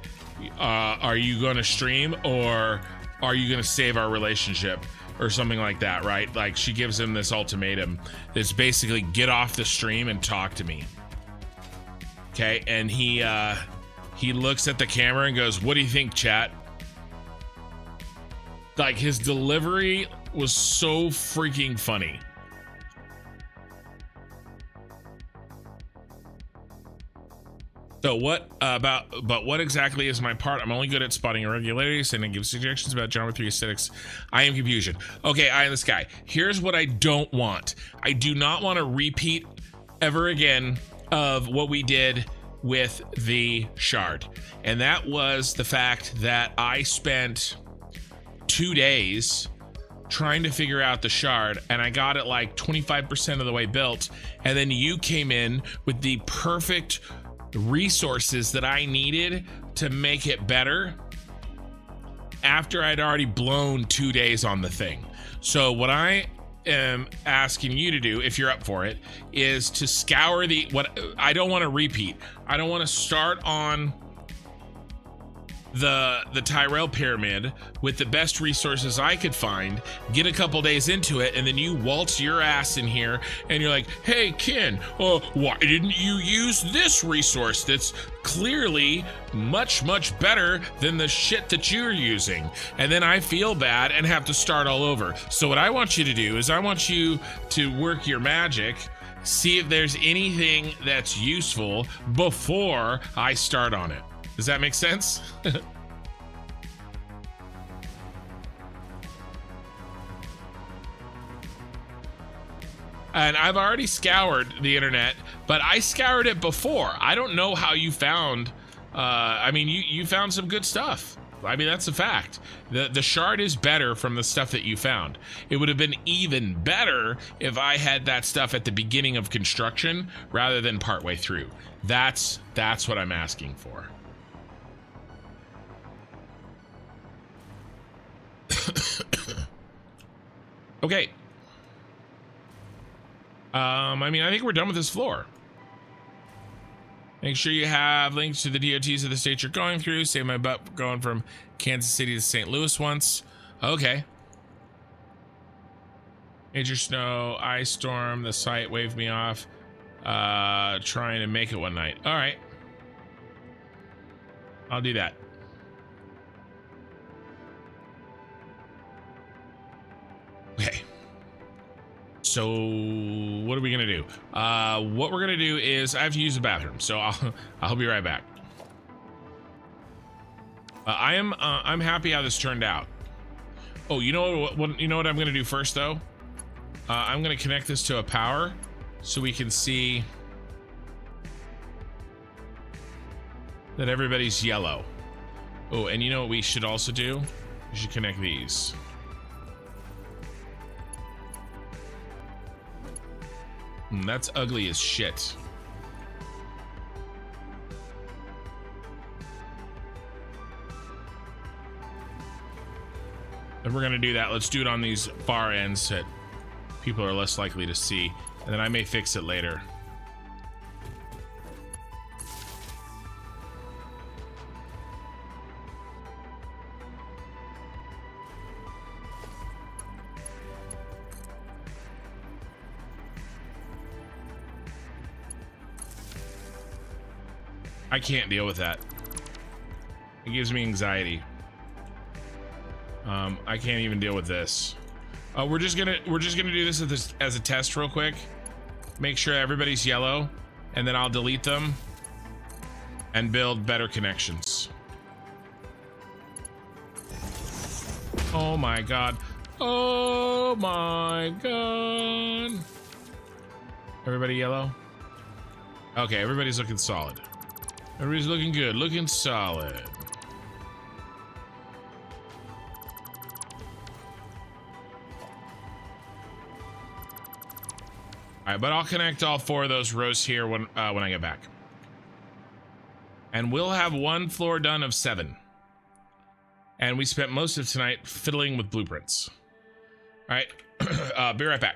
are you going to stream or are you going to save our relationship?" Or something like that, right? Like, she gives him this ultimatum that's basically, get off the stream and talk to me. Okay, and he looks at the camera and goes, "What do you think, chat?" Like, his delivery was so freaking funny. So what exactly is my part? I'm only good at spotting irregularities and I give suggestions about genre 3 aesthetics. I am confusion. Okay, I am this guy. Here's what I don't want. I do not want to repeat ever again of what we did with the shard. And that was the fact that I spent 2 days trying to figure out the shard, and I got it like 25% of the way built, and then you came in with the perfect resources that I needed to make it better after I'd already blown 2 days on the thing. So what I am asking you to do, if you're up for it, is to scour I don't want to repeat. I don't want to start on the Tyrell pyramid with the best resources I could find, get a couple days into it, and then you waltz your ass in here and you're like, "Hey Ken, why didn't you use this resource that's clearly much better than the shit that you're using?" And then I feel bad and have to start all over. So what I want you to do is I want you to work your magic, see if there's anything that's useful before I start on it. Does that make sense? And I've already scoured the internet, but I scoured it before. I don't know how you found, I mean, you found some good stuff. I mean, that's a fact. The shard is better from the stuff that you found. It would have been even better if I had that stuff at the beginning of construction rather than partway through. That's what I'm asking for. Okay. I mean, I think we're done with this floor. Make sure you have links to the DOTs of the state you're going through. Save my butt going from Kansas City to St. Louis once. Okay. Major snow, ice storm, the site waved me off. Trying to make it one night. All right. I'll do that. Okay. So what are we gonna do? What we're gonna do is I have to use the bathroom, so I'll be right back. I'm happy how this turned out. Oh, you know what I'm gonna do first though? I'm gonna connect this to a power so we can see that everybody's yellow. Oh, and you know what we should also do? We should connect these. That's ugly as shit. If we're gonna do that, let's do it on these far ends that people are less likely to see, and then I may fix it later. I can't deal with that. It gives me anxiety. I can't even deal with this. We're just gonna do this as a test real quick. Make sure everybody's yellow, and then I'll delete them and build better connections. Oh my god. Oh my god. Everybody yellow? Okay, everybody's looking solid. Everybody's looking good, looking solid. All right, but I'll connect all 4 of those rows here when I get back. And we'll have 1 floor done of 7. And we spent most of tonight fiddling with blueprints. All right, be right back.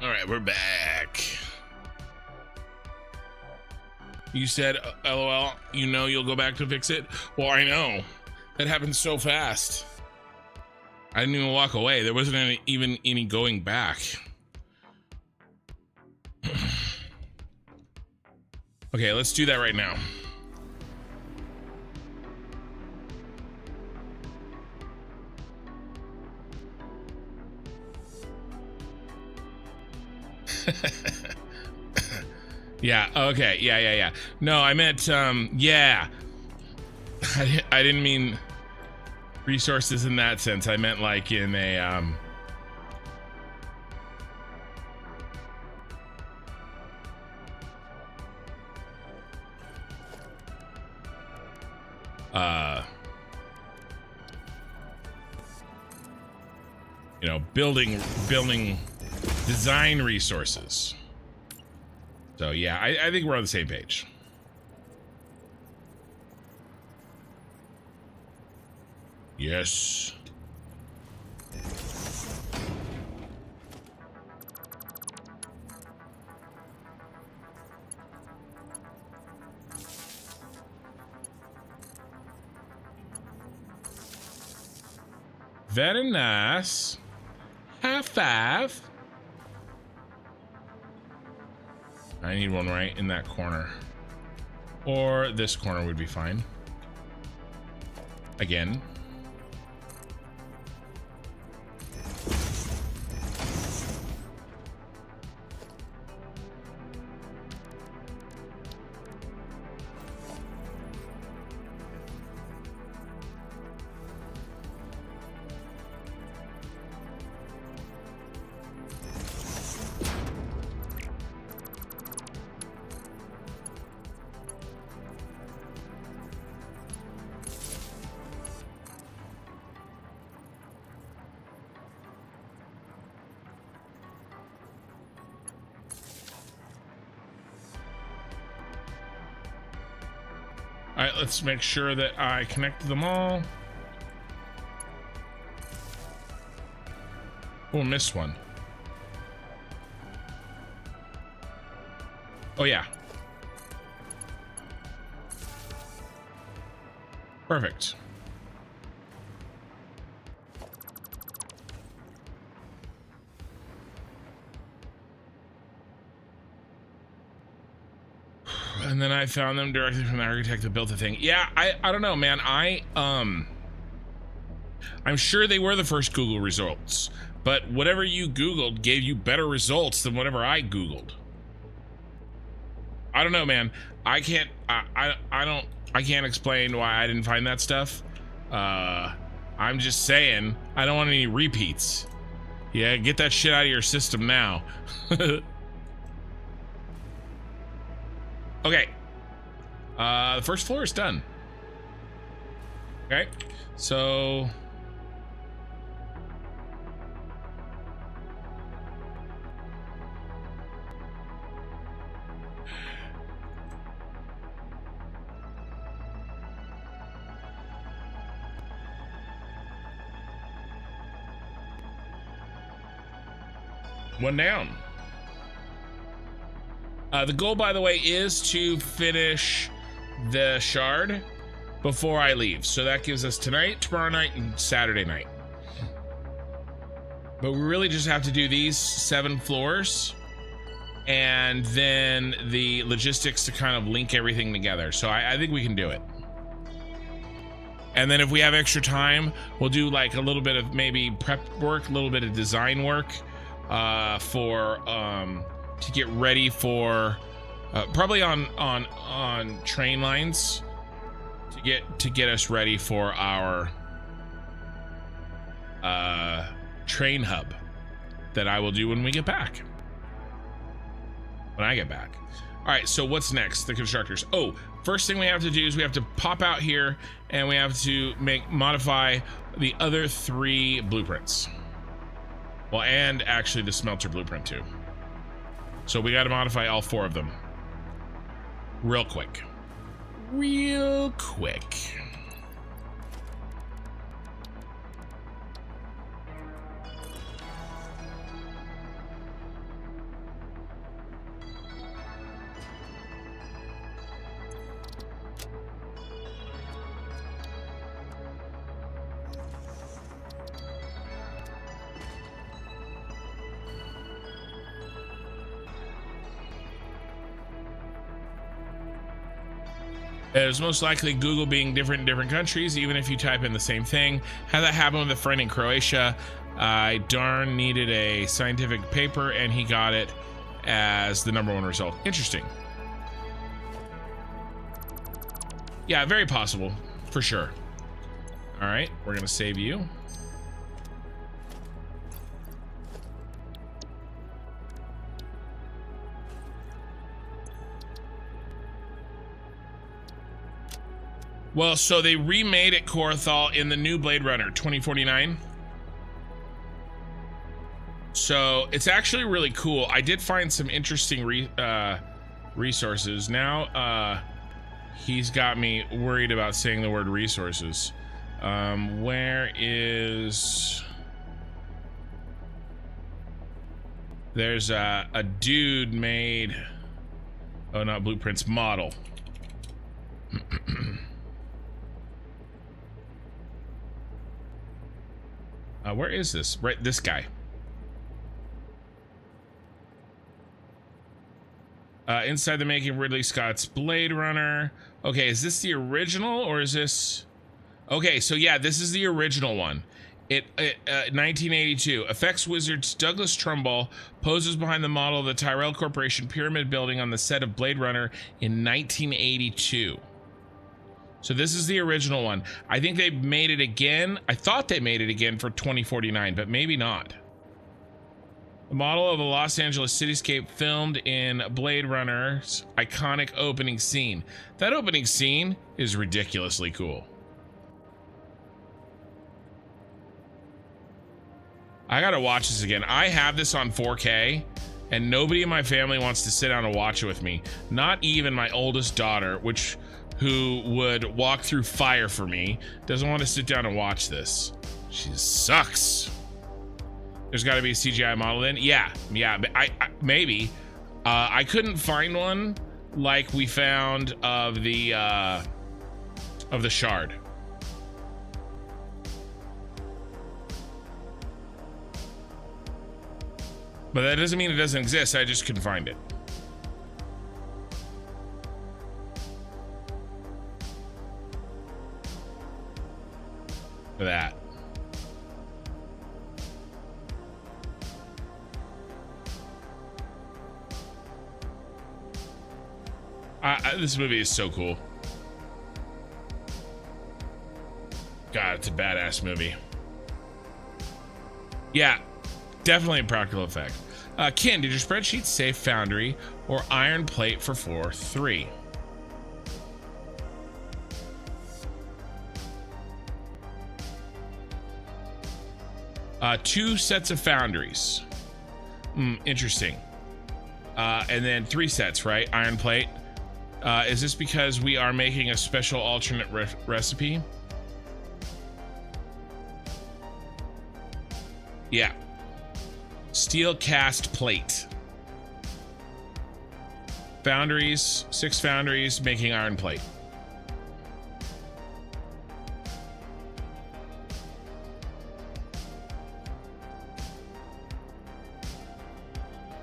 All right, we're back. You said, LOL, you know you'll go back to fix it? Well, I know. That happened so fast. I didn't even walk away. There wasn't even any going back. Okay, let's do that right now. Yeah, okay, yeah. No, I meant, yeah. I didn't mean resources in that sense. I meant like in a, you know, building design resources. So yeah, I think we're on the same page. Yes. Very nice. High five. I need one right in that corner. Or this corner would be fine. Again. All right, let's make sure that I connect them all. Oh, missed one. Oh, yeah. Perfect. And then I found them directly from the architect that built the thing. Yeah, I don't know, man. I'm sure they were the first Google results, but whatever you Googled gave you better results than whatever I Googled. I don't know, man. I can't explain why I didn't find that stuff. I'm just saying, I don't want any repeats. Yeah, get that shit out of your system now. Okay. The first floor is done. Okay. So one down. The goal, by the way, is to finish the shard before I leave. So that gives us tonight, tomorrow night, and Saturday night. But we really just have to do these 7 floors and then the logistics to kind of link everything together. So I think we can do it. And then if we have extra time, we'll do like a little bit of maybe prep work, a little bit of design work to get ready for probably on train lines to get us ready for our train hub that I will do when we get back. When I get back. All right, so what's next? The constructors. Oh, first thing we have to do is we have to pop out here and we have to modify the other 3 blueprints. Well, and actually the smelter blueprint too. So we got to modify all 4 of them. Real quick. Real quick. It was most likely Google being different in different countries, even if you type in the same thing. Had that happen with a friend in Croatia. I darn needed a scientific paper and he got it as the #1 result. Interesting. Yeah, very possible, for sure. All right, we're gonna save you. Well, so they remade it, Korathal, in the new Blade Runner 2049. So it's actually really cool. I did find some interesting resources. Now he's got me worried about saying the word resources. Where is... There's a dude made... Oh, not blueprints, model. Where is this? Right, this guy. Inside the making of Ridley Scott's Blade Runner. Okay, is this the original or is this... Okay, so yeah, this is the original one. 1982. Effects wizard Douglas Trumbull poses behind the model of the Tyrell Corporation pyramid building on the set of Blade Runner in 1982. So this is the original one. I think they made it again. I thought they made it again for 2049, but maybe not. The model of a Los Angeles cityscape filmed in Blade Runner's iconic opening scene. That opening scene is ridiculously cool. I gotta watch this again. I have this on 4K and nobody in my family wants to sit down and watch it with me. Not even my oldest daughter, which who would walk through fire for me doesn't want to sit down and watch this. She sucks. There's got to be a CGI model then. Yeah. I maybe. I couldn't find one like we found of the shard. But that doesn't mean it doesn't exist. I just couldn't find it. That. This movie is so cool. God, it's a badass movie. Yeah, definitely a practical effect. Ken, did your spreadsheet say foundry or iron plate for floor 3? Two sets of foundries. Interesting. And then 3 sets, right? Iron plate. Is this because we are making a special alternate recipe? Yeah. Steel cast plate. Foundries, 6 foundries making iron plate.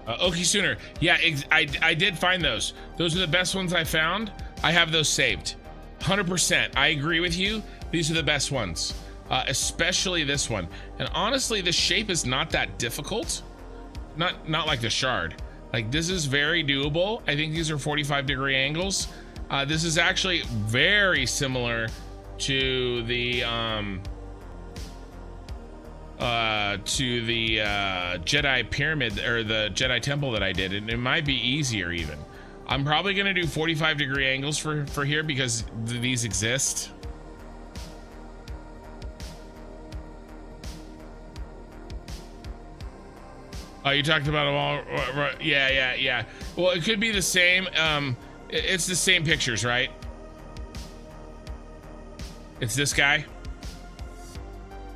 Okie Sooner. Yeah, I did find those. Those are the best ones I found. I have those saved. 100%. I agree with you. These are the best ones. Especially this one. And honestly, the shape is not that difficult. Not like the shard. Like, this is very doable. I think these are 45-degree angles. This is actually very similar to the Jedi pyramid or the Jedi temple that I did, and it might be easier even. I'm probably gonna do 45-degree angles for here because these exist. Oh, you talked about them all. Yeah. Well, it could be the same. It's the same pictures, right? It's this guy.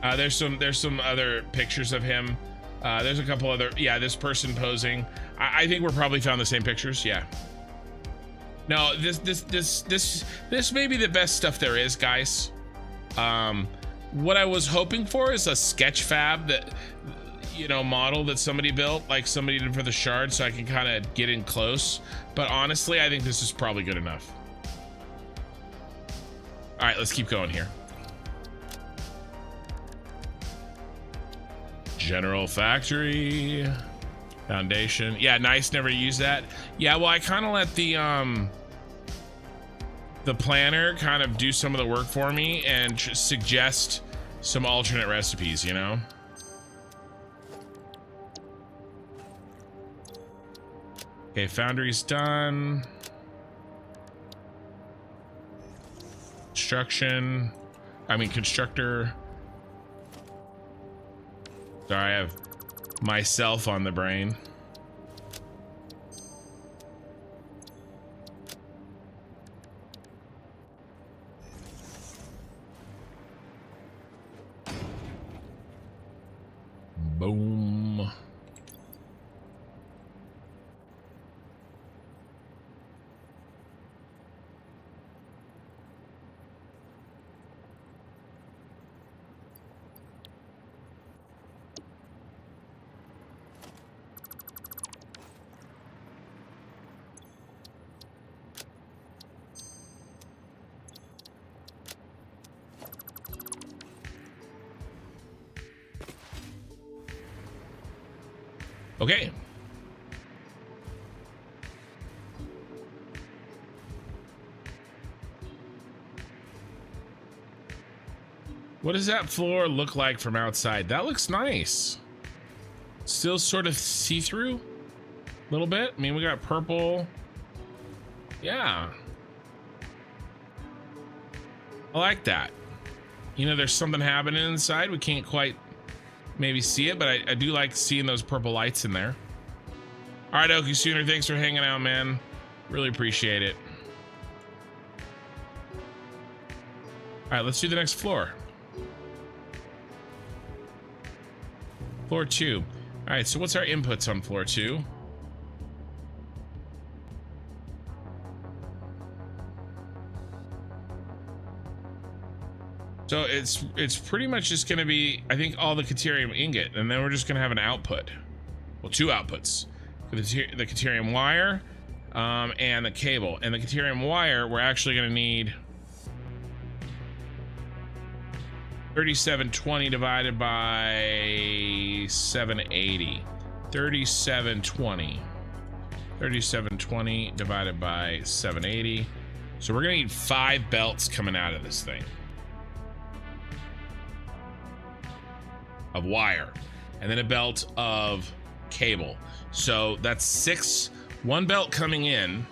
There's some other pictures of him. There's a couple other, this person posing. I think we're probably found the same pictures. Yeah. No, this may be the best stuff there is, guys. What I was hoping for is a sketch fab that, model that somebody built, like somebody did for the shard, so I can kind of get in close. But honestly, I think this is probably good enough. All right, let's keep going here. General factory foundation. Yeah, nice. Never use that. Yeah, well, I kind of let the planner kind of do some of the work for me and suggest some alternate recipes, Okay, foundry's done. Constructor. Sorry, I have myself on the brain. Boom. Okay. What does that floor look like from outside? That looks nice. Still sort of see-through a little bit. I mean, we got purple. Yeah. I like that. There's something happening inside. We can't quite maybe see it, but I do like seeing those purple lights in there. All right, Okie Sooner, thanks for hanging out, man. Really appreciate it. All right, let's do the next floor. Floor 2. All right, so what's our inputs on floor 2? So it's pretty much just going to be, I think, all the Caterium ingot, and then we're just going to have an output. Well, 2 outputs. The Caterium wire and the cable. And the Caterium wire, we're actually going to need 3720 divided by 780. 3720. 3720 divided by 780. So we're going to need 5 belts coming out of this thing. Of wire. And then a belt of cable. So that's 6. 1 belt coming in.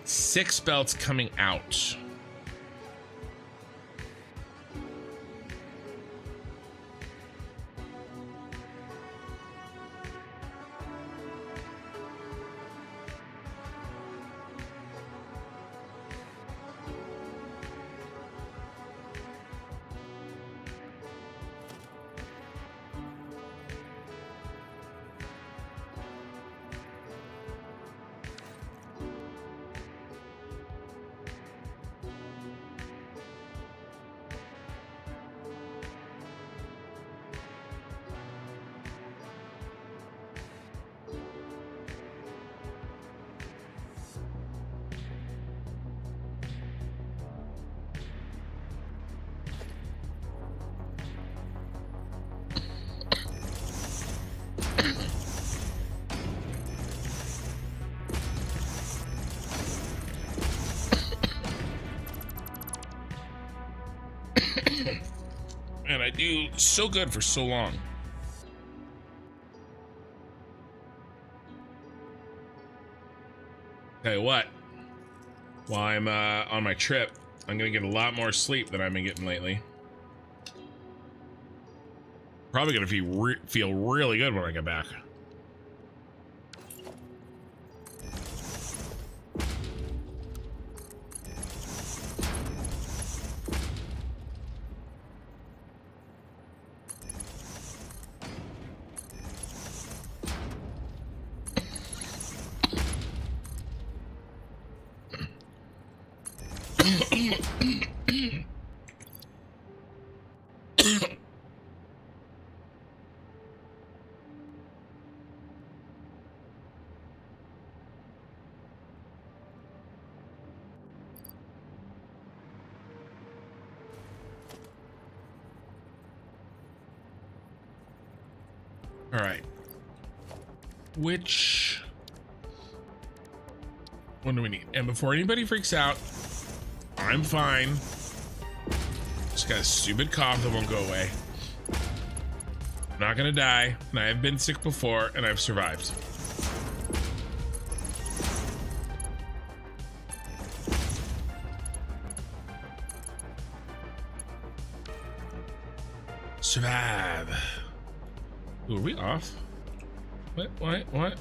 6 belts coming out. Man, I do so good for so long. Tell you what, while I'm on my trip, I'm gonna get a lot more sleep than I've been getting lately. Probably gonna feel really good when I get back. All right. Which one do we need? And before anybody freaks out, I'm fine. Just got a stupid cough that won't go away. I'm not gonna die, and I have been sick before, and I've survived. Survive. Ooh, are we off? What? What?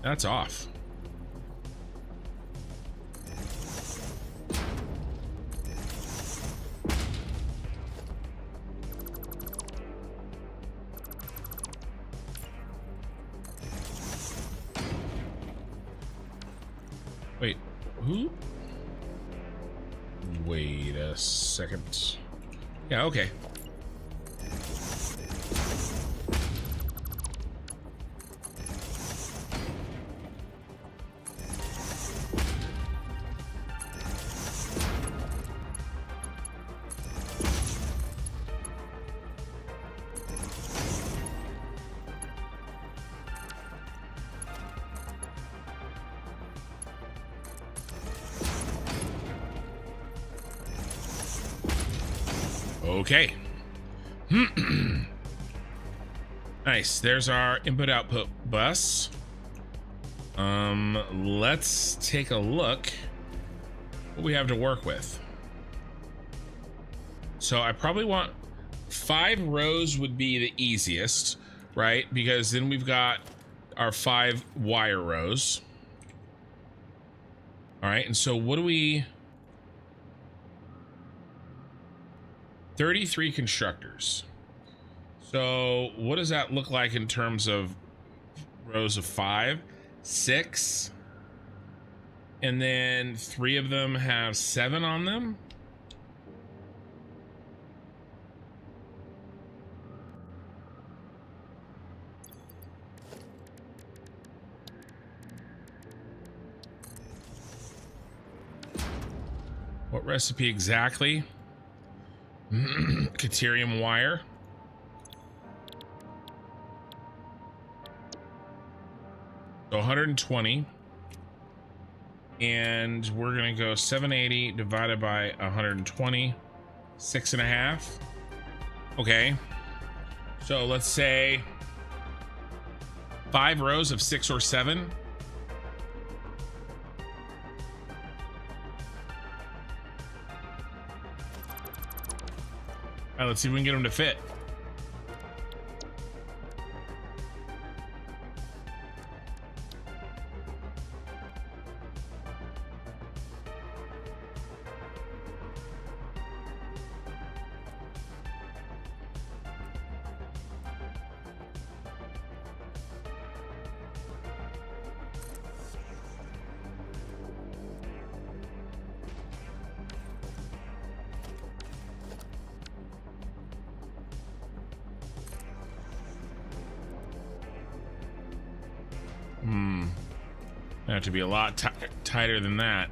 That's off. Wait, who? Wait a second. Yeah, okay. Okay. Nice. There's our input output bus. Let's take a look what we have to work with. So I probably want 5 rows would be the easiest, right? Because then we've got our 5 wire rows. All right, and so what do we... 33 constructors. So what does that look like in terms of rows of 5? 6. And then 3 of them have 7 on them. What recipe exactly? Caterium wire. So 120. And we're gonna go 780 divided by 120. 6.5. Okay. So let's say 5 rows of 6 or 7. All right, let's see if we can get them to fit. Have to be a lot tighter than that.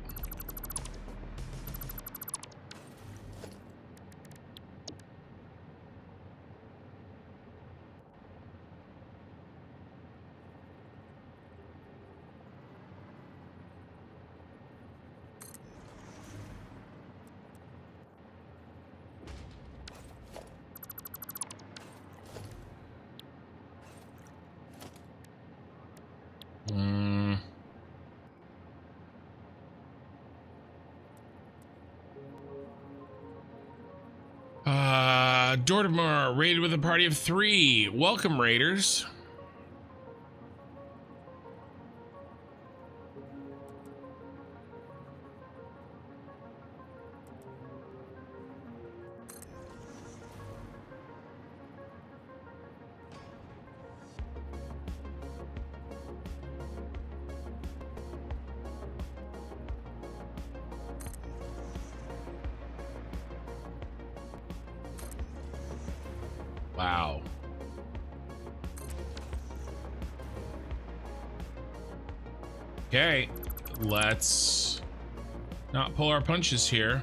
Dortmund raided with a party of 3. Welcome, raiders. Wow. Okay, let's not pull our punches here.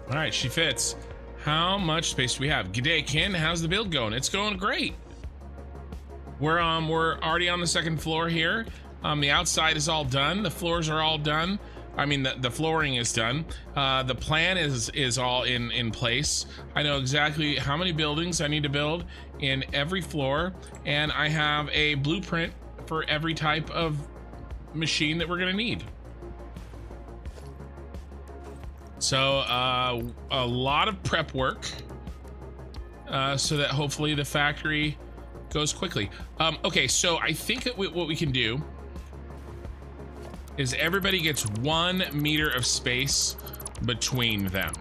All right, she fits. How much space do we have? G'day, Ken. How's the build going? It's going great. We're already on the 2nd floor here. The outside is all done. The floors are all done. I mean, the flooring is done. The plan is all in place. I know exactly how many buildings I need to build in every floor, and I have a blueprint for every type of machine that we're gonna need. So a lot of prep work so that hopefully the factory goes quickly. Okay, so I think that what we can do is everybody gets 1 meter of space between them.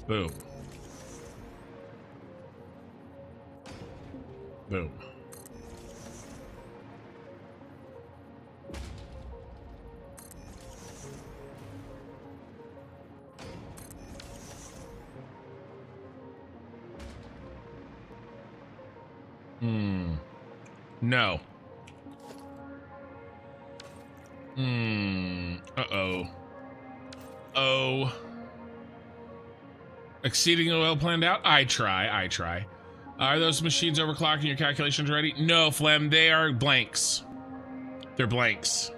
Boom. Boom. No. Uh-oh. Oh. Exceedingly well planned out? I try. Are those machines overclocking your calculations already? No, Flem, they are blanks. They're blanks.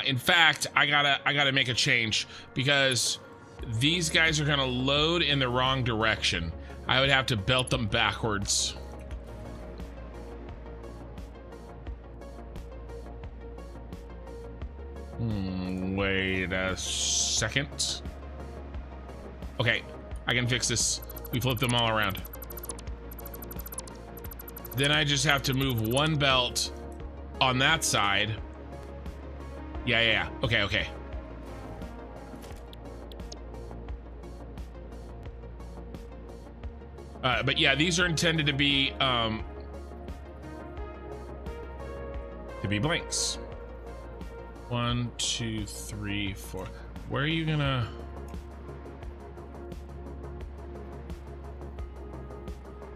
In fact, I gotta make a change because these guys are gonna load in the wrong direction. I would have to belt them backwards. Wait a second. Okay, I can fix this. We flip them all around. Then I just have to move one belt on that side. Yeah. Okay. But yeah, these are intended to be blanks. 1, 2, 3, 4. Where are you gonna?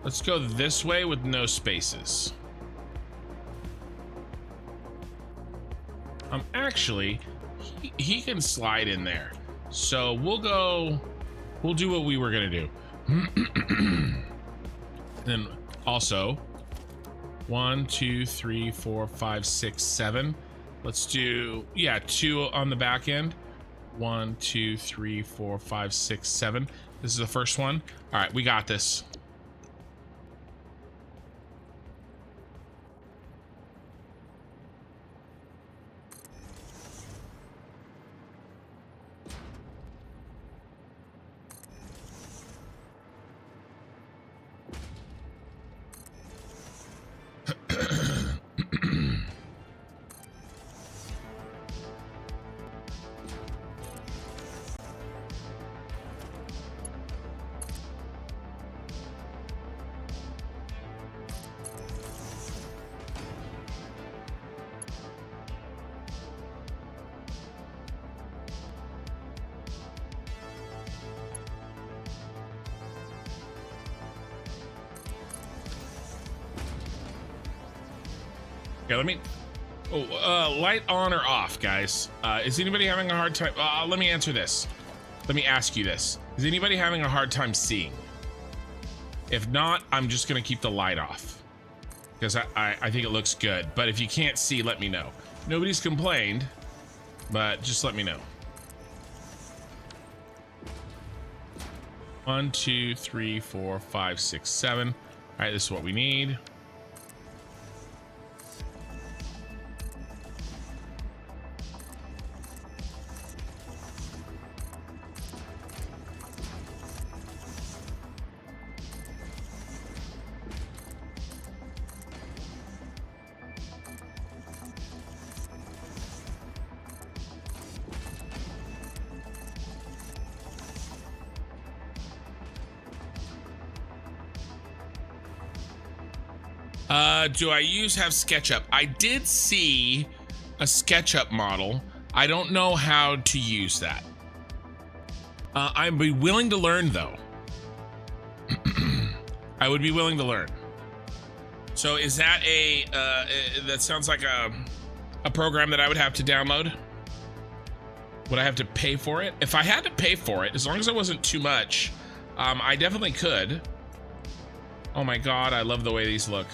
Let's go this way with no spaces. Actually, he can slide in there. So we'll do what we were gonna do. Then also 1, 2, 3, 4, 5, 6, 7. Let's do, yeah, 2 on the back end. 1, 2, 3, 4, 5, 6, 7. This is the first one. All right, we got this. Okay, let me. Light on or off, guys? Is anybody having a hard time? Let me answer this. Let me ask you this. Is anybody having a hard time seeing? If not, I'm just gonna keep the light off because I think it looks good. But if you can't see, let me know. Nobody's complained, but just let me know. 1, 2, 3, 4, 5, 6, 7. All right, this is what we need. Do I have SketchUp? I did see a SketchUp model. I don't know how to use that. I'd be willing to learn though. I would be willing to learn. So is that that sounds like a program that I would have to download? Would I have to pay for it? If I had to pay for it, as long as it wasn't too much, I definitely could. Oh my God, I love the way these look.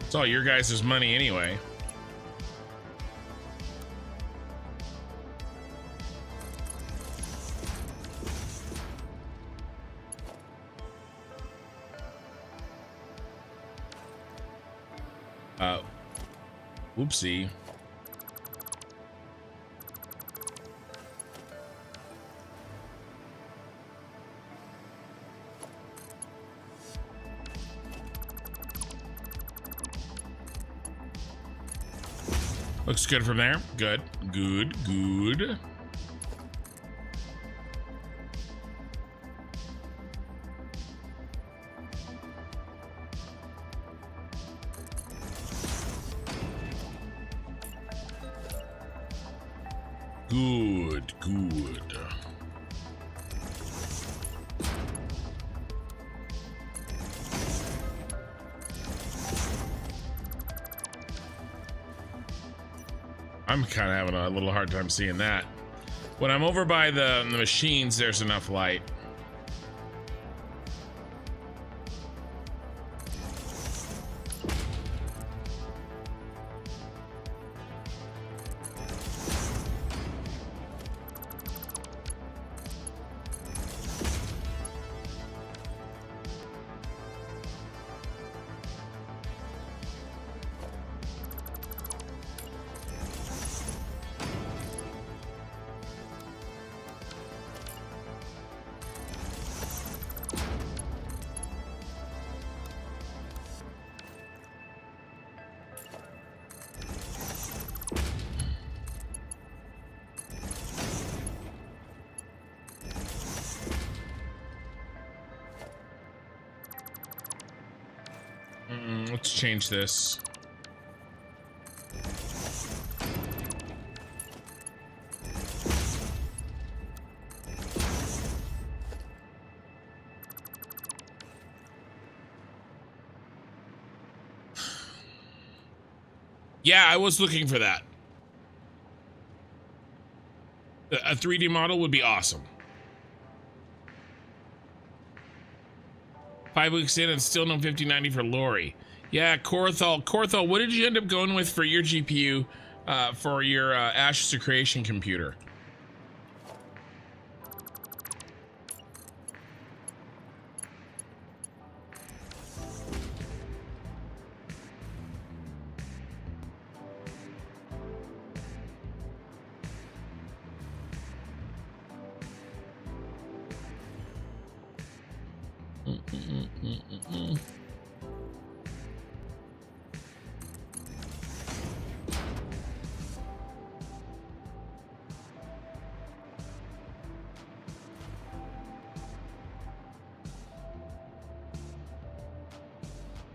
It's all your guys' money anyway. Oopsie. Looks good from there. Good. Good. I'm kind of having a little hard time seeing that. When I'm over by the machines, there's enough light. Let's change this. Yeah, I was looking for that. A 3D model would be awesome. 5 weeks in and still no 5090 for Lori. Yeah, Korthal. Korthal, what did you end up going with for your GPU for your Ashes to Creation computer?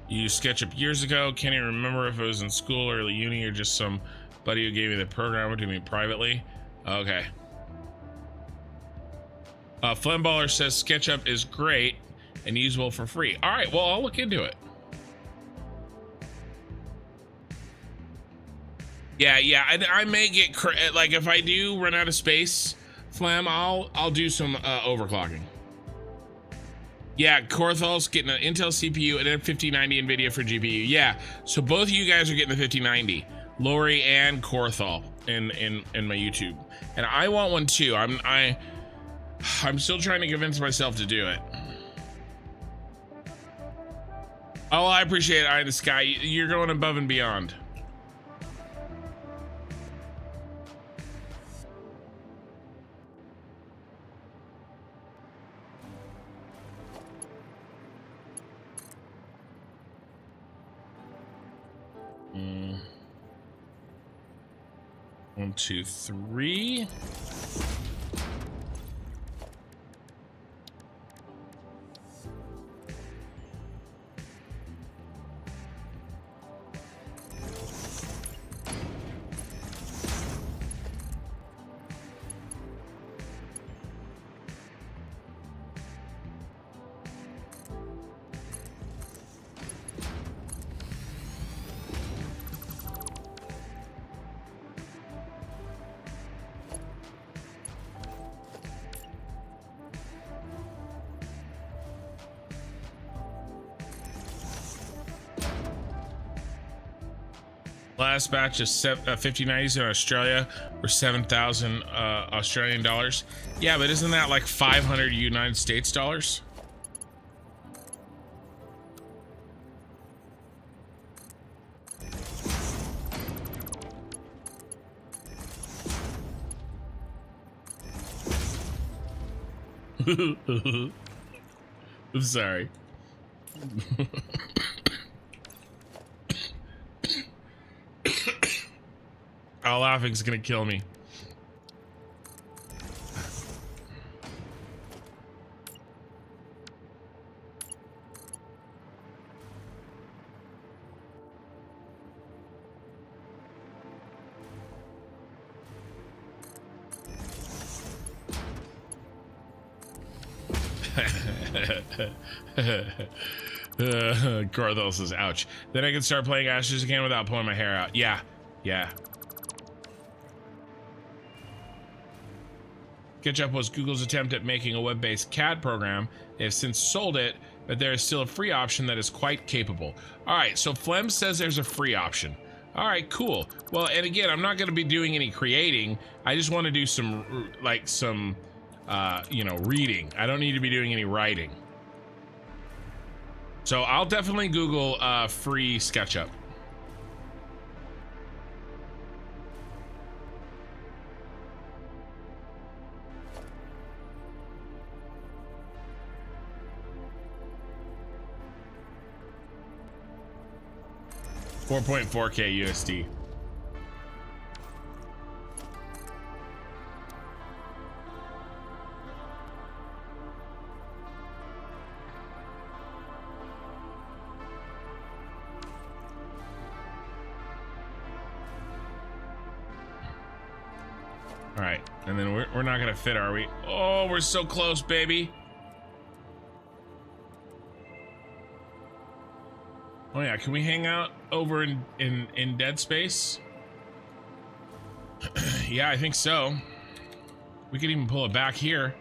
You used SketchUp years ago. Can't even remember if it was in school or uni or just some buddy who gave me the program to me privately. Okay. Flamballer says SketchUp is great and usable for free. All right, well, I'll look into it. Yeah, I may get like if I do run out of space, Flam, I'll do some overclocking. Yeah, Korthal's getting an Intel CPU and a 5090 NVIDIA for GPU. Yeah, so both of you guys are getting the 5090, Lori and Korthal in my YouTube, and I want one too. I'm still trying to convince myself to do it. Oh, I appreciate it, Eye of the Sky. You're going above and beyond. One, two, three. Last batch of 5090s in Australia were 7,000 Australian dollars. Yeah, but isn't that like 500 United States dollars? I'm sorry. Oh, laughing's gonna kill me. Garthel says, ouch. Then I can start playing Ashes again without pulling my hair out. Yeah, yeah. SketchUp was Google's attempt at making a web-based CAD program. They have since sold it, but there is still a free option that is quite capable. All right, so Flem says there's a free option. All right, cool. Well, and again, I'm not going to be doing any creating. I just want to do some, you know, reading. I don't need to be doing any writing. So I'll definitely Google free SketchUp. $4.4K USD. All right, and then we're not gonna fit, are we? Oh, we're so close, baby. Oh yeah, can we hang out over in dead space? Yeah, I think so. We could even pull it back here.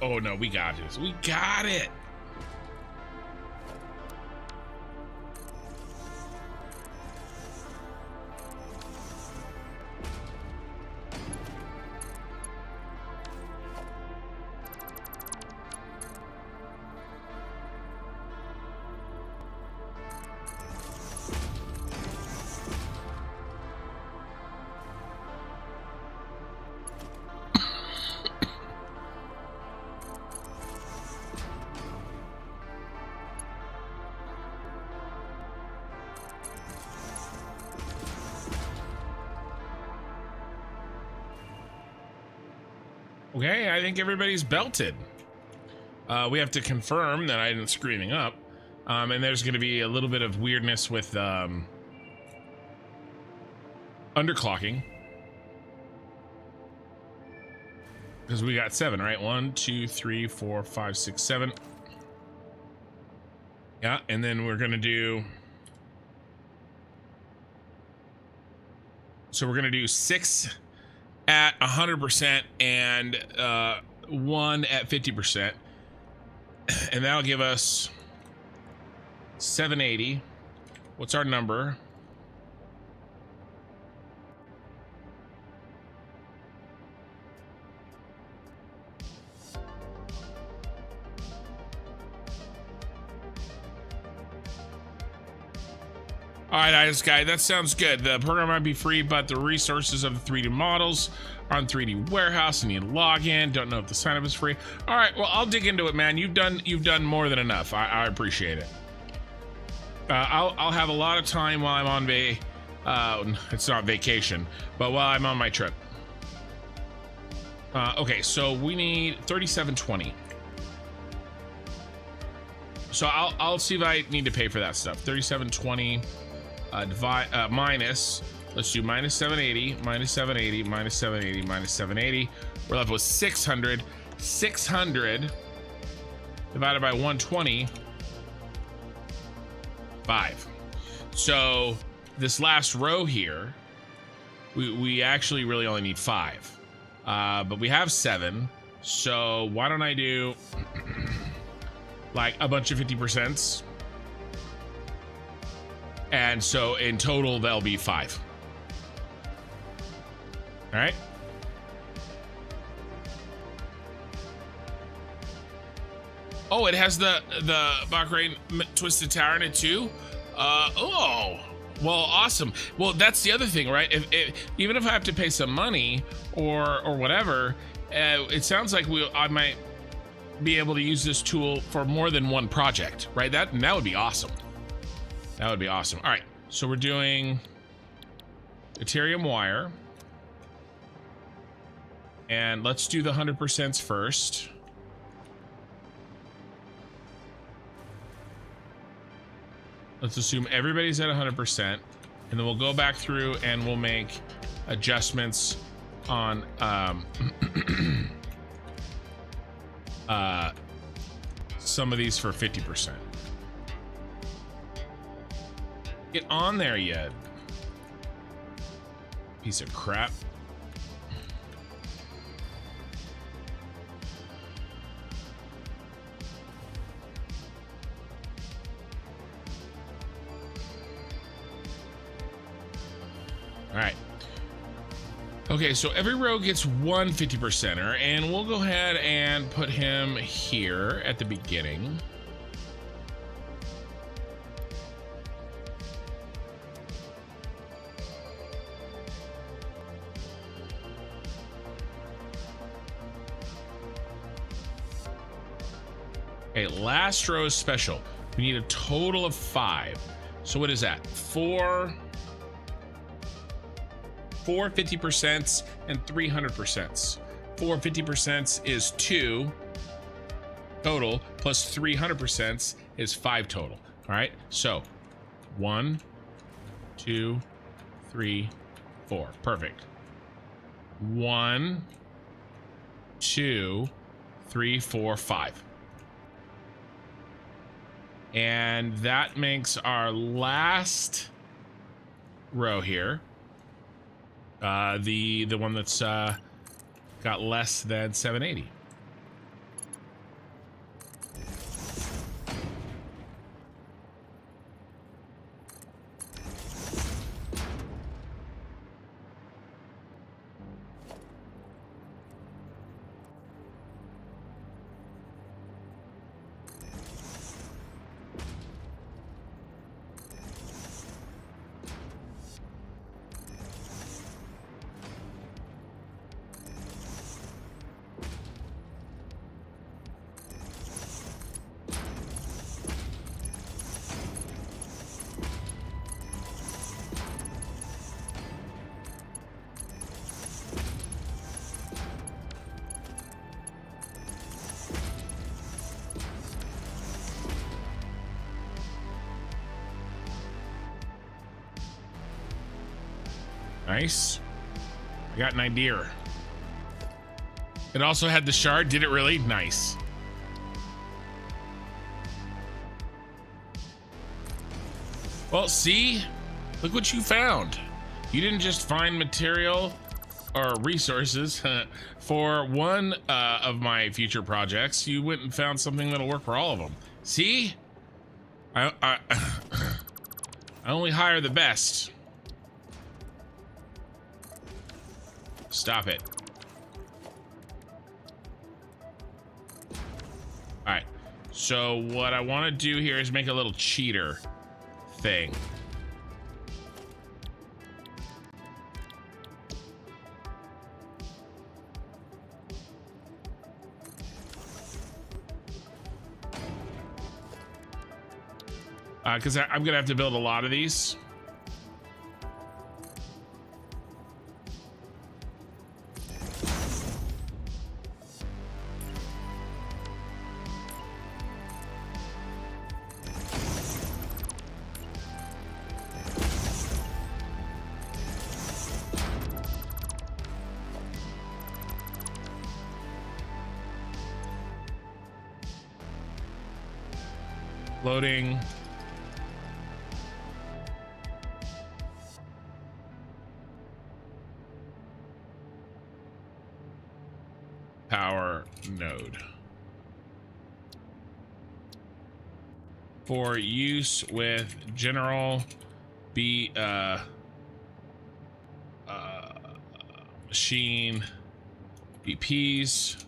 Oh no, we got this. We got it. Okay, I think everybody's belted. We have to confirm that I didn't screw anything up. And there's going to be a little bit of weirdness with underclocking. Because we got 7, right? 1, 2, 3, 4, 5, 6, 7. Yeah, and then we're going to do... So we're going to do 6 at 100% and 1 at 50%. And that'll give us 780. What's our number? All right, Ice Guy, that sounds good. The program might be free, but the resources of the 3D models are on 3D Warehouse, and you log in. Don't know if the sign-up is free. All right, well, I'll dig into it, man. You've done more than enough. I appreciate it. I'll have a lot of time while I'm on it's not vacation, but while I'm on my trip. Okay, so we need 3720. So I'll see if I need to pay for that stuff. 3720. Minus, let's do minus 780, minus 780, minus 780, minus 780. We're left with 600. 600 divided by 120, 5. So this last row here, we actually really only need 5. But we have 7. So why don't I do like a bunch of 50%? And so in total, that'll be 5. All right. Oh, it has the Bahrain Twisted Tower in it too. Oh, well, awesome. Well, that's the other thing, right? Even if I have to pay some money or whatever, it sounds like I might be able to use this tool for more than one project, right? That would be awesome. That would be awesome. All right, so we're doing Ethereum wire. And let's do the 100% first. Let's assume everybody's at 100%. And then we'll go back through and we'll make adjustments on some of these for 50%. Get on there yet, piece of crap. All right. Okay, so every row gets one 50%er, and we'll go ahead and put him here at the beginning. Okay, last row is special. We need a total of 5. So what is that? 4 50% and 300%. 4 50% is 2 total, plus 300% is 5 total. All right, so 1, 2, 3, 4. Perfect. 1, 2, 3, 4, 5. And that makes our last row here. The one that's got less than 780. Nice. I got an idea. It also had the shard. Did it really? Nice. Well, see? Look what you found. You didn't just find material or resources for one of my future projects. You went and found something that'll work for all of them. See? I only hire the best. Stop it. All right. So what I want to do here is make a little cheater thing. Because I'm gonna have to build a lot of these. Loading. Power node. For use with general machine BPs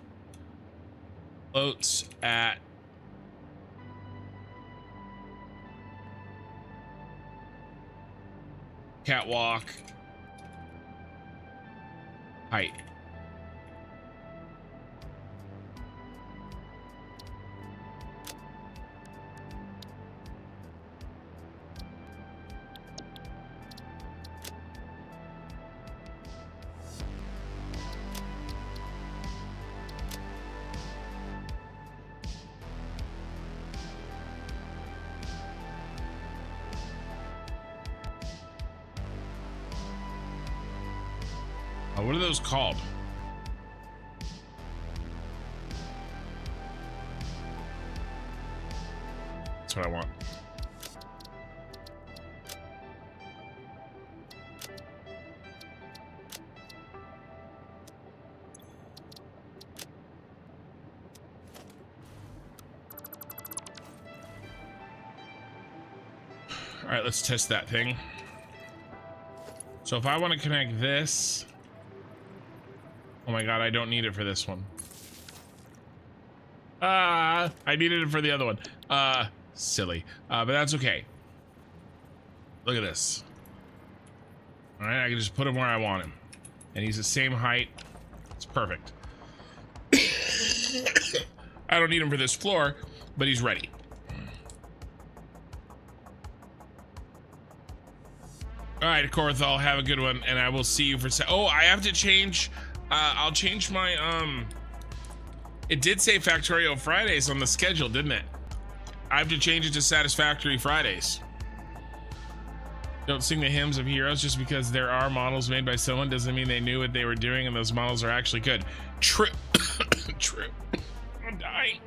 floats at catwalk height. What are those called? That's what I want. All right, let's test that thing. So if I want to connect this, oh my god, I don't need it for this one. I needed it for the other one. Silly. But that's okay. Look at this. All right, I can just put him where I want him. And he's the same height. It's perfect. I don't need him for this floor, but he's ready. All right, Korthal, have a good one, and I will see you for oh, I have to change. I'll change my, it did say Factorio Fridays on the schedule, didn't it? I have to change it to Satisfactory Fridays. Don't sing the hymns of heroes. Just because there are models made by someone doesn't mean they knew what they were doing and those models are actually good. True. True. I'm dying.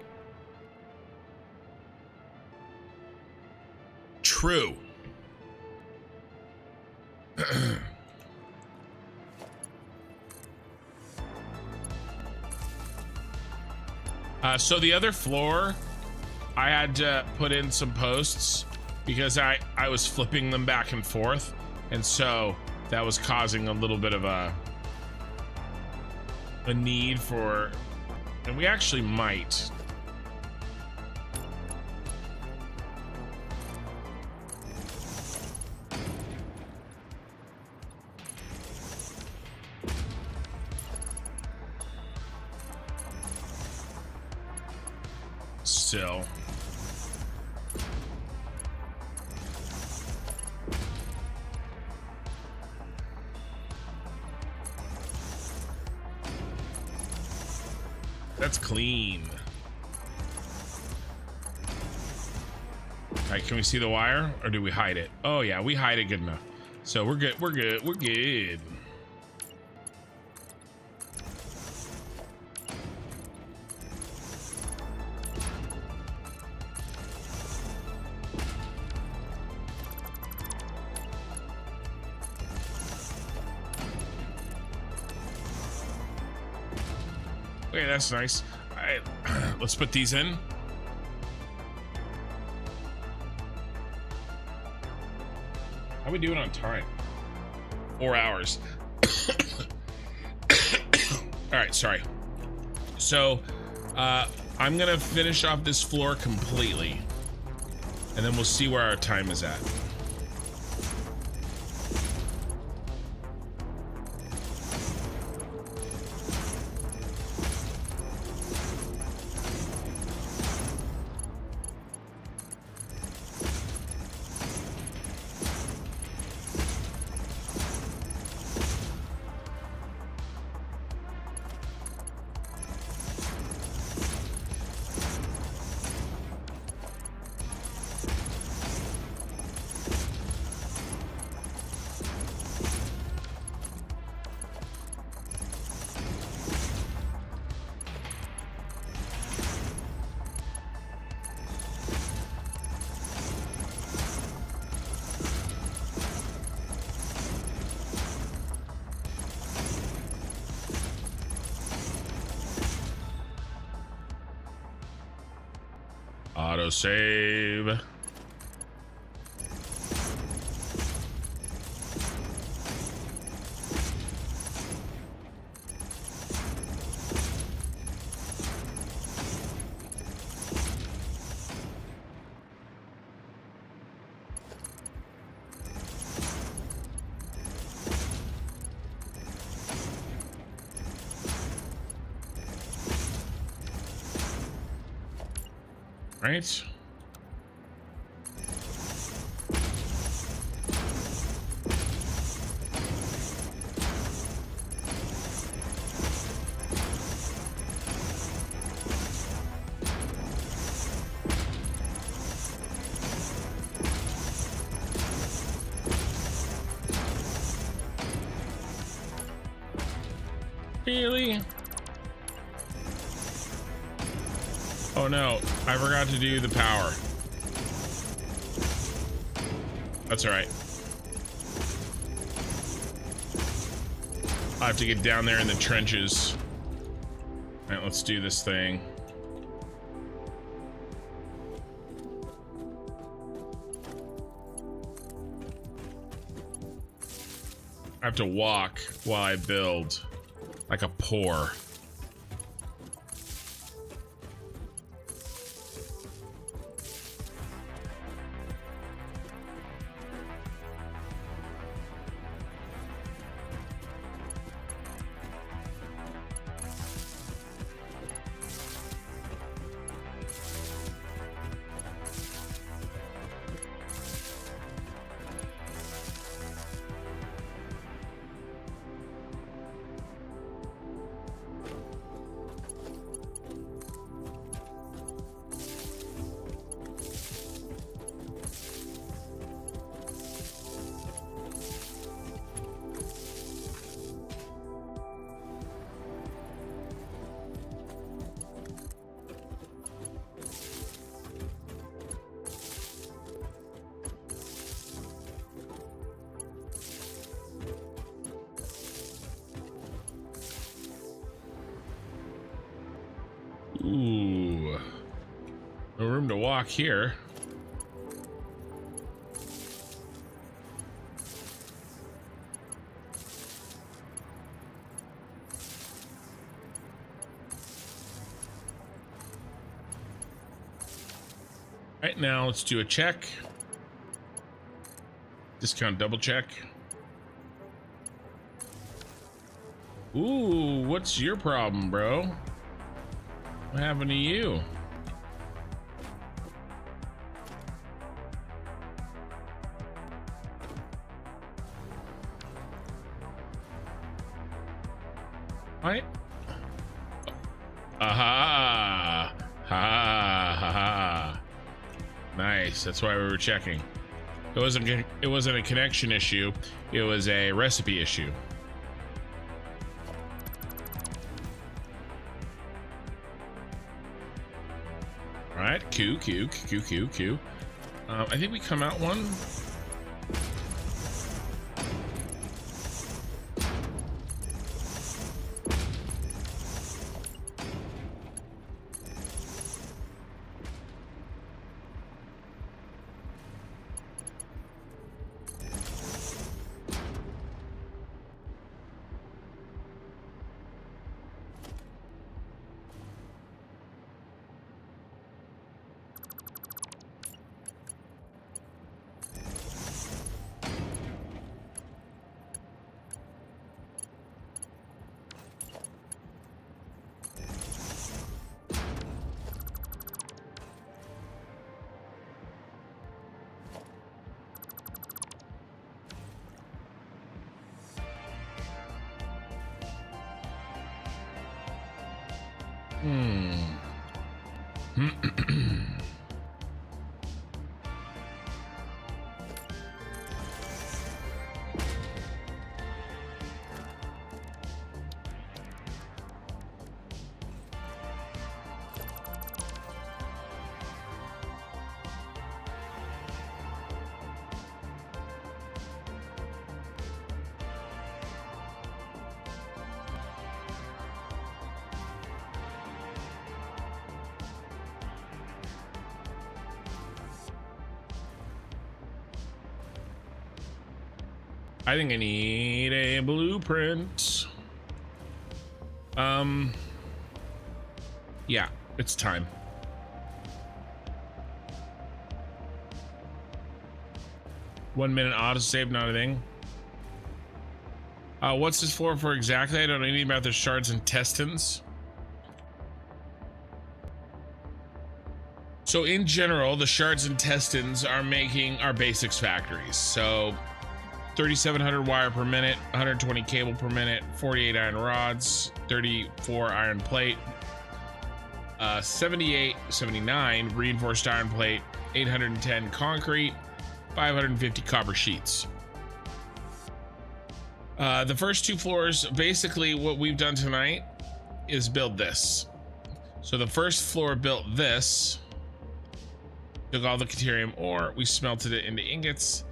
True. So the other floor, I had to put in some posts because I was flipping them back and forth, and so that was causing a little bit of a need for, and we actually might. Still. That's clean. All right, can we see the wire or do we hide it? Oh yeah, we hide it good enough. So we're good, we're good, we're good. Okay, that's nice. All right, let's put these in. How we doing on time? 4 hours. All right, sorry. So, I'm gonna finish off this floor completely, and then we'll see where our time is at. Auto save. Right. Really? Oh no, I forgot to do the power. That's all right. I have to get down there in the trenches. All right, let's do this thing. I have to walk while I build like a poor. No room to walk here. Right now, let's do a check. Discount double check. Ooh, what's your problem, bro? What happened to you? What? Aha! Ha ha ha! Nice. That's why we were checking. It wasn't a connection issue. It was a recipe issue. All right. Q. I think we come out one. I think I need a blueprint. Yeah, it's time. One minute autosave, not a thing. What's this for exactly? I don't know anything about the shards intestines. So in general, the shards intestines are making our basics factories. So 3,700 wire per minute, 120 cable per minute, 48 iron rods, 34 iron plate, 79 reinforced iron plate, 810 concrete, 550 copper sheets. The first two floors, basically what we've done tonight is build this. So the first floor built this, took all the Caterium ore, we smelted it into ingots.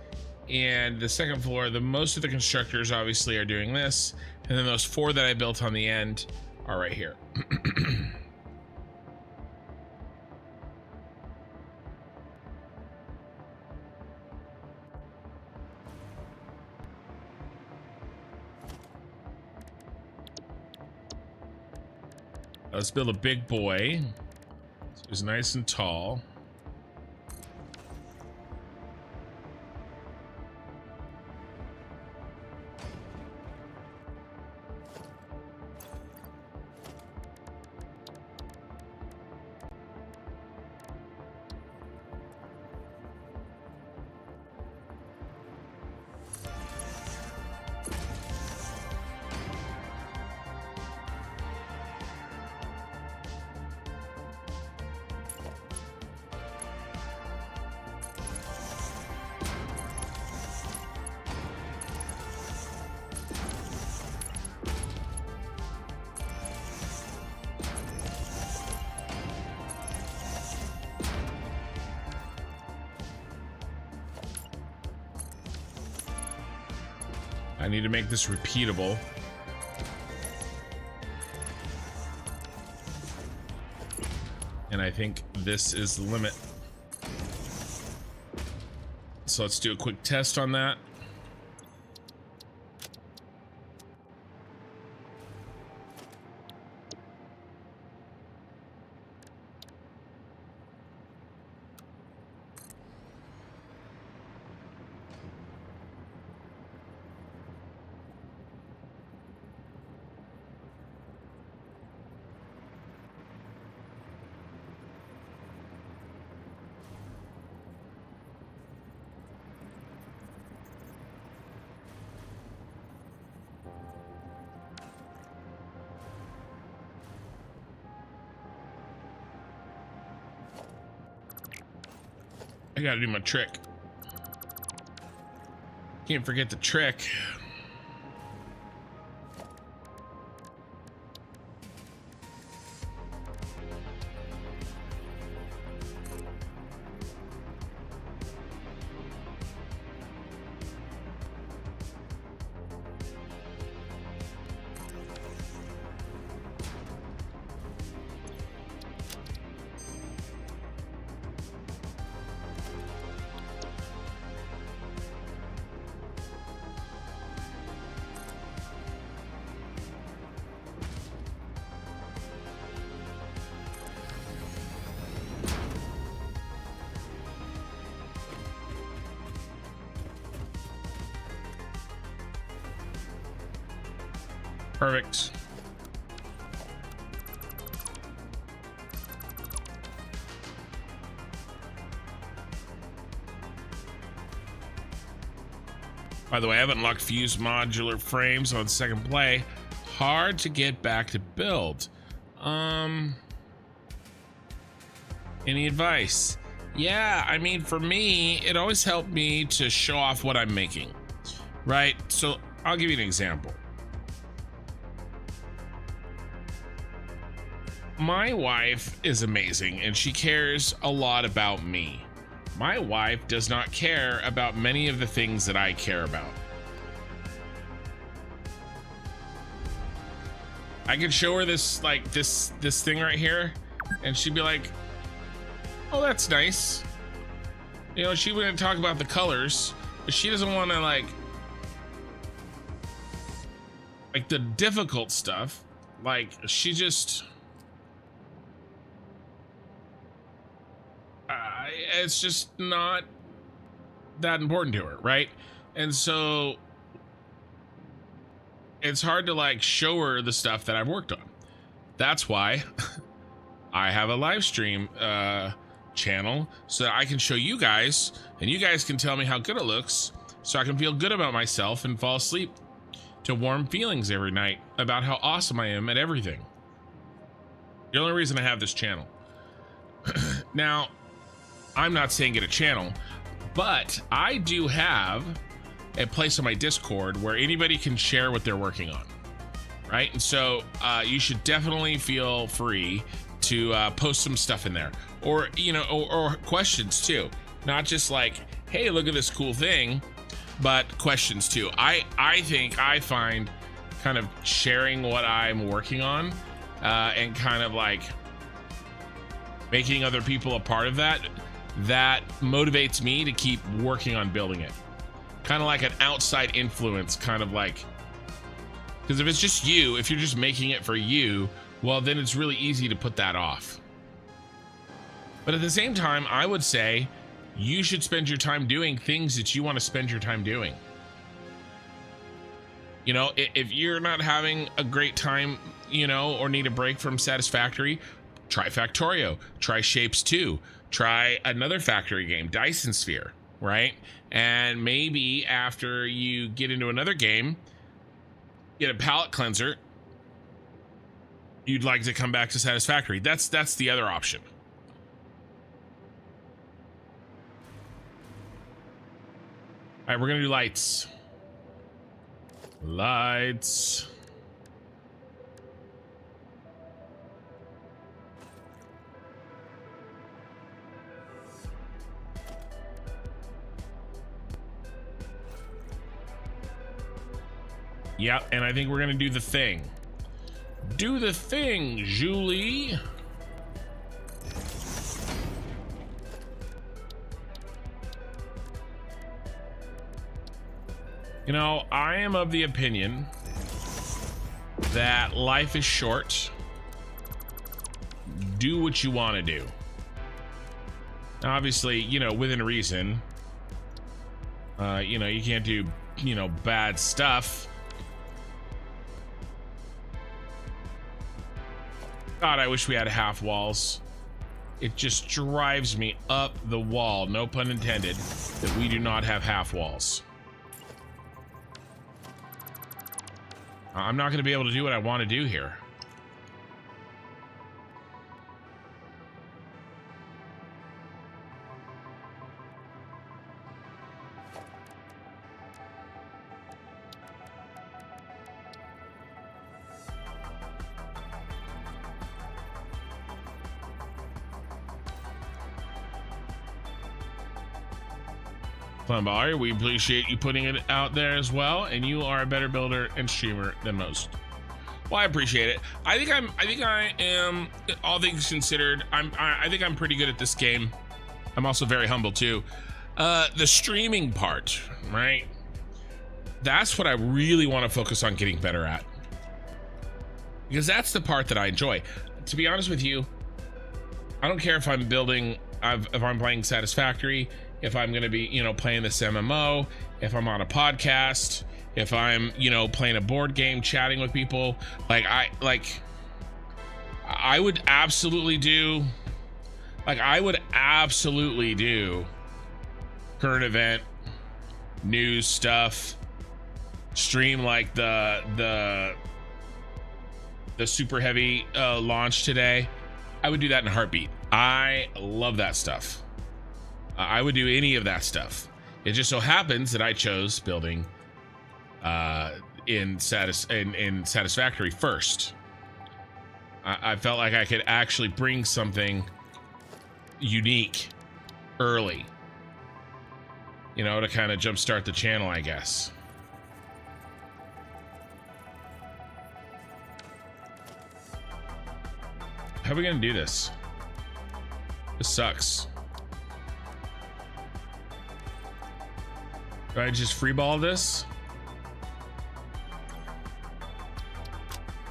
And the second floor, most of the constructors obviously are doing this, and then those four that I built on the end are right here. Let's build a big boy. So it's nice and tall. I need to make this repeatable. And I think this is the limit. So let's do a quick test on that. I gotta do my trick. Can't forget the trick. Perfect. By the way, I haven't unlocked fused modular frames on second play. Hard to get back to build. Any advice? Yeah, I mean, for me, it always helped me to show off what I'm making, right? So I'll give you an example. My wife is amazing and she cares a lot about me. My wife does not care about many of the things that I care about. I could show her this, like this thing right here, and she'd be like, oh, that's nice. You know, she wouldn't talk about the colors, but she doesn't want to like the difficult stuff. Like, she just, it's just not that important to her, right? And so it's hard to like show her the stuff that I've worked on. That's why I have a live stream channel, so that I can show you guys, and you guys can tell me how good it looks, so I can feel good about myself and fall asleep to warm feelings every night about how awesome I am at everything. The only reason I have this channel. Now, I'm not saying get a channel, but I do have a place on my Discord where anybody can share what they're working on, right? And so you should definitely feel free to post some stuff in there, or you know, or questions too. Not just like, hey, look at this cool thing, but questions too. I think I find kind of sharing what I'm working on and kind of like making other people a part of that motivates me to keep working on building it. Kind of like an outside influence, kind of like, because if it's just you, if you're just making it for you, well, then it's really easy to put that off. But at the same time, I would say you should spend your time doing things that you want to spend your time doing. You know, if you're not having a great time, you know, or need a break from Satisfactory, try Factorio, try Shapes 2, try another factory game, Dyson Sphere, right? And maybe after you get into another game, get a palate cleanser, you'd like to come back to Satisfactory. That's the other option. All right, we're gonna do lights. Lights. Yep, and I think we're gonna do the thing. Do the thing, Julie. You know, I am of the opinion that life is short. Do what you want to do. Now, obviously, you know, within reason. You know, you can't do, you know, bad stuff. God, I wish we had half walls. It just drives me up the wall, no pun intended, that we do not have half walls. I'm not going to be able to do what I want to do here. Funballer, we appreciate you putting it out there as well, and you are a better builder and streamer than most. Well, I appreciate it. I think I am, all things considered, I think I'm pretty good at this game. I'm also very humble too. The streaming part, right? That's what I really want to focus on getting better at, because that's the part that I enjoy. To be honest with you, I don't care if I'm building, if I'm playing Satisfactory, if I'm going to be, you know, playing this MMO, if I'm on a podcast, if I'm, you know, playing a board game, chatting with people. I would absolutely do, current event, news stuff, stream like the super heavy launch today. I would do that in a heartbeat. I love that stuff. I would do any of that stuff. It just so happens that I chose building in Satisfactory first. I felt like I could actually bring something unique early, you know, to kind of jumpstart the channel, I guess. How are we gonna do this? This sucks. Do I just freeball this?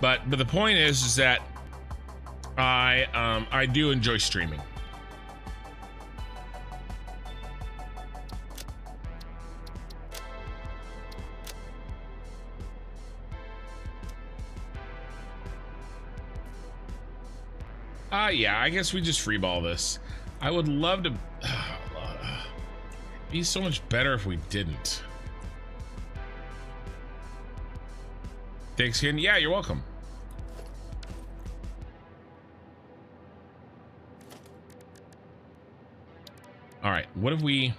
But the point is that I do enjoy streaming. Yeah, I guess we just freeball this. I would love to. It'd be so much better if we didn't. Thanks, Ken. Yeah, you're welcome. All right, what if we?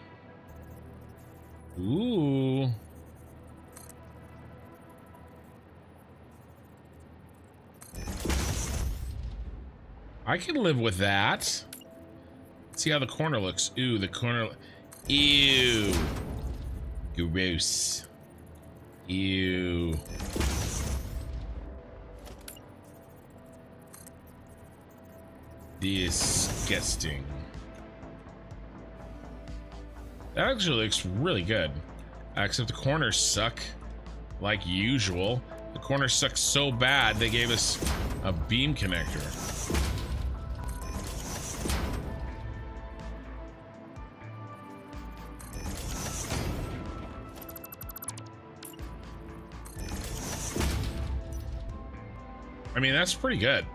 Ooh. I can live with that. Let's see how the corner looks. Ooh, the corner. Ew. Gross. Ew. Disgusting. That actually looks really good. Except the corners suck like usual. The corners suck so bad they gave us a beam connector. I mean, that's pretty good.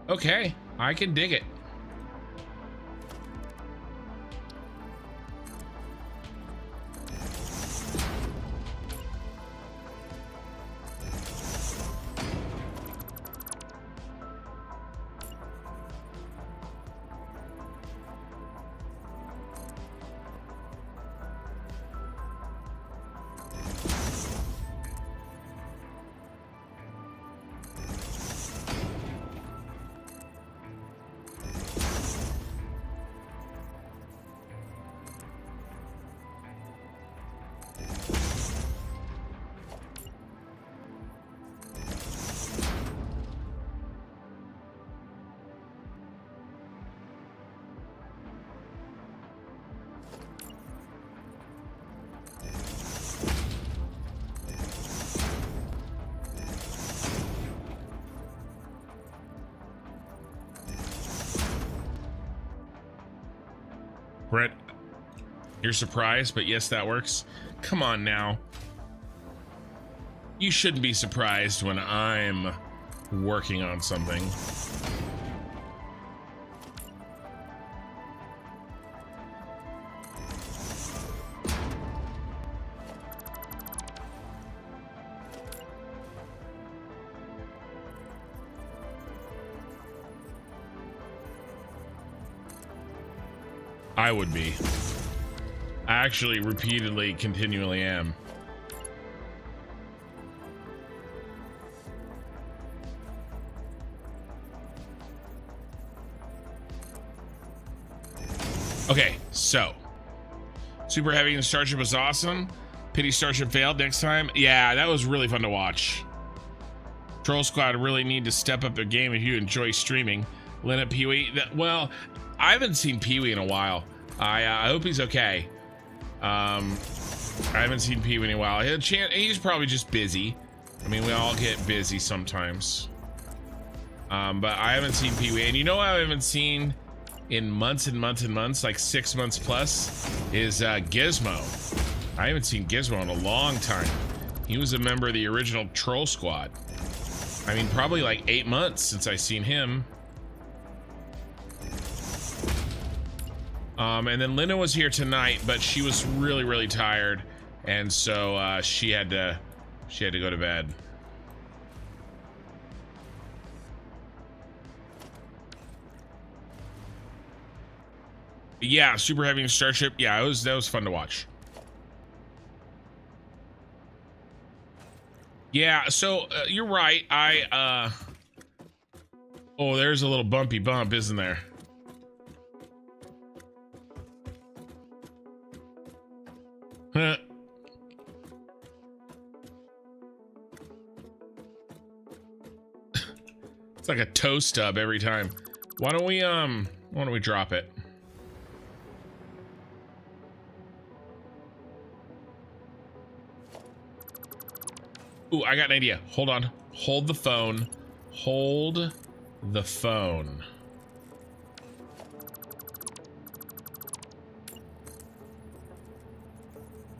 Okay, I can dig it. You're surprised, but yes, that works. Come on now. You shouldn't be surprised when I'm working on something. I would be. I actually repeatedly, continually am. Okay, so Super Heavy and Starship was awesome. Pity Starship failed next time. Yeah, that was really fun to watch. Troll Squad really need to step up their game if you enjoy streaming. Linnet Pee-wee. Well, I haven't seen Pee-wee in a while. I hope he's okay. I haven't seen Pee-wee in a while. He's probably just busy. I mean, we all get busy sometimes. But I haven't seen Pee-wee. And you know what I haven't seen in months and months and months, like 6 months plus, is Gizmo. I haven't seen Gizmo in a long time. He was a member of the original Troll Squad. I mean, probably like 8 months since I seen him. And then Linda was here tonight, but she was really, really tired, and so she had to go to bed. Yeah, Super Heavy and Starship. Yeah, that was fun to watch. Yeah, so you're right. Oh, there's a little bumpy bump, isn't there? Huh. It's like a toe stub every time. Why don't we drop it? Ooh, I got an idea. Hold on. Hold the phone. Hold the phone.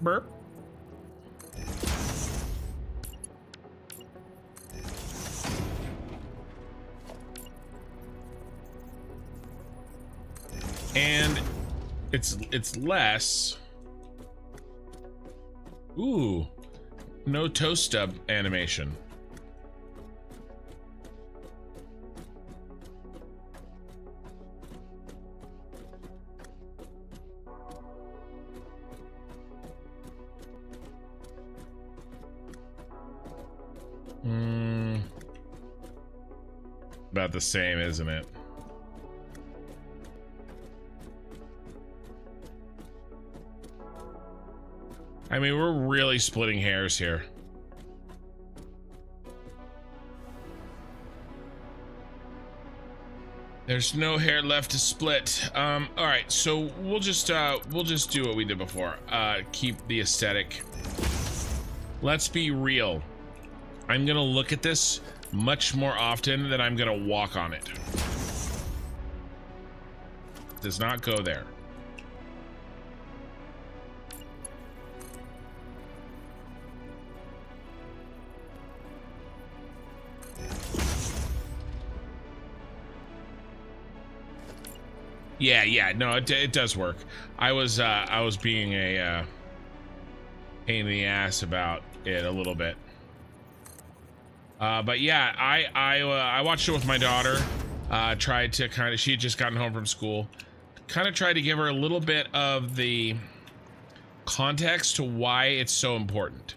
Burp. And it's less. Ooh, no toe stub animation. About the same, isn't it? I mean, we're really splitting hairs here. There's no hair left to split. All right, so we'll just do what we did before. Keep the aesthetic. Let's be real. I'm gonna look at this much more often than I'm gonna walk on it. Does not go there. Yeah, no, it does work. I was being a pain in the ass about it a little bit. But yeah, I watched it with my daughter. Tried to she had just gotten home from school. Kind of tried to give her a little bit of the context to why it's so important.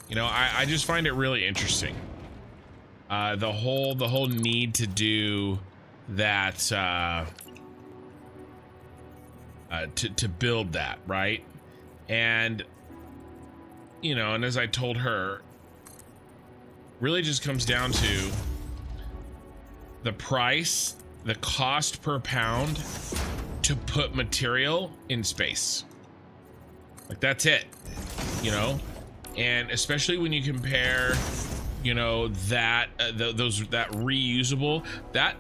You know, I just find it really interesting. The whole need to do that, to build that, right? And, you know, and as I told her, really just comes down to the price, the cost per pound to put material in space. Like, that's it, you know? And especially when you compare, you know, that that reusable, that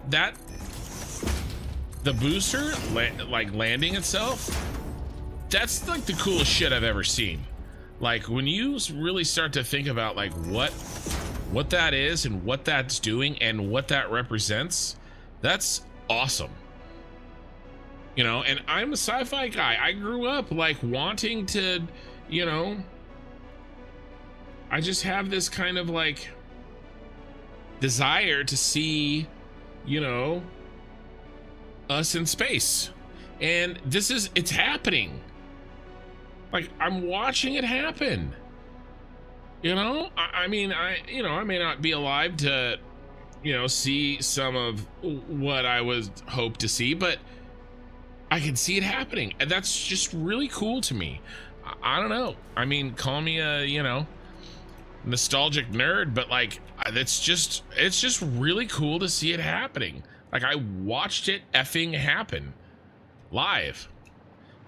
the booster like landing itself that's like the coolest shit I've ever seen. Like when you really start to think about like what that is and what that's doing and what that represents, that's awesome. You know, and I'm a sci-fi guy. I grew up like wanting to, you know, I just have this kind of like desire to see, you know, us in space. And it's happening. Like I'm watching it happen. You know, I mean, I may not be alive to, you know, see some of what I was hoped to see, but I can see it happening, and that's just really cool to me. I don't know. I mean, call me a, you know, nostalgic nerd, but like, it's just really cool to see it happening. Like I watched it effing happen live,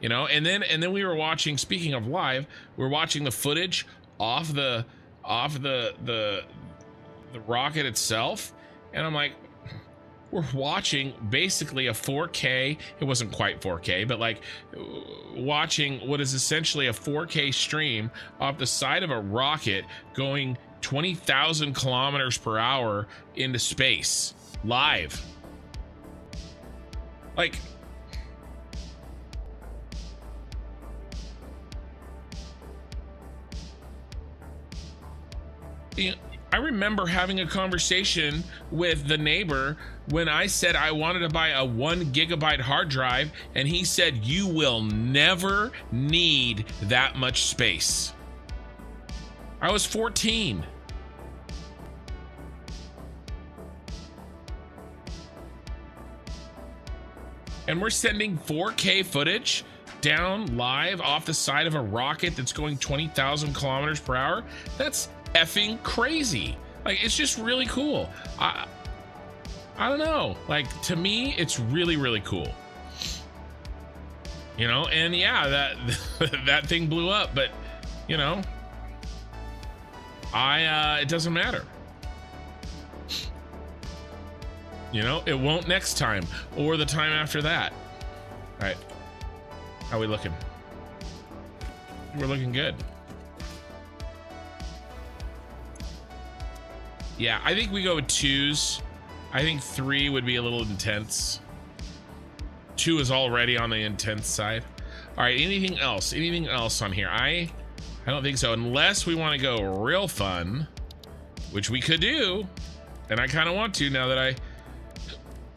you know, and then we were watching. Speaking of live, we're watching the footage off the rocket itself, and I'm like, we're watching basically a 4K. It wasn't quite 4K, but like watching what is essentially a 4K stream off the side of a rocket going 20,000 kilometers per hour into space live. Like, you know, I remember having a conversation with the neighbor when I said I wanted to buy a 1 gigabyte hard drive, and he said, you will never need that much space. I was 14. And we're sending 4K footage down live off the side of a rocket that's going 20,000 kilometers per hour. That's effing crazy. Like, it's just really cool. I don't know, like, to me it's really, really cool, you know. And yeah, that thing blew up, but you know, it doesn't matter, you know. It won't next time or the time after that. All right, how we looking? We're looking good. Yeah, I think we go with 2s. I think 3 would be a little intense. 2 is already on the intense side. All right, anything else? Anything else on here? I don't think so, unless we want to go real fun, which we could do, and I kind of want to now that I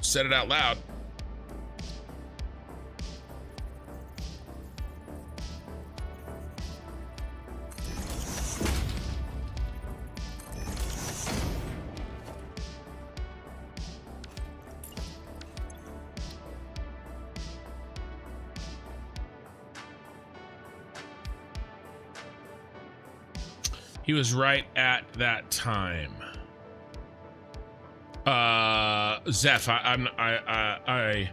said it out loud. He was right at that time. Zeph, I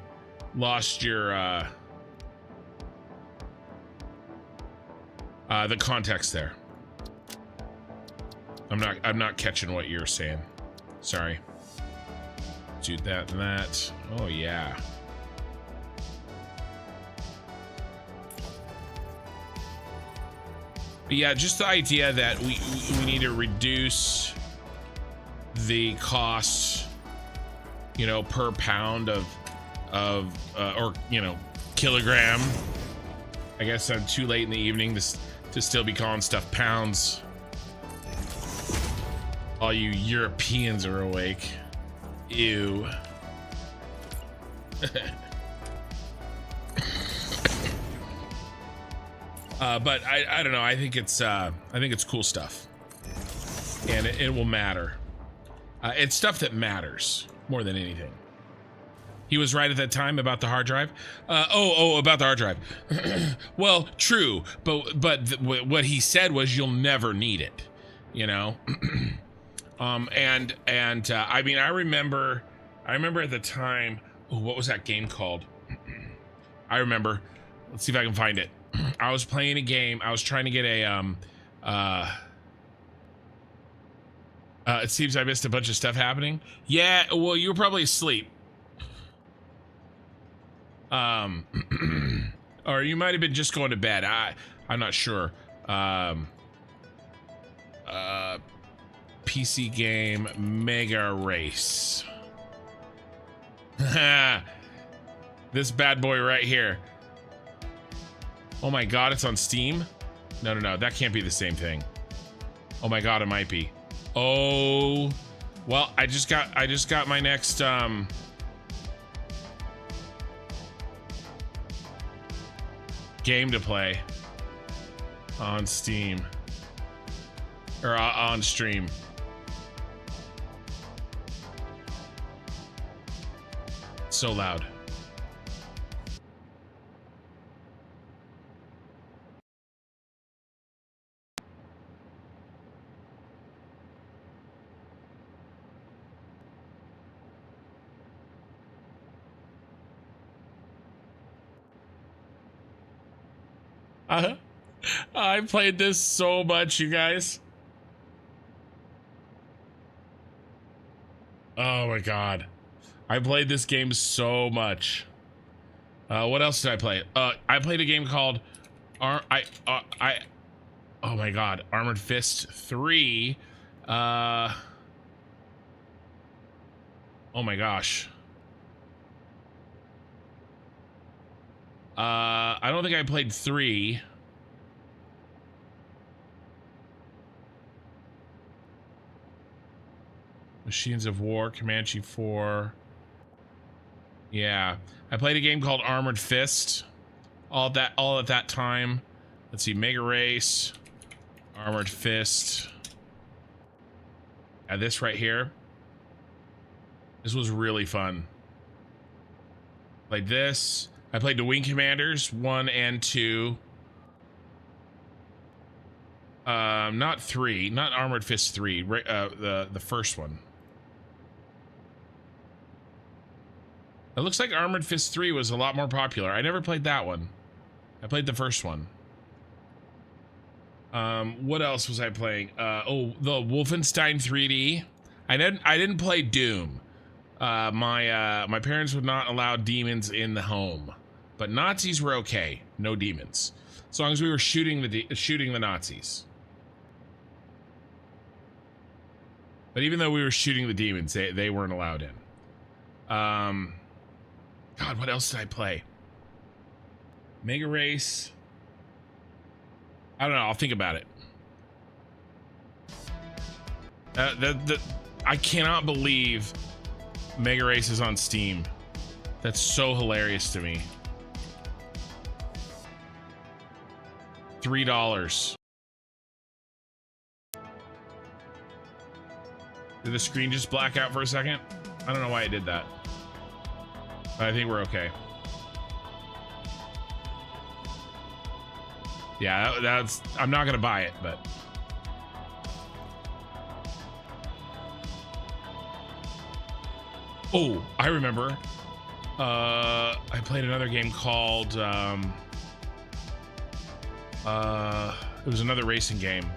lost your the context there. I'm not catching what you're saying. Sorry. Do that and that. Oh yeah. But yeah, just the idea that we need to reduce the cost, you know, per pound of or, you know, kilogram. I guess I'm too late in the evening to still be calling stuff pounds. All you Europeans are awake. Ew. But I don't know. I think it's cool stuff, and it will matter. It's stuff that matters more than anything. He was right at that time about the hard drive. About the hard drive. Well, true, but what he said was you'll never need it. You know. I mean, I remember at the time. Oh, what was that game called? I remember. Let's see if I can find it. I was playing a game. I was trying to get a it seems I missed a bunch of stuff happening. Yeah, well, you were probably asleep. Or you might have been just going to bed. I'm not sure. PC game Mega Race. This bad boy right here. Oh my god, it's on Steam? No, that can't be the same thing. Oh my god, it might be. Oh, well, I just got my next game to play on Steam or on stream. So loud. I played this so much, you guys. Oh my god. I played this game so much. What else did I play? I played a game called oh my god, Armored Fist 3. Oh my gosh. I don't think I played 3. Machines of War, Comanche 4. Yeah, I played a game called Armored Fist. All at that time. Let's see, Mega Race, Armored Fist. Yeah, this right here. This was really fun. Played this. I played the Wing Commanders 1 and 2. Not 3, not Armored Fist 3. The first one. It looks like Armored Fist 3 was a lot more popular. I never played that one. I played the first one. What else was I playing? Oh, the Wolfenstein 3D. I didn't play Doom. My parents would not allow demons in the home, but Nazis were okay. No demons, as long as we were shooting the Nazis. But even though we were shooting the demons, they weren't allowed in. God, what else did I play? Mega Race. I don't know. I'll think about it. I cannot believe Mega Race is on Steam. That's so hilarious to me. $3. Did the screen just black out for a second? I don't know why it did that. But I think we're okay. Yeah, that's... I'm not gonna buy it, but... Oh, I remember. I played another game called... it was another racing game.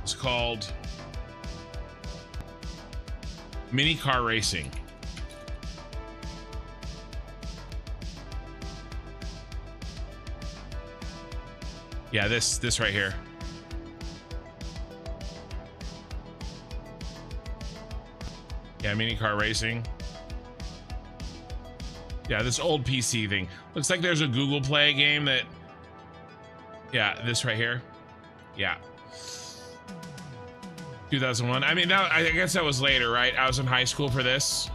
It's called... Mini Car Racing. Yeah, this right here. Yeah, Mini Car Racing. Yeah, this old PC thing. Looks like there's a Google Play game that... Yeah, this right here. Yeah. 2001. I mean, I guess that was later, right? I was in high school for this.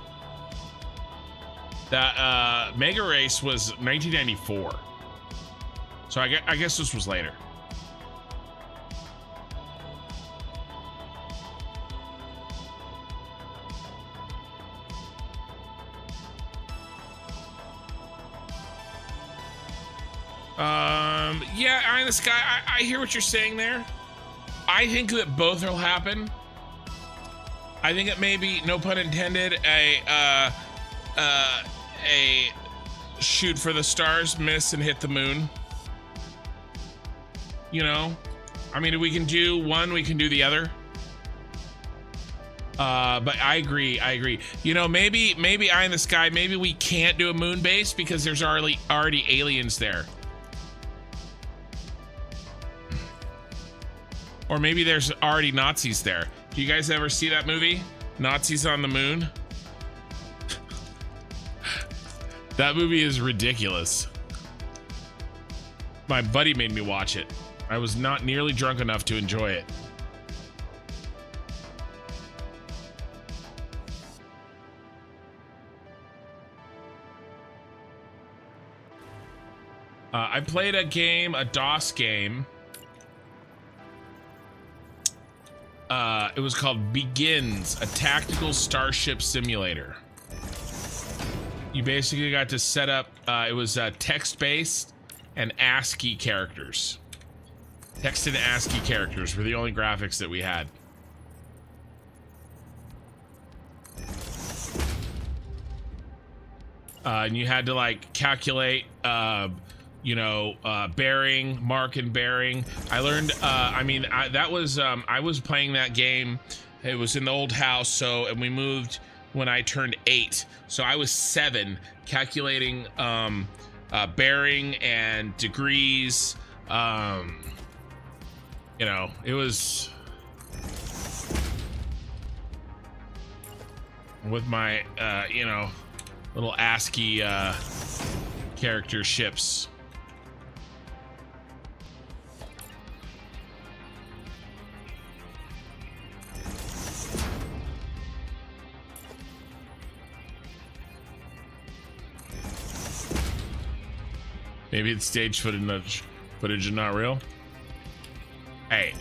That Mega Race was 1994. So I guess this was later. Yeah, Eye in the Sky, I hear what you're saying there. I think that both will happen. I think it may be, no pun intended, a shoot for the stars, miss, and hit the moon. You know, I mean, if we can do one, we can do the other. But I agree. You know, maybe Eye in the Sky, maybe we can't do a moon base because there's already aliens there. Or maybe there's already Nazis there. Do you guys ever see that movie? Nazis on the Moon? That movie is ridiculous. My buddy made me watch it. I was not nearly drunk enough to enjoy it. I played a game, a DOS game. It was called Begins, a tactical starship simulator. You basically got to set up, it was text-based and ASCII characters. Text and ASCII characters were the only graphics that we had. And you had to like calculate, you know, bearing, mark and bearing. I learned, I mean, I was playing that game. It was in the old house. So, and we moved when I turned 8. So I was 7 calculating, bearing and degrees. You know, it was with my, you know, little ASCII, character ships. Maybe it's stage footage and not real. Hey.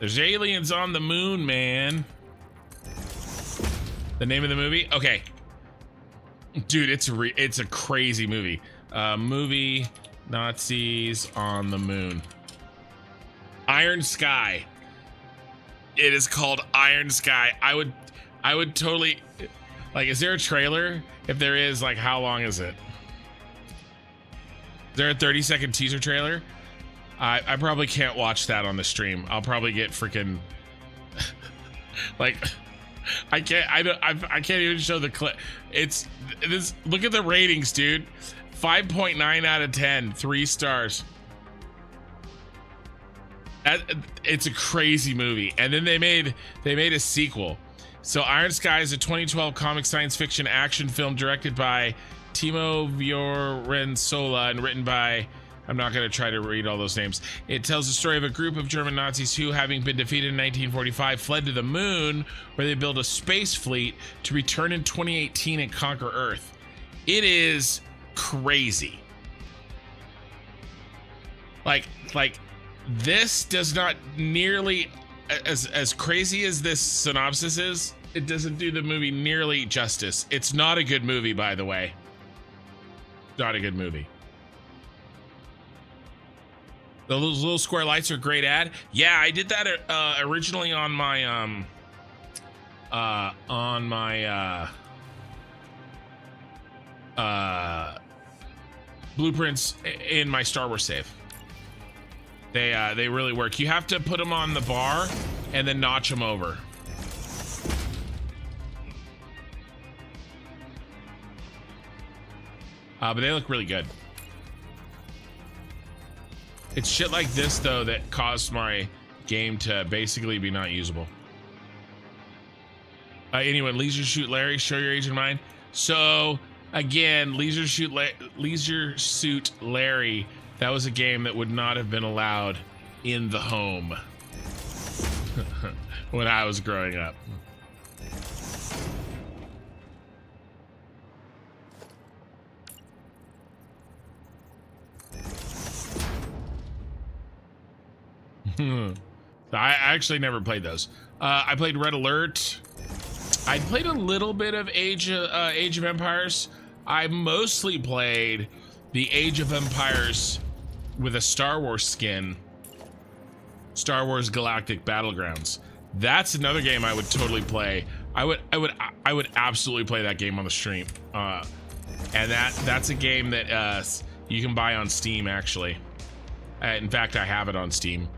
There's aliens on the moon, man. The name of the movie? Okay. Dude, it's a crazy movie. Movie Nazis on the Moon. Iron Sky. It is called Iron Sky. I would totally, like, is there a trailer? If there is, like, how long is it? Is there a 30-second teaser trailer? I probably can't watch that on the stream. I'll probably get freaking like I can't even show the clip. It's this. Look at the ratings, dude. 5.9 out of 10, 3 stars. It's a crazy movie. And then they made a sequel. So Iron Sky is a 2012 comic science fiction action film directed by Timo Fiorenzola and written by, I'm not going to try to read all those names. It tells the story of a group of German Nazis who, having been defeated in 1945, fled to the moon, where they built a space fleet to return in 2018 and conquer Earth. It is crazy. Like this does not nearly, as crazy as this synopsis is, it doesn't do the movie nearly justice. It's not a good movie, by the way. Not a good movie. Those little square lights are a great ad. Yeah, I did that originally on my blueprints in my Star Wars save. They really work. You have to put them on the bar and then notch them over. But they look really good. It's shit like this, though, that caused my game to basically be not usable. Anyway, Leisure Suit Larry, show your age and mine. So, again, Leisure Suit Larry, that was a game that would not have been allowed in the home when I was growing up. I actually never played those. I played Red Alert. I played a little bit of Age of Empires. I mostly played the Age of Empires with a Star Wars skin. Star Wars Galactic Battlegrounds. That's another game I would totally play. I would absolutely play that game on the stream. And that's a game that you can buy on Steam, actually. In fact, I have it on Steam.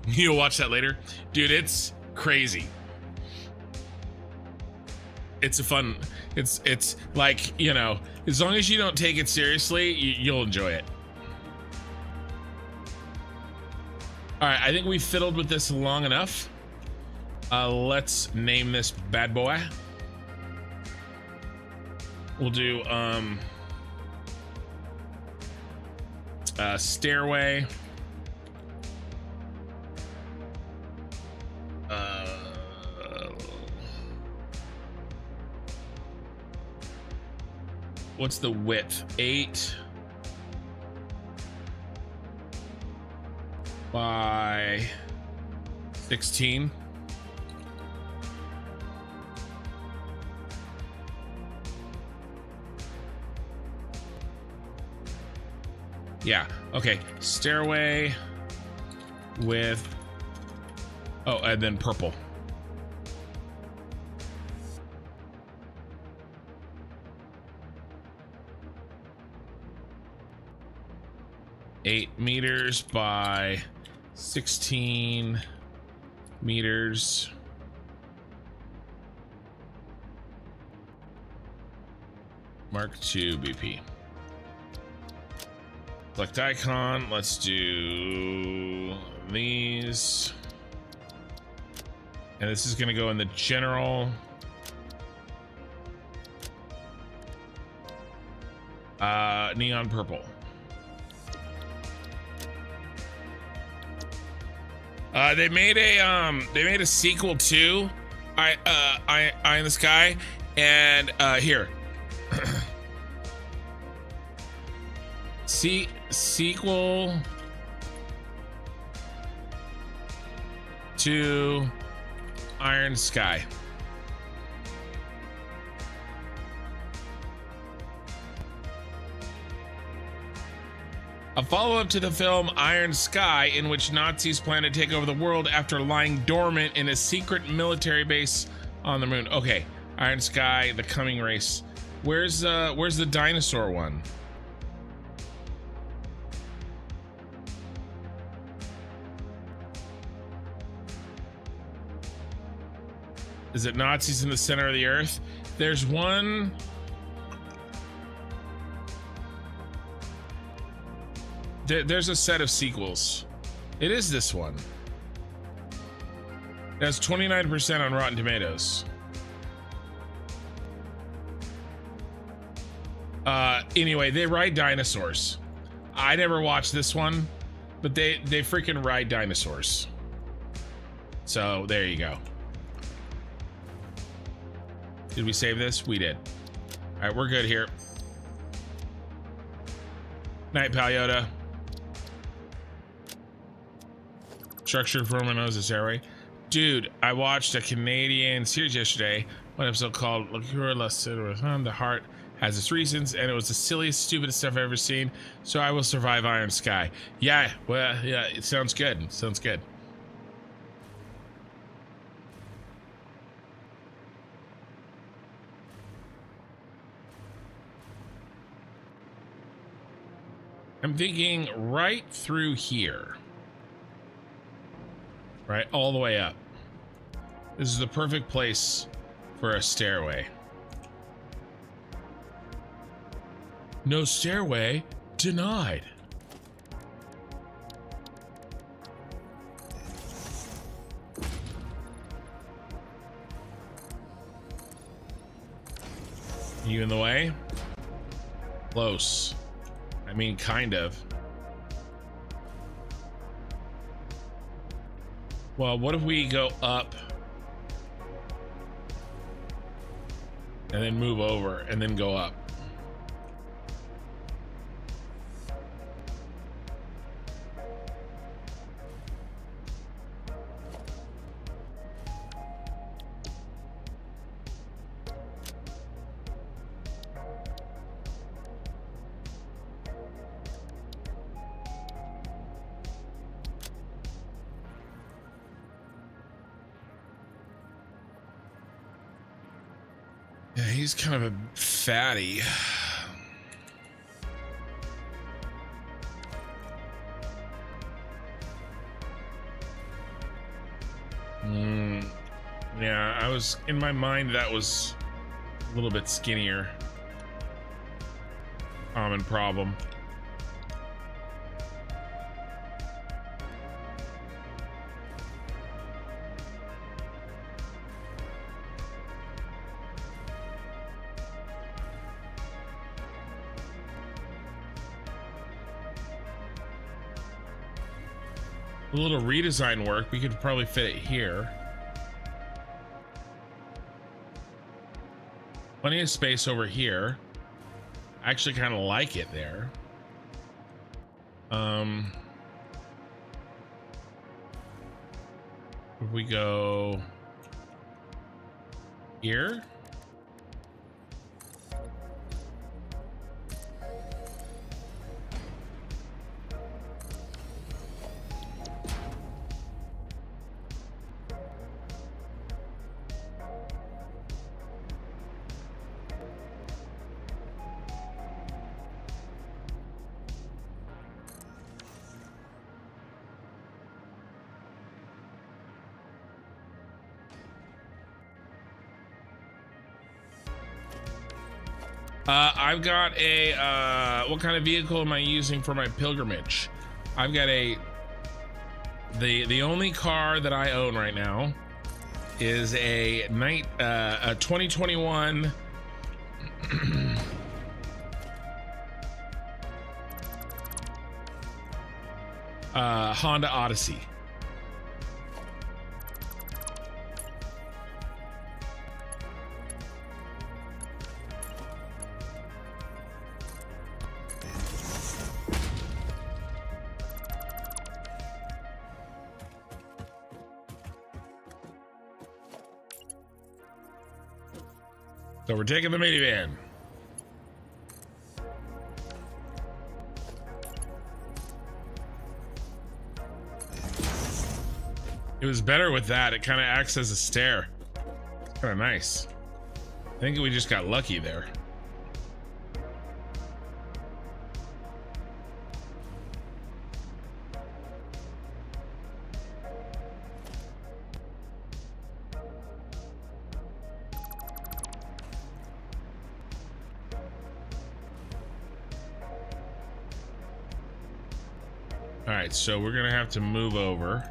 You'll watch that later. Dude, it's crazy. It's a fun, it's like, you know, as long as you don't take it seriously, you'll enjoy it. All right, I think we fiddled with this long enough. Let's name this bad boy. We'll do Stairway. What's the width? 8 by 16. Yeah, okay. Stairway with, oh, and then purple. Eight meters by 16 meters. Mark II BP. Select icon. Let's do these. And this is going to go in the general. Neon purple. They made a sequel to Eye in the Sky, and here. Sequel to Iron Sky. A follow-up to the film Iron Sky, in which Nazis plan to take over the world after lying dormant in a secret military base on the moon. Okay, Iron Sky, The Coming Race. Where's the dinosaur one? Is it Nazis in the center of the earth? There's one. There's a set of sequels. It is this one. It has 29% on Rotten Tomatoes. Anyway, they ride dinosaurs. I never watched this one, but they freaking ride dinosaurs. So there you go. Did we save this? We did. All right, we're good here. Night, Pal Yoda. Structured Roman knows the Stairway. Dude, I watched a Canadian series yesterday. One episode called La Cure La Civilization. The Heart Has Its Reasons, and it was the silliest, stupidest stuff I've ever seen. So I will survive Iron Sky. Yeah, well, yeah, it sounds good. Sounds good. I'm thinking right through here. Right, all the way up. This is the perfect place for a stairway. No stairway denied. You in the way? Close. I mean, kind of. Well, what if we go up and then move over and then go up? Yeah, he's kind of a fatty. Yeah, I was in my mind that was a little bit skinnier. Common problem. A little redesign work, we could probably fit it here. Plenty of space over here. I actually kind of like it there. If we go here. I've got a, what kind of vehicle am I using for my pilgrimage? I've got the only car that I own right now is a 2021 Honda Odyssey. So we're taking the minivan. It was better with that. It kind of acts as a stair. It's kind of nice. I think we just got lucky there. All right, so we're gonna have to move over.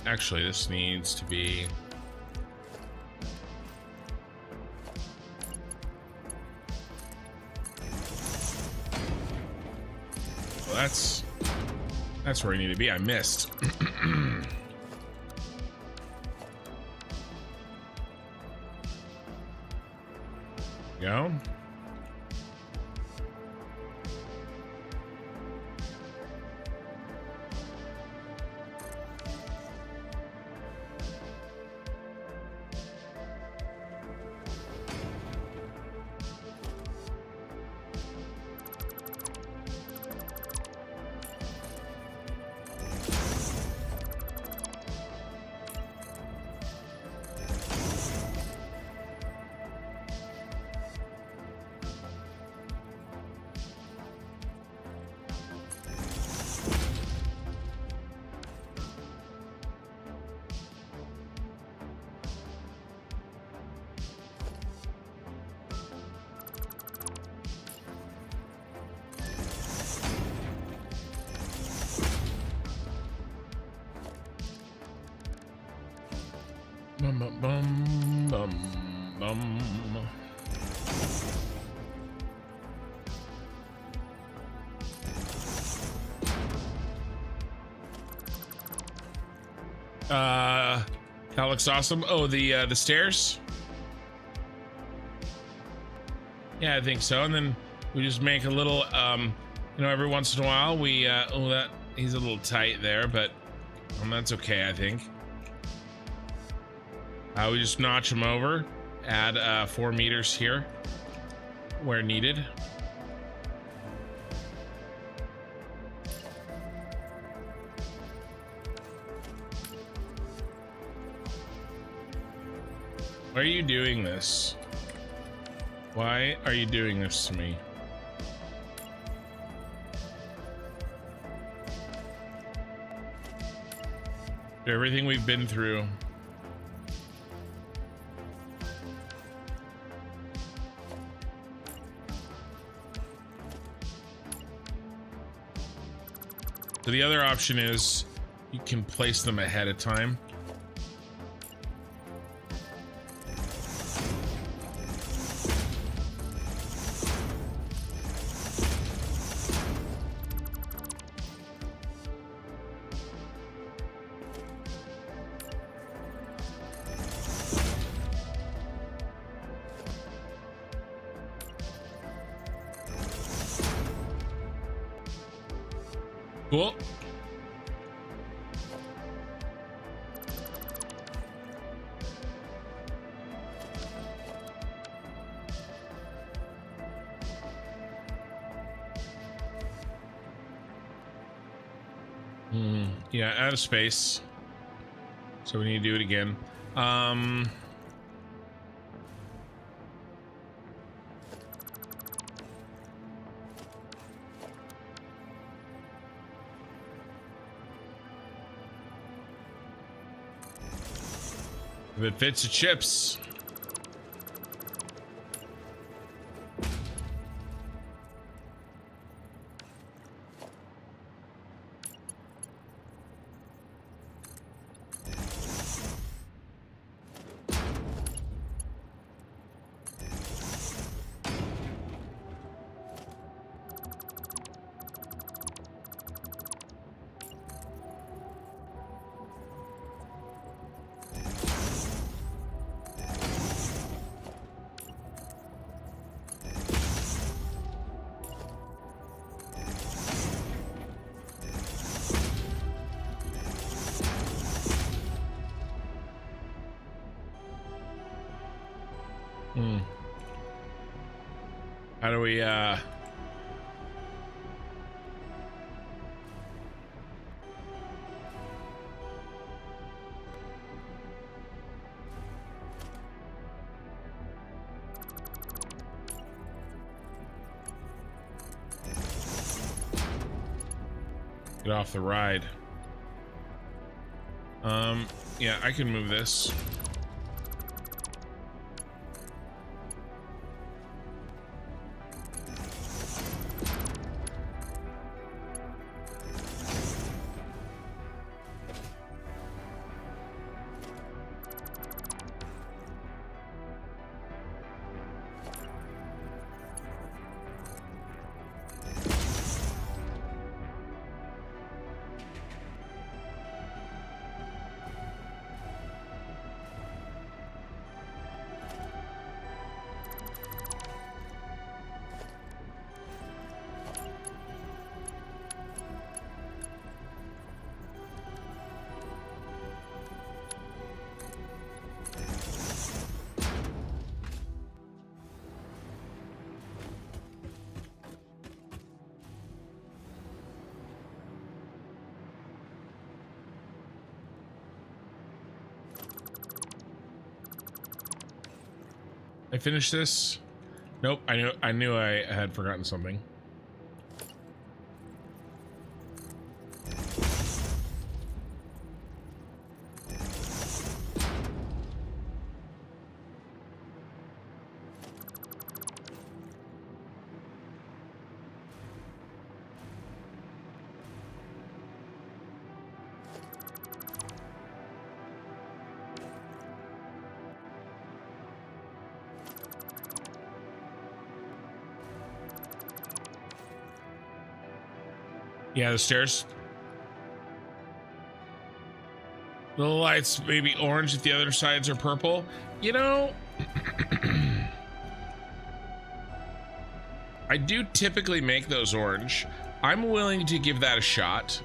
Actually, this needs to be... Well, that's where I need to be. I missed. Go. Bum, bum, bum, bum, bum. That looks awesome. Oh, the stairs. Yeah, I think so. And then we just make a little, you know, every once in a while we, oh, that he's a little tight there, but that's okay, I think. We just notch him over, add 4 meters here where needed. Why are you doing this? Why are you doing this to me? Everything we've been through. So the other option is you can place them ahead of time. Cool. Yeah, out of space. So we need to do it again. If it fits the chips. How do we, get off the ride? Yeah, I can move this. I finished this? Nope, I knew I had forgotten something. Yeah, the stairs. The lights maybe orange if the other sides are purple. You know, I do typically make those orange. I'm willing to give that a shot.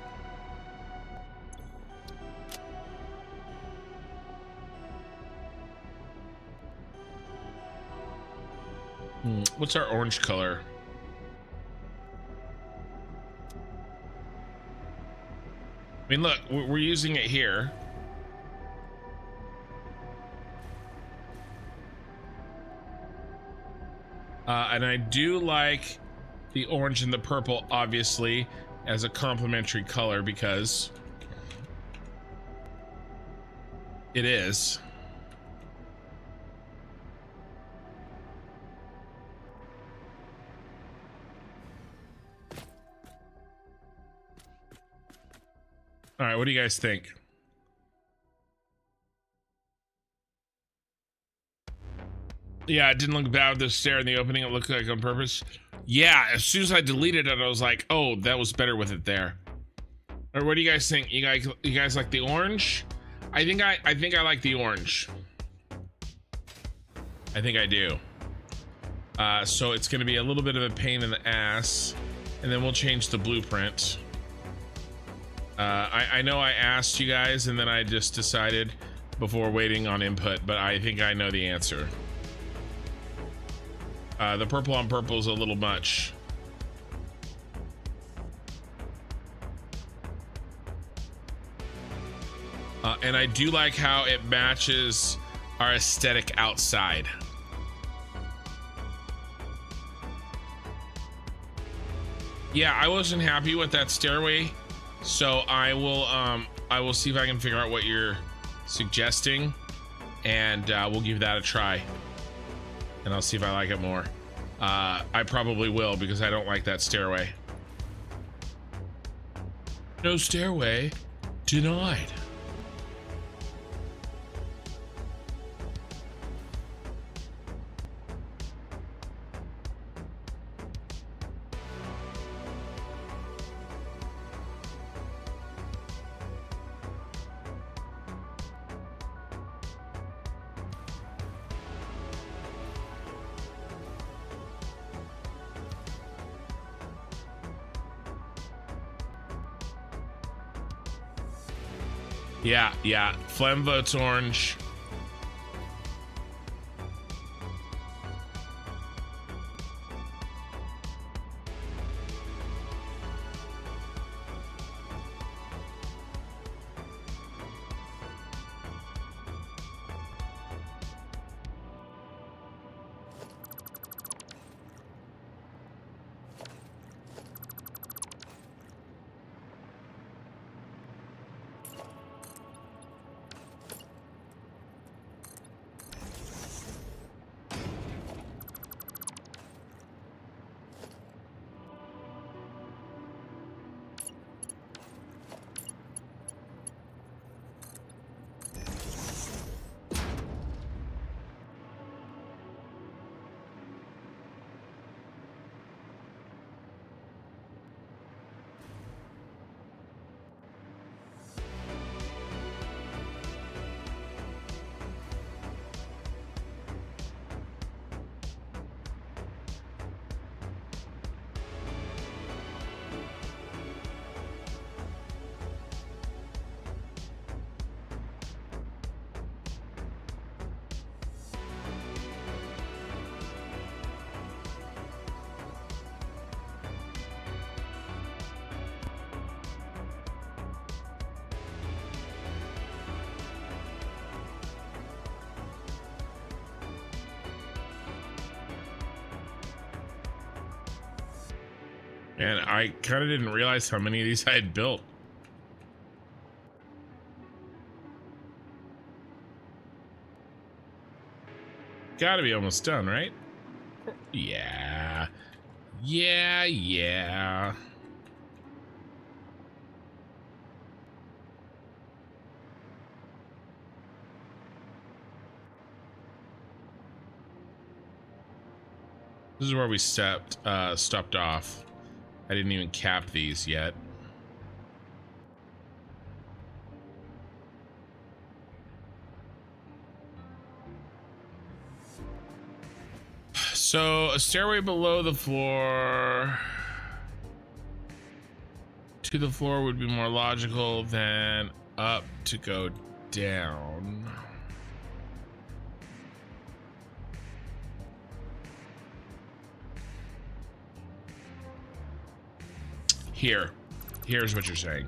What's our orange color? I mean, look, we're using it here. And I do like the orange and the purple, obviously, as a complementary color because it is. All right, what do you guys think? Yeah, it didn't look bad with the stair in the opening. It looked like on purpose. Yeah, as soon as I deleted it, I was like, oh, that was better with it there. Or what do you guys think? You guys like the orange? I think I like the orange. I think I do. So it's gonna be a little bit of a pain in the ass, and then we'll change the blueprint. I know I asked you guys and then I just decided before waiting on input, but I think I know the answer. The purple on purple is a little much. And I do like how it matches our aesthetic outside. Yeah, I wasn't happy with that stairway, so I will see if I can figure out what you're suggesting, and we'll give that a try. And I'll see if I like it more. I probably will because I don't like that stairway. No stairway denied. Yeah. Flem votes orange. And I kind of didn't realize how many of these I had built. Gotta be almost done, right? Yeah. This is where we stopped off. I didn't even cap these yet. So a stairway below the floor to the floor would be more logical than up to go down. Here's what you're saying.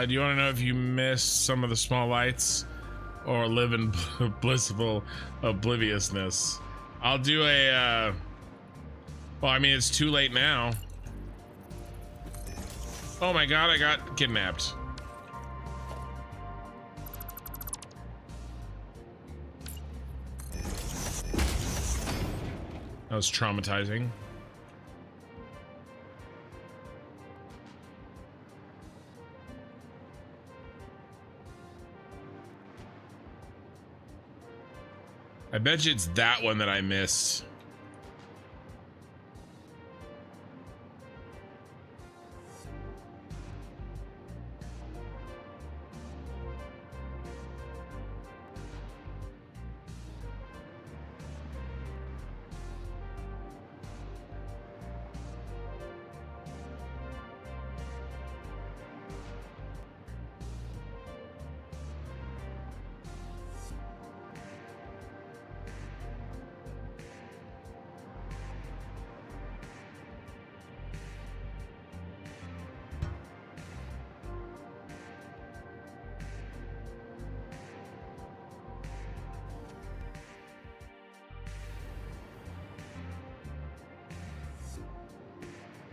Do you want to know if you missed some of the small lights or live in blissful obliviousness? I'll do a, well, I mean, it's too late now. Oh my God, I got kidnapped. That was traumatizing. I bet you it's that one that I missed.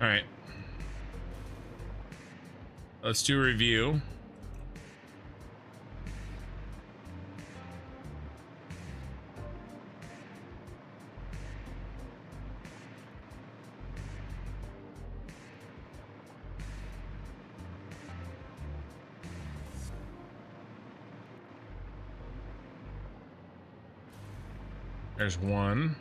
All right, let's do a review. There's one.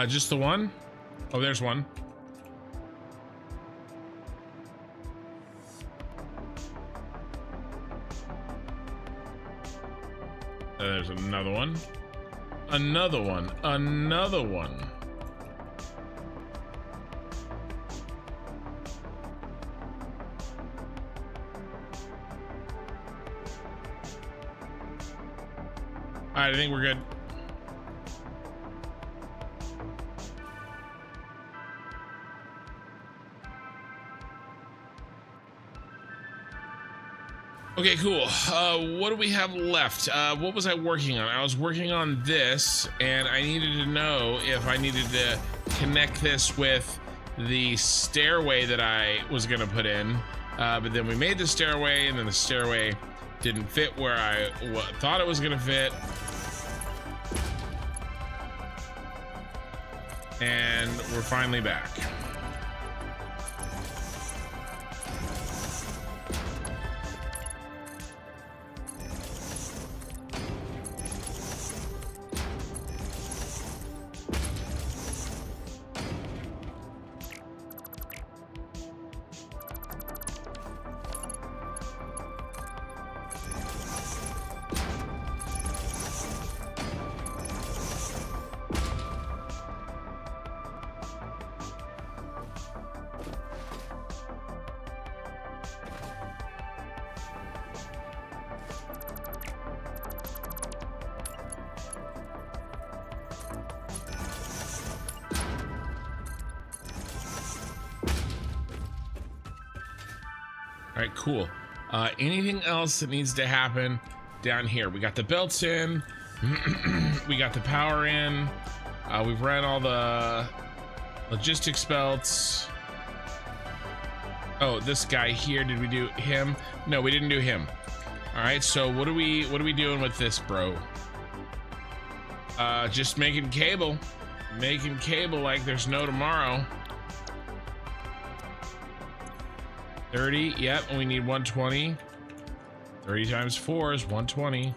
Just the one? Oh, there's one. There's another one. Another one. Another one. All right, I think we're good. Okay, cool. What do we have left? What was I working on? I was working on this, and I needed to know if I needed to connect this with the stairway that I was gonna put in. But then we made the stairway, and then the stairway didn't fit where I thought it was gonna fit. And we're finally back. All right, cool. Anything else that needs to happen down here? We got the belts in. We got the power in. We've ran all the logistics belts. Oh, this guy here, did we do him? No, we didn't do him. All right, so what are we doing with this, bro? Just making cable like there's no tomorrow. 30, yep, and we need 120. 30 times 4 is 120.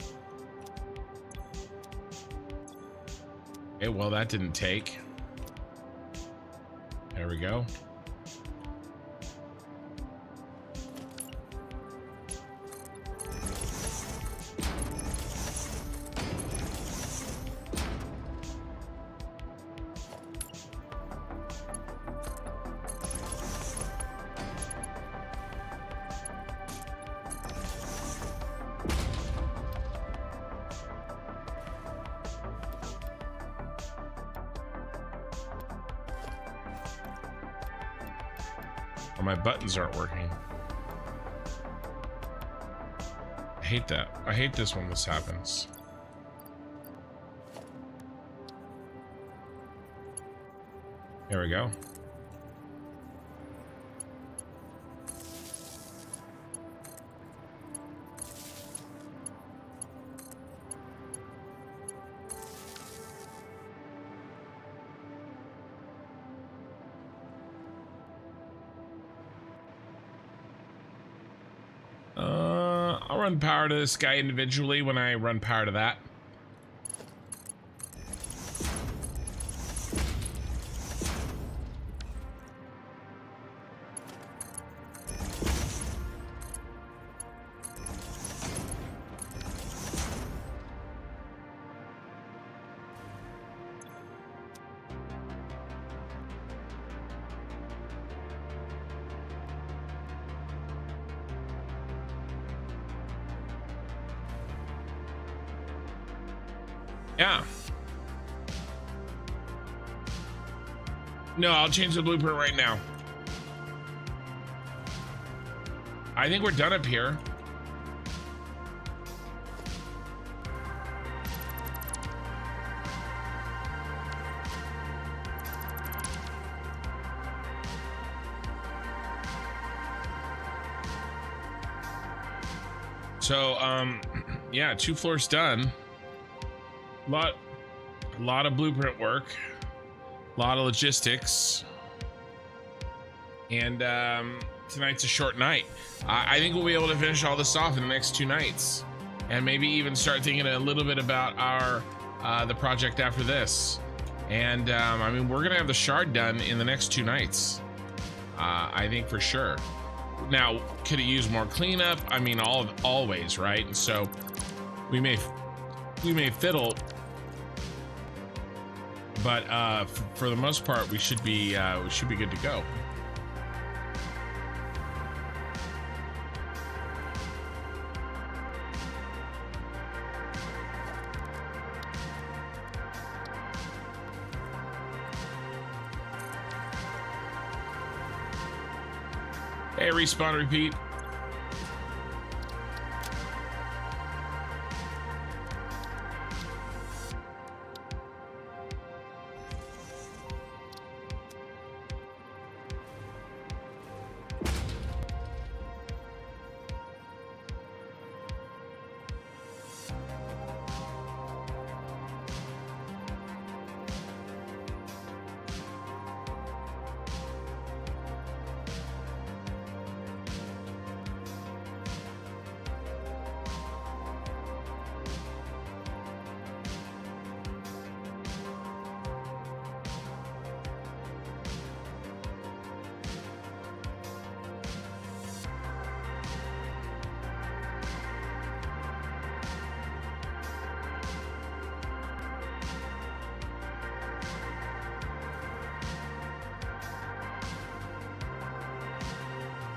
Okay, well, that didn't take. There we go. My buttons aren't working. I hate that. I hate this when this happens. There we go. I'll run power to this guy individually when I run power to that. Yeah. No, I'll change the blueprint right now. I think we're done up here. So, yeah, 2 floors done. A lot of blueprint work, a lot of logistics, and tonight's a short night. I think we'll be able to finish all this off in the next 2 nights, and maybe even start thinking a little bit about our the project after this. And I mean, we're gonna have the shard done in the next 2 nights. I think for sure. Now, could it use more cleanup? I mean, always, right? And so we may fiddle. But for the most part, we should be good to go. Hey, respawn, repeat.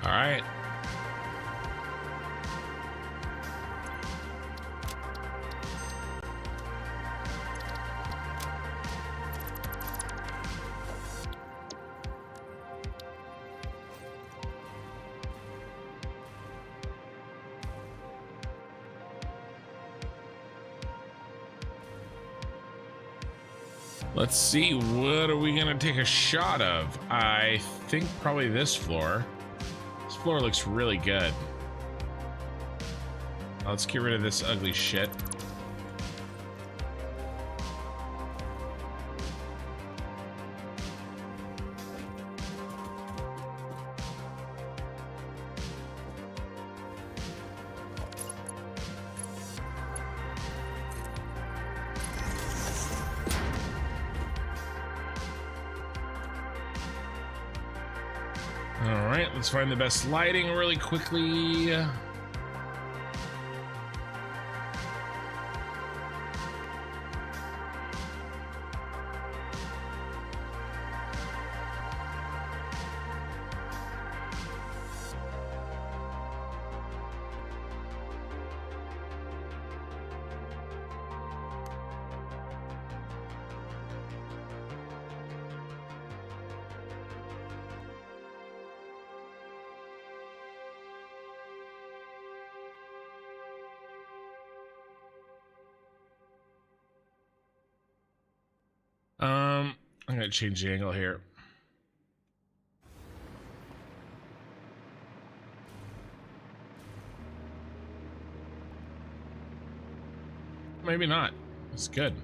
All right. Let's see, what are we gonna take a shot of? I think probably this floor. This floor looks really good. Let's get rid of this ugly shit. All right, let's find the best lighting really quickly. I'm gonna change the angle here. Maybe not. It's good.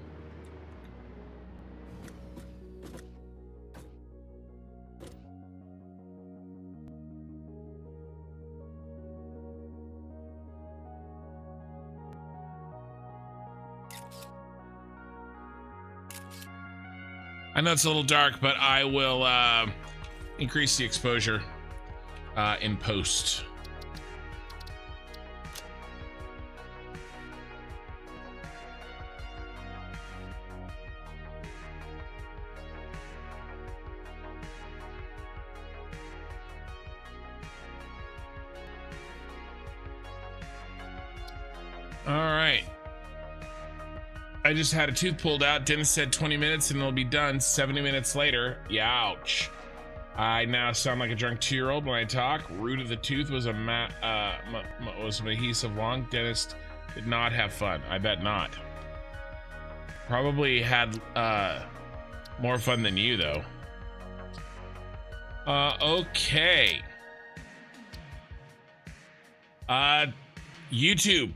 I know it's a little dark, but I will increase the exposure in post. All right. I just had a tooth pulled out. Dentist said 20 minutes and it'll be done. 70 minutes later. Youch. I now sound like a drunk 2-year-old when I talk. Root of the tooth was was an adhesive long. Dentist did not have fun. I bet not. Probably had more fun than you though. Okay. YouTube.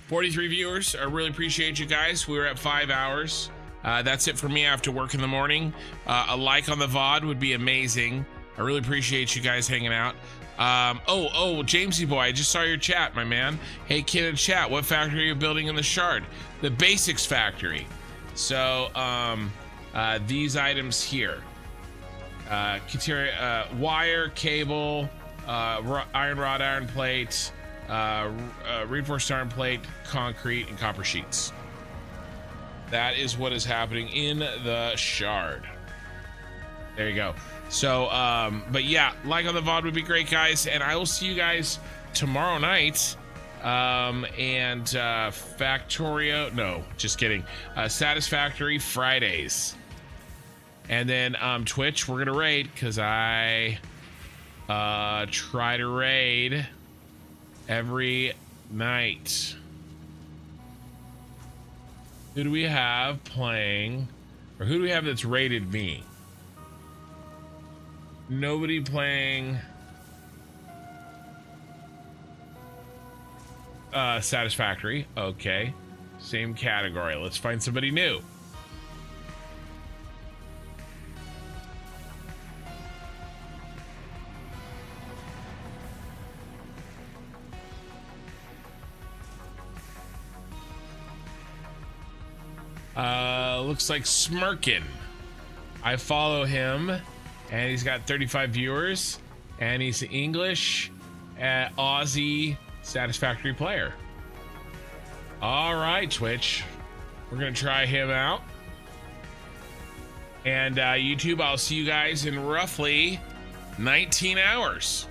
43 viewers. I really appreciate you guys. We were at 5 hours. That's it for me after work in the morning. A like on the VOD would be amazing. I really appreciate you guys hanging out. Jamesy boy, I just saw your chat, my man. Hey, kid in chat, what factory are you building in the Shard? The Basics Factory. So, these items here. Wire, cable, iron rod, iron plate, reinforced iron plate, concrete, and copper sheets. That is what is happening in the Shard. There you go. So, but yeah, like on the VOD would be great, guys, and I will see you guys tomorrow night. Factorio, no, just kidding. Satisfactory Fridays. And then Twitch, we're gonna raid because I try to raid every night. Who do we have playing, or who do we have that's rated me? Nobody playing Satisfactory. Okay, same category. Let's find somebody new. Looks like Smirkin. I follow him, and he's got 35 viewers, and he's English, Aussie Satisfactory player. All right, Twitch, we're gonna try him out. And YouTube, I'll see you guys in roughly 19 hours.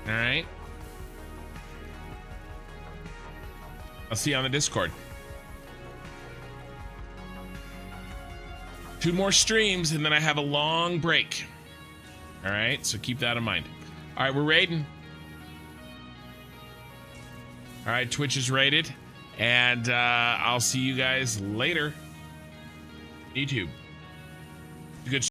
All right. I'll see you on the Discord. 2 more streams, and then I have a long break. All right, so keep that in mind. All right, we're raiding. All right, Twitch is rated, and I'll see you guys later. YouTube. Good